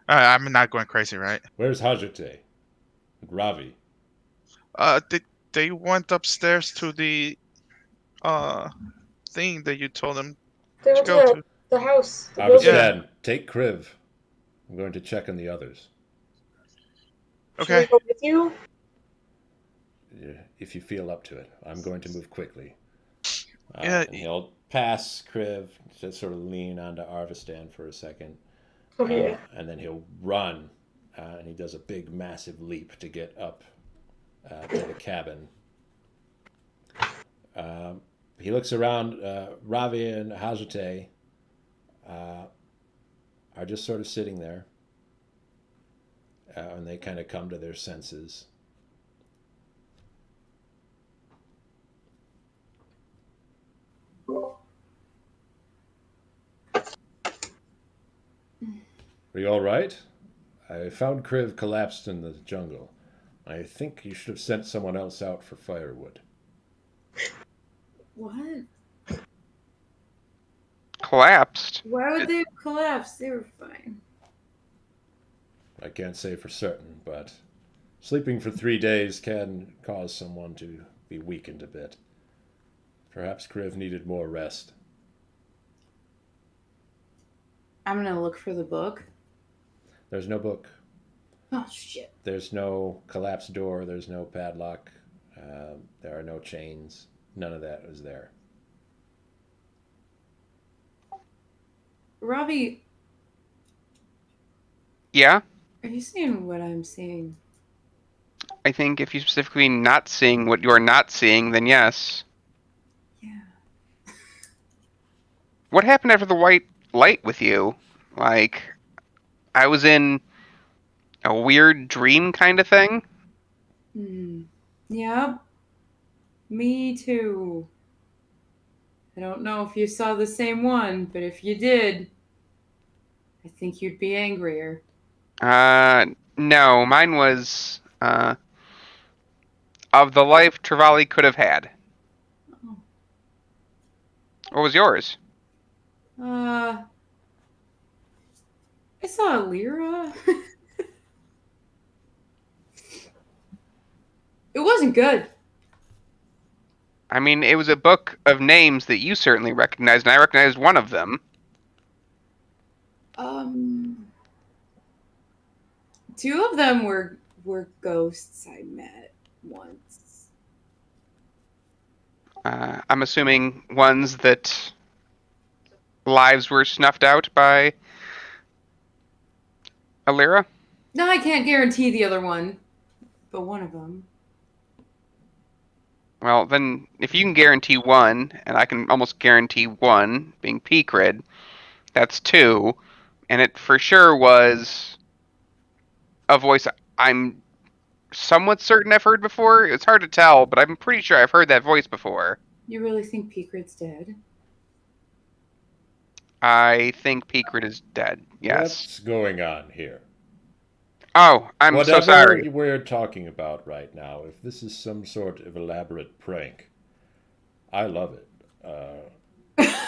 I'm not going crazy, right? Where's Hajate? And Ravi? They went upstairs to the thing that you told them They to went go to to. the house, the building. Yeah. Arvstan, take Kriv. I'm going to check on the others. Should we Okay. go with you? If you feel up to it. I'm going to move quickly. Yeah. And he'll pass Kriv, just sort of lean onto Arvstan for a second. Oh yeah. And then he'll run. And he does a big, massive leap to get up to the cabin. He looks around. Ravi and Hajate are just sort of sitting there. And they kind of come to their senses. Are you all right? I found Kriv collapsed in the jungle. I think you should have sent someone else out for firewood. What? Collapsed. Why would they have collapsed? They were fine. I can't say for certain, but sleeping for 3 days can cause someone to be weakened a bit. Perhaps Kriv needed more rest. I'm gonna look for the book. There's no book. Oh shit. There's no collapsed door. There's no padlock. There are no chains. None of that is there. Ravi, Yeah? are you seeing what I'm seeing? I think if you specifically not seeing what you're not seeing, then yes. Yeah. What happened after the white light with you? Like, I was in a weird dream kind of thing? Hmm. Yep. Me too. I don't know if you saw the same one, but if you did, I think you'd be angrier. No, mine was, of the life Travali could have had. Oh. What was yours? I saw a Lyra. It wasn't good. I mean, it was a book of names that you certainly recognized, and I recognized one of them. Um, Two of them were ghosts I met once. I'm assuming ones that lives were snuffed out by Alira? No, I can't guarantee the other one, but one of them. Well, then, if you can guarantee one, and I can almost guarantee one, being Peakrid, that's two, and it for sure was a voice I'm somewhat certain I've heard before. It's hard to tell, but I'm pretty sure I've heard that voice before. You really think Peakrid's dead? I think Peakrid is dead, yes. What's going on here? Oh, I'm so Whatever sorry. we're talking about right now, if this is some sort of elaborate prank, I love it.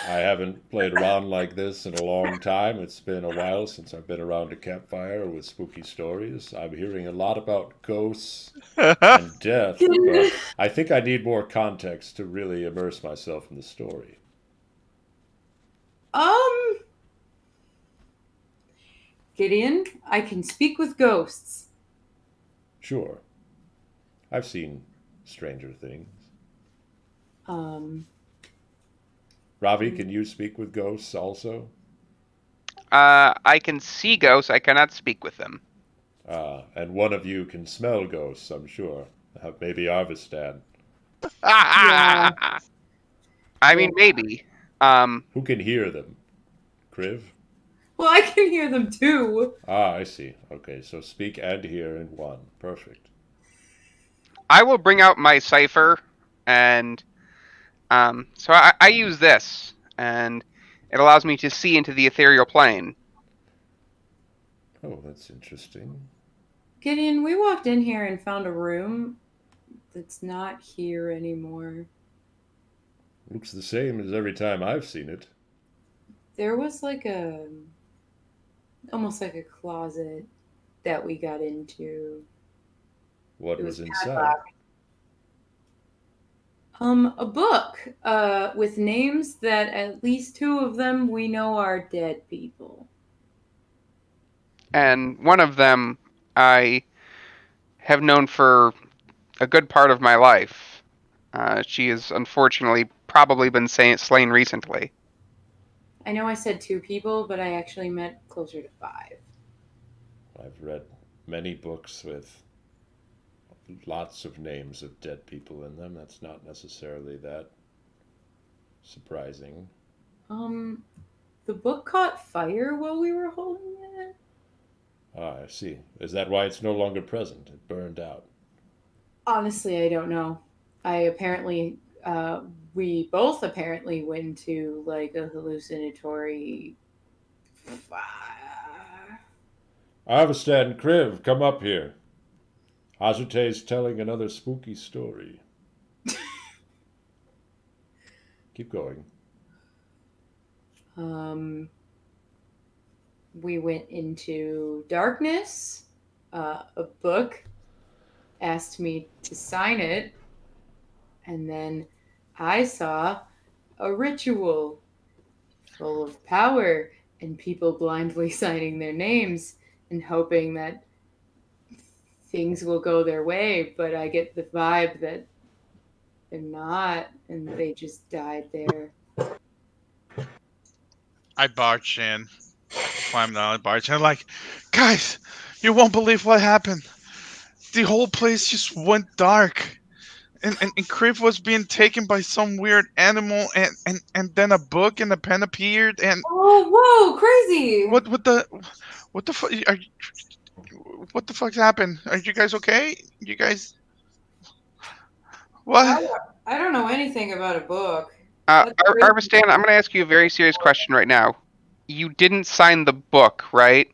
I haven't played around like this in a long time. It's been a while since I've been around a campfire with spooky stories. I'm hearing a lot about ghosts and death, but I think I need more context to really immerse myself in the story. um, Gideon, I can speak with ghosts. Sure, I've seen stranger things. Um, Ravi, can you speak with ghosts also? I can see ghosts, I cannot speak with them. And one of you can smell ghosts, I'm sure. Maybe Arvistad. yeah, I yeah. mean, maybe. Um, Who can hear them? Kriv? Well, I can hear them too. Ah, I see. Okay, so speak and hear in one. Perfect. I will bring out my cipher, and so I use this, and it allows me to see into the ethereal plane. Oh, that's interesting. Gideon, we walked in here and found a room that's not here anymore. Looks the same as every time I've seen it. There was like almost like a closet that we got into. What It was was inside? padlocked. A book, with names that at least two of them we know are dead people. And one of them I have known for a good part of my life. She has unfortunately probably been slain recently. I know I said two people, but I actually meant closer to five. I've read many books with lots of names of dead people in them. That's not necessarily that surprising. The book caught fire while we were holding it. Ah, I see. Is that why it's no longer present? It burned out. Honestly, I don't know. I apparently, we both apparently went to like a hallucinatory. Arvistad and Kriv, come up here. Azute's telling another spooky story. Keep going. Um, we went into darkness. A book asked me to sign it, and then I saw a ritual full of power and people blindly signing their names and hoping that things will go their way, but I get the vibe that they're not, and they just died there. I barge in, climb down, and barge in. I'm like, guys, you won't believe what happened. The whole place just went dark. And Criff was being taken by some weird animal, and then a book and a pen appeared, and Oh, whoa, crazy! what the fuck what the fuck's happened? Are you guys okay? You guys what? I don't know anything about a book. Uh, That's crazy. Arvistan, I'm going to ask you a very serious question right now. You didn't sign the book, right?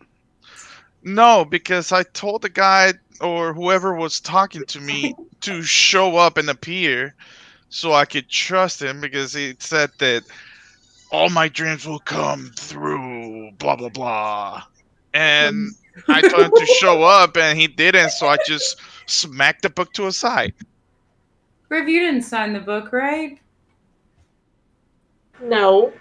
No, because I told the guy or whoever was talking to me to show up and appear so I could trust him because he said that all my dreams will come through, blah blah blah. And I told him to show up and he didn't, so I just smacked the book to a side. Griff, you didn't sign the book, right? No.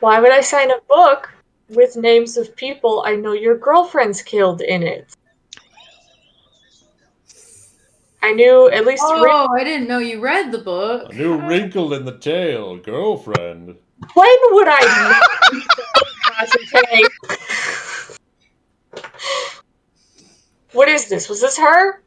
Why would I sign a book with names of people I know your girlfriend's killed in it? I knew at least three. Oh, I didn't know you read the book. A new wrinkle in the tail, girlfriend. When would I not concentrate? What is this? Was this her?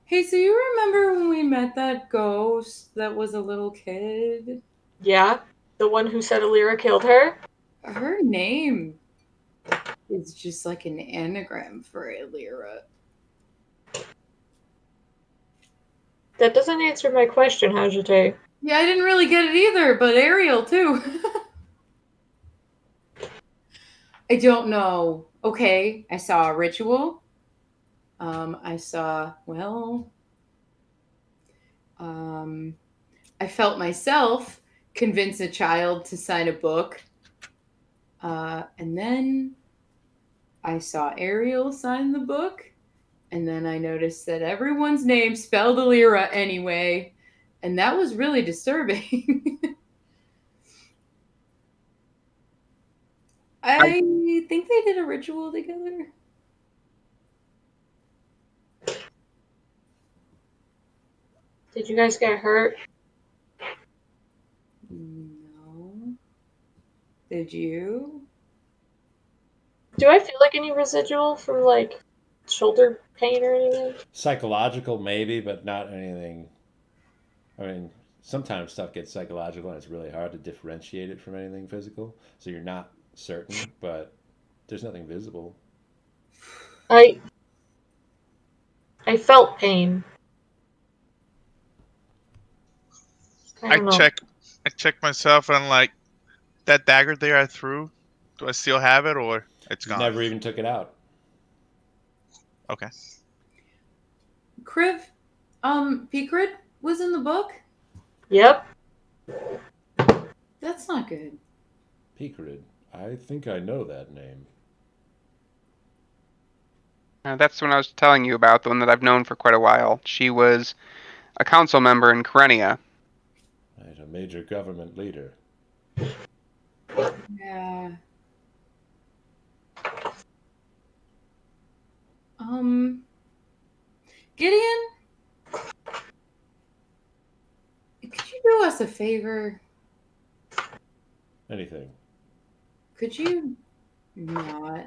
Hey, so you remember when we met that ghost that was a little kid? Yeah, the one who said Alira killed her? Her name is just like an anagram for Alira. That doesn't answer my question, Hajite. Yeah, I didn't really get it either, but Ariel too. I don't know. Okay, I saw a ritual. I saw, I felt myself convince a child to sign a book. And then I saw Ariel sign the book. And then I noticed that everyone's name spelled Alira anyway. And that was really disturbing. I think they did a ritual together. Did you guys get hurt? No. Did you? Do I feel like any residual from like shoulder pain or anything? Psychological, maybe, but not anything. I mean, sometimes stuff gets psychological and it's really hard to differentiate it from anything physical. So you're not certain, but there's nothing visible. I felt pain. I don't know. I check myself and I'm like, that dagger there I threw, do I still have it or it's You gone? never even took it out. Okay. Kriv, Picrid was in the book? Yep. That's not good. Picrid. I think I know that name. That's the one I was telling you about, the one that I've known for quite a while. She was a council member in Karenia. Right, a major government leader. Yeah. Gideon? Could you do us a favor? Anything. Could you not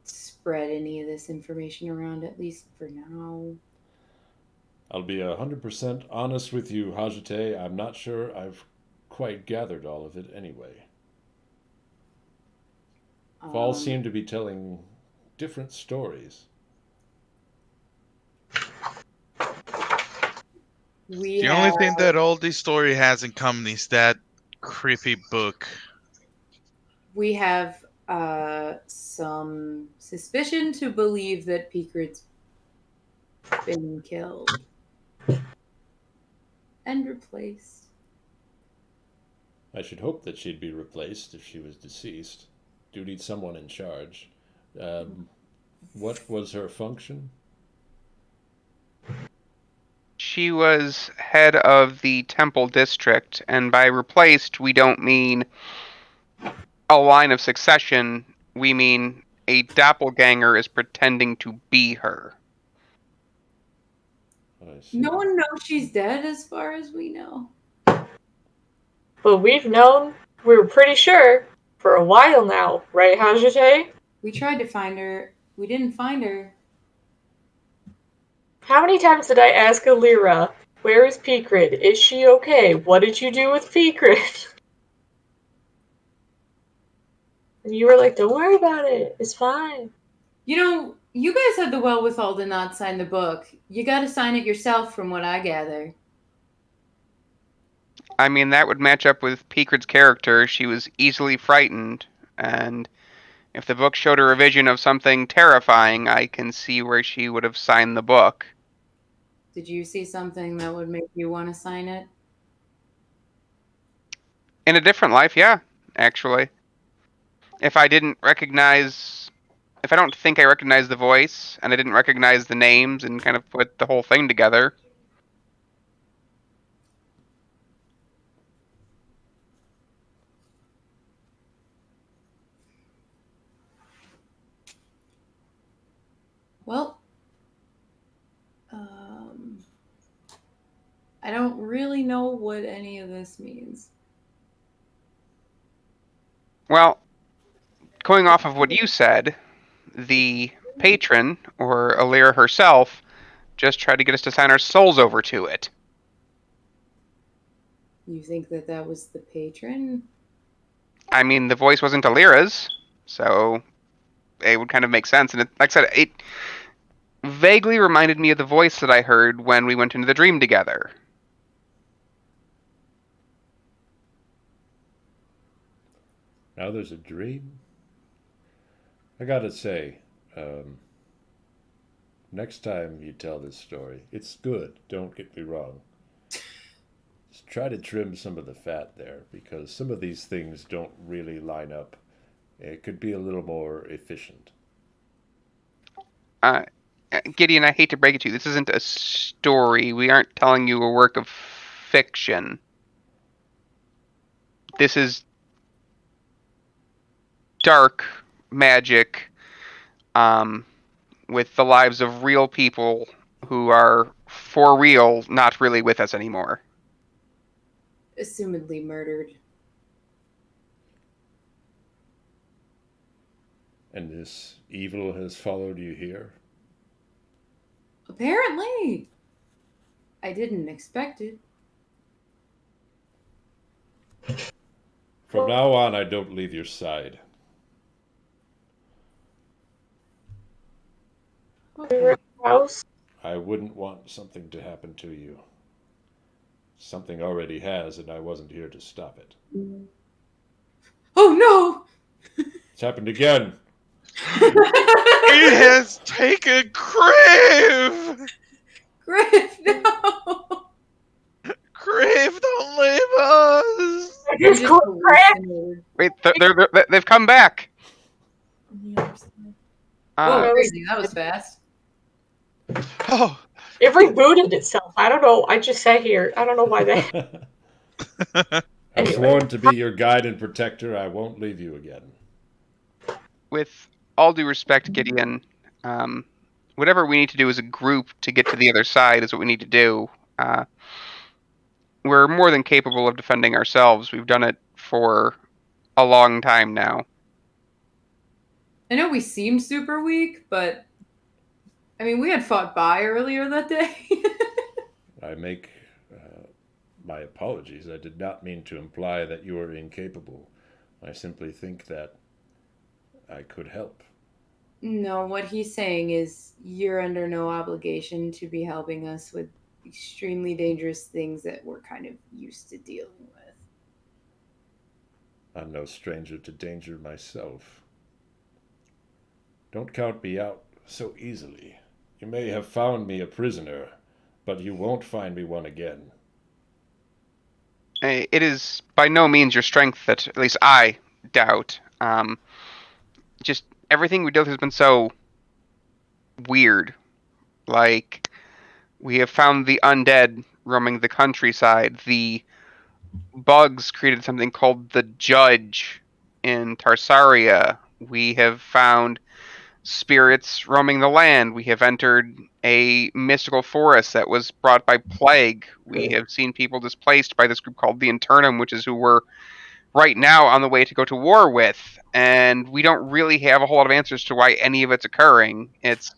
spread any of this information around, at least for now? I'll be 100% honest with you, Hajite. I'm not sure I've quite gathered all of it anyway. All seem to be telling different stories. The only thing that all this story has in common is that creepy book. We have some suspicion to believe that Picrid's been killed and replaced. I should hope that she'd be replaced if she was deceased. Do need someone in charge. What was her function? She was head of the temple district, and by replaced, we don't mean a line of succession. We mean a doppelganger is pretending to be her. I see. No one knows she's dead as far as we know. But we were pretty sure, for a while now, right, Hajite? We tried to find her. We didn't find her. How many times did I ask Alira, where is Peekrid? Is she okay? What did you do with Peekrid? And you were like, don't worry about it. It's fine. You know, you guys had the wherewithal to not sign the book. You got to sign it yourself, from what I gather. I mean, that would match up with Peekrid's character. She was easily frightened, and if the book showed her a vision of something terrifying, I can see where she would have signed the book. Did you see something that would make you want to sign it? In a different life, yeah, actually. If I don't think I recognize the voice, and I didn't recognize the names and kind of put the whole thing together. Well, I don't really know what any of this means. Well, going off of what you said, the patron, or Alira herself, just tried to get us to sign our souls over to it. You think that was the patron? I mean, the voice wasn't Alira's, so it would kind of make sense. And like I said, it vaguely reminded me of the voice that I heard when we went into the dream together. Now there's a dream? I gotta say, next time you tell this story, it's good, don't get me wrong. Just try to trim some of the fat there, because some of these things don't really line up. It could be a little more efficient. Gideon, I hate to break it to you, this isn't a story. We aren't telling you a work of fiction. This is dark magic, with the lives of real people who are for real, not really with us anymore. Assumedly murdered. And this evil has followed you here? Apparently. I didn't expect it. From now on, I don't leave your side. Okay. House? I wouldn't want something to happen to you. Something already has, and I wasn't here to stop it. Oh no! It's happened again. It has taken Crave! Griff, no! Crave, don't leave us! I just called Crab. Wait, they've come back. Oh, crazy. That was fast. Oh, It rebooted itself. I don't know. I just sat here. I don't know why that. I've Anyway. sworn to be your guide and protector. I won't leave you again. With all due respect, Gideon, whatever we need to do as a group to get to the other side is what we need to do. We're more than capable of defending ourselves. We've done it for a long time now. I know we seem super weak, but I mean, we had fought by earlier that day. I make my apologies. I did not mean to imply that you are incapable. I simply think that I could help. No, what he's saying is you're under no obligation to be helping us with extremely dangerous things that we're kind of used to dealing with. I'm no stranger to danger myself. Don't count me out so easily. You may have found me a prisoner, but you won't find me one again. It is by no means your strength that, at least I doubt. Just everything we dealt with has been so weird. Like, we have found the undead roaming the countryside. The bugs created something called the Judge in Tarsaria. We have found spirits roaming the land. We have entered a mystical forest that was brought by plague. We have seen people displaced by this group called the Internum, which is who we're right now on the way to go to war with. And we don't really have a whole lot of answers to why any of it's occurring. It's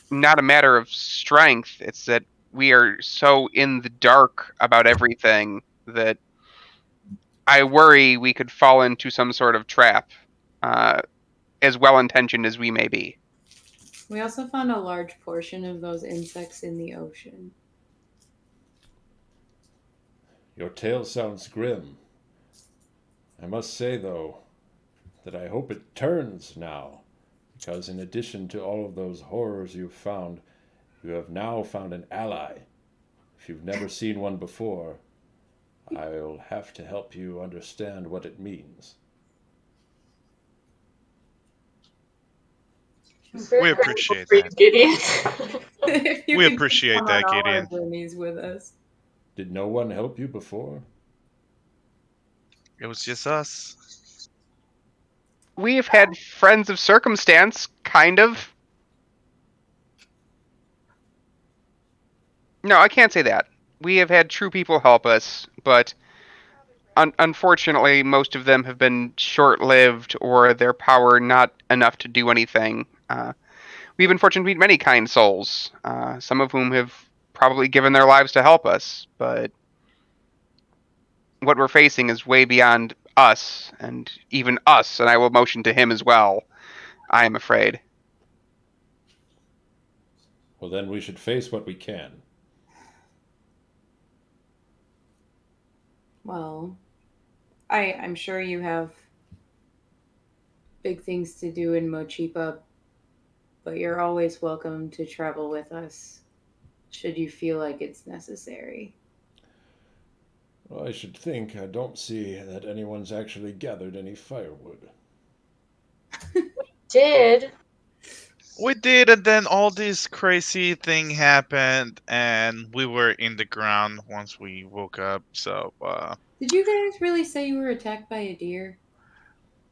not a matter of strength. It's that we are so in the dark about everything that I worry we could fall into some sort of trap, as well intentioned as we may be. We also found a large portion of those insects in the ocean. Your tale sounds grim. I must say, though, that I hope it turns now, because in addition to all of those horrors you've found, you have now found an ally. If you've never seen one before, I'll have to help you understand what it means. We appreciate for you, that. Gideon. If you We can appreciate come that, on all our Gideon. journeys with us. Did no one help you before? It was just us. We've had friends of circumstance, kind of. No, I can't say that. We have had true people help us, but unfortunately, most of them have been short-lived, or their power not enough to do anything. We've been fortunate to meet many kind souls, some of whom have probably given their lives to help us, but what we're facing is way beyond us, and even us, and I will motion to him as well, I am afraid. Well, then we should face what we can. Well, I'm sure you have big things to do in Mochipa, but you're always welcome to travel with us should you feel like it's necessary. Well, I should think I don't see that anyone's actually gathered any firewood. Did We did, and then all this crazy thing happened, and we were in the ground once we woke up. So Did you guys really say you were attacked by a deer?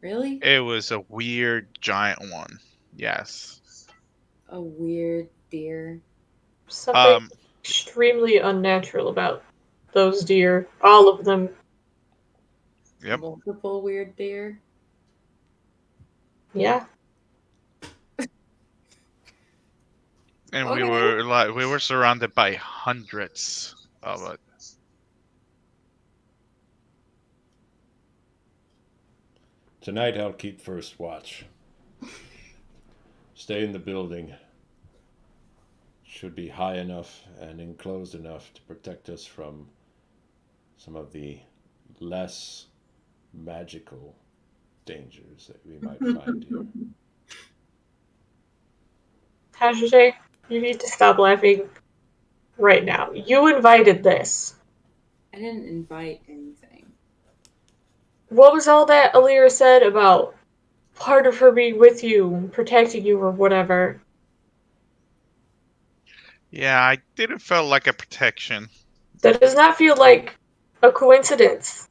Really? it was a weird giant one. Yes. A weird deer. something Um. extremely unnatural about those deer? All of them. Yep. Multiple weird deer. Yeah. And Okay. we were surrounded by hundreds of it. Tonight I'll keep first watch. Stay in the building. Should be high enough and enclosed enough to protect us from some of the less magical dangers that we might find here. Tajite, you need to stop laughing right now. You invited this. I didn't invite anything. What was all that Alira said about part of her being with you, protecting you, or whatever? Yeah, I didn't feel like a protection. That does not feel like a coincidence.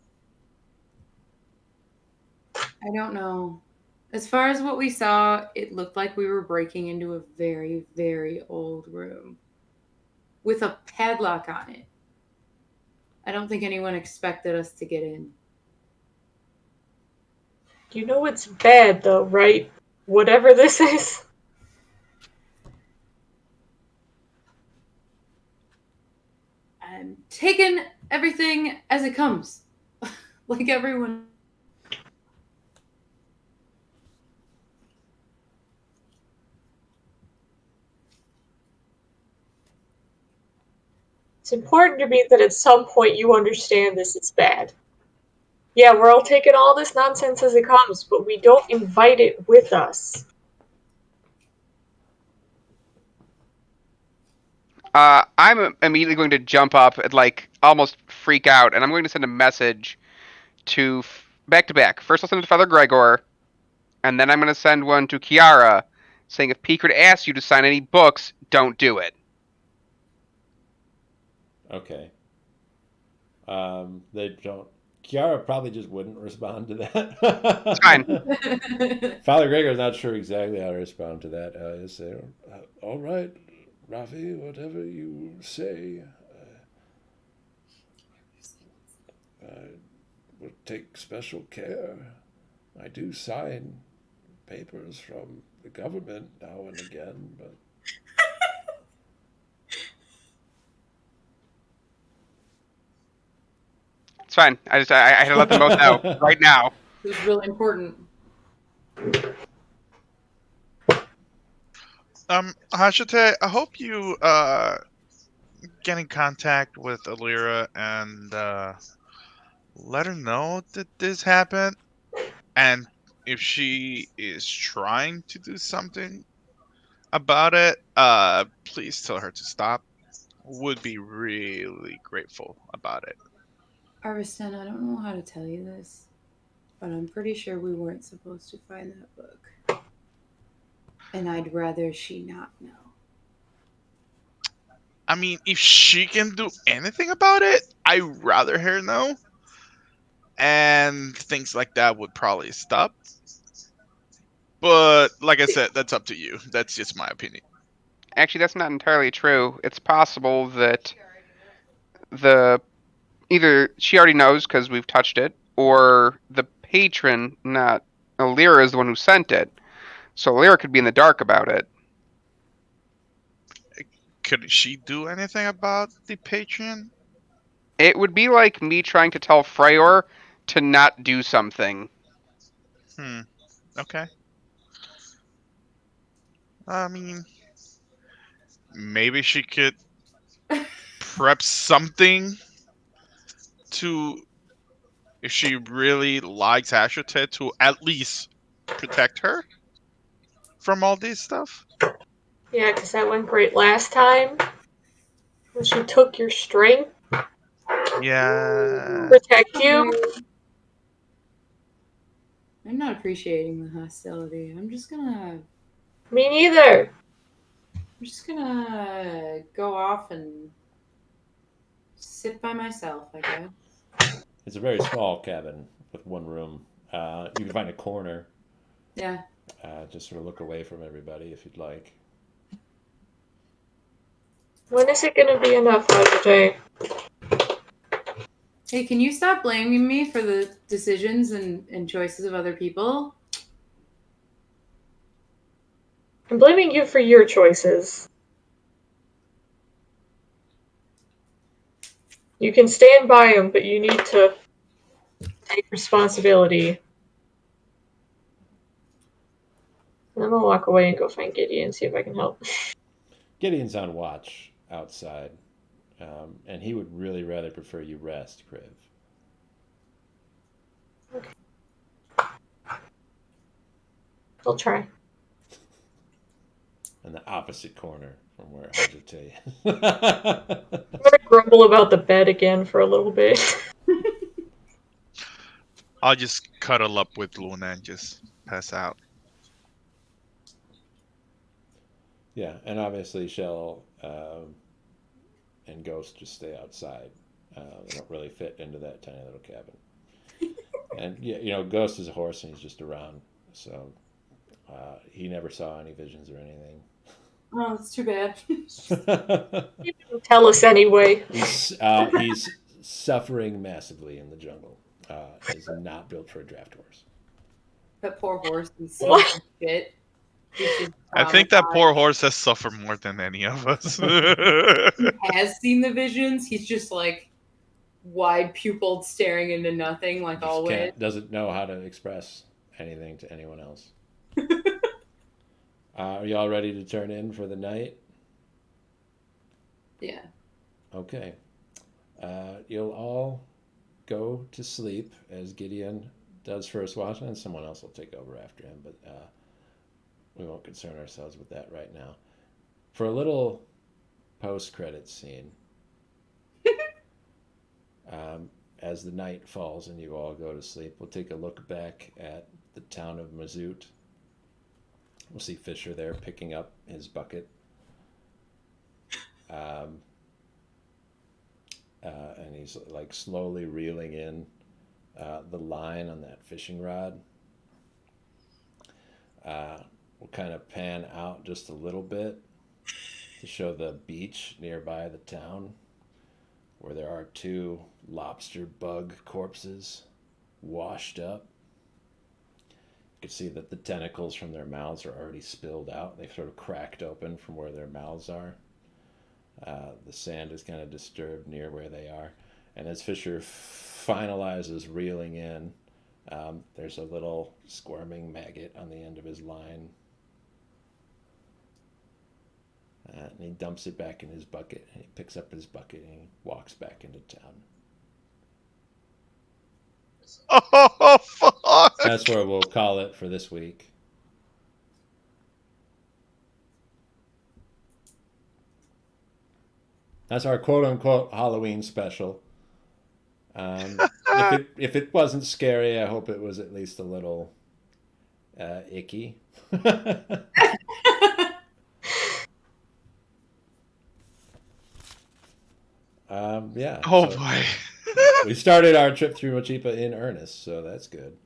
I don't know. As far as what we saw, it looked like we were breaking into a very, very old room with a padlock on it. I don't think anyone expected us to get in. You know it's bad, though, right? Whatever this is. I'm taking everything as it comes. Like everyone. It's important to me that at some point you understand this is bad. Yeah, we're all taking all this nonsense as it comes, but we don't invite it with us. I'm immediately going to jump up and like almost freak out, and I'm going to send a message to back to back. First, I'll send it to Father Gregor, and then I'm going to send one to Kiara, saying if Peekard asks you to sign any books, don't do it. Okay. They don't Kiara probably just wouldn't respond to It's fine. that. Father Gregor's not sure exactly how to respond to that. He'll say, all right, Rafi, whatever you say, I will take special care. I do sign papers from the government now and again, but It's fine. I had to let them both know right now. It was really important. Hashite, I hope you get in contact with Alira and let her know that this happened, and if she is trying to do something about it, please tell her to stop. Would be really grateful about it. Arvisten, I don't know how to tell you this, but I'm pretty sure we weren't supposed to find that book. And I'd rather she not know. I mean, if she can do anything about it, I'd rather her know. And things like that would probably stop. But like I said, that's up to you. That's just my opinion. Actually, that's not entirely true. It's possible that the either she already knows because we've touched it, or the patron, not Alira, is the one who sent it. So Alira could be in the dark about it. Could she do anything about the Patreon? It would be like me trying to tell Freyr to not do something. Okay. I mean, maybe she could prep something to, if she really likes Ashute, to at least protect her from all this stuff. Yeah, because that went great last time. When she took your strength Yeah. to protect you. I'm not appreciating the hostility. I'm just gonna Me neither. go off and sit by myself, I guess. it's a very small cabin with one room. You can find a corner, Yeah. just sort of look away from everybody if you'd like. When is it going to be enough, Ajay? Hey, can you stop blaming me for the decisions and choices of other people? I'm blaming you for your choices. You can stand by them, but you need to take responsibility. And I'm going to walk away and go find Gideon and see if I can help. Gideon's on watch outside, and he would really rather prefer you rest, Kriv. I'll try. In the opposite corner from where Ajite is. I'm going to grumble about the bed again for a little bit. I'll just cuddle up with Luna and just pass out. Yeah, and obviously Shell and Ghost just stay outside. They don't really fit into that tiny little cabin. And yeah, Ghost is a horse and he's just around, so he never saw any visions or anything. Oh, that's too bad. You didn't tell us anyway. He's suffering massively in the jungle. Is not built for a draft horse. That poor horse. He's seen What? some shit. He's just I think that poor traumatized. horse has suffered more than any of us. He has seen the visions. He's just like wide pupiled, staring into nothing, like Just always. doesn't know how to express anything to anyone else. Are y'all ready to turn in for the night? Yeah. Okay. You'll all go to sleep as Gideon does first watch, and someone else will take over after him, but we won't concern ourselves with that right now. For a little post-credit scene, as the night falls and you all go to sleep, we'll take a look back at the town of Mazout. We'll see Fisher there picking up his bucket. And he's like slowly reeling in the line on that fishing rod. We'll kind of pan out just a little bit to show the beach nearby the town where there are two lobster bug corpses washed up. You can see that the tentacles from their mouths are already spilled out. They've sort of cracked open from where their mouths are. The sand is kind of disturbed near where they are. And as Fisher finalizes reeling in, there's a little squirming maggot on the end of his line. And he dumps it back in his bucket. And he picks up his bucket and he walks back into town. Oh, fuck. That's where we'll call it for this week. That's our quote-unquote Halloween special. If it wasn't scary, I hope it was at least a little icky. Yeah. Oh, so boy. we started our trip through Mochipa in earnest, so that's good.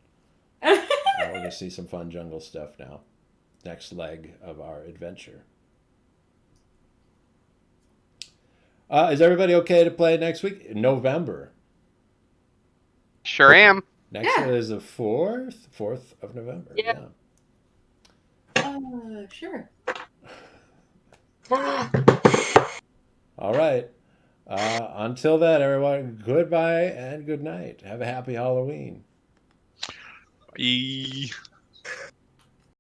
We're going to see some fun jungle stuff now. Next leg of our adventure. Is everybody okay to play next week? In November. Sure am. Next Yeah. is the 4th of November. Yeah. Sure. All right. Until then, everyone, goodbye and good night. Have a happy Halloween. Bye.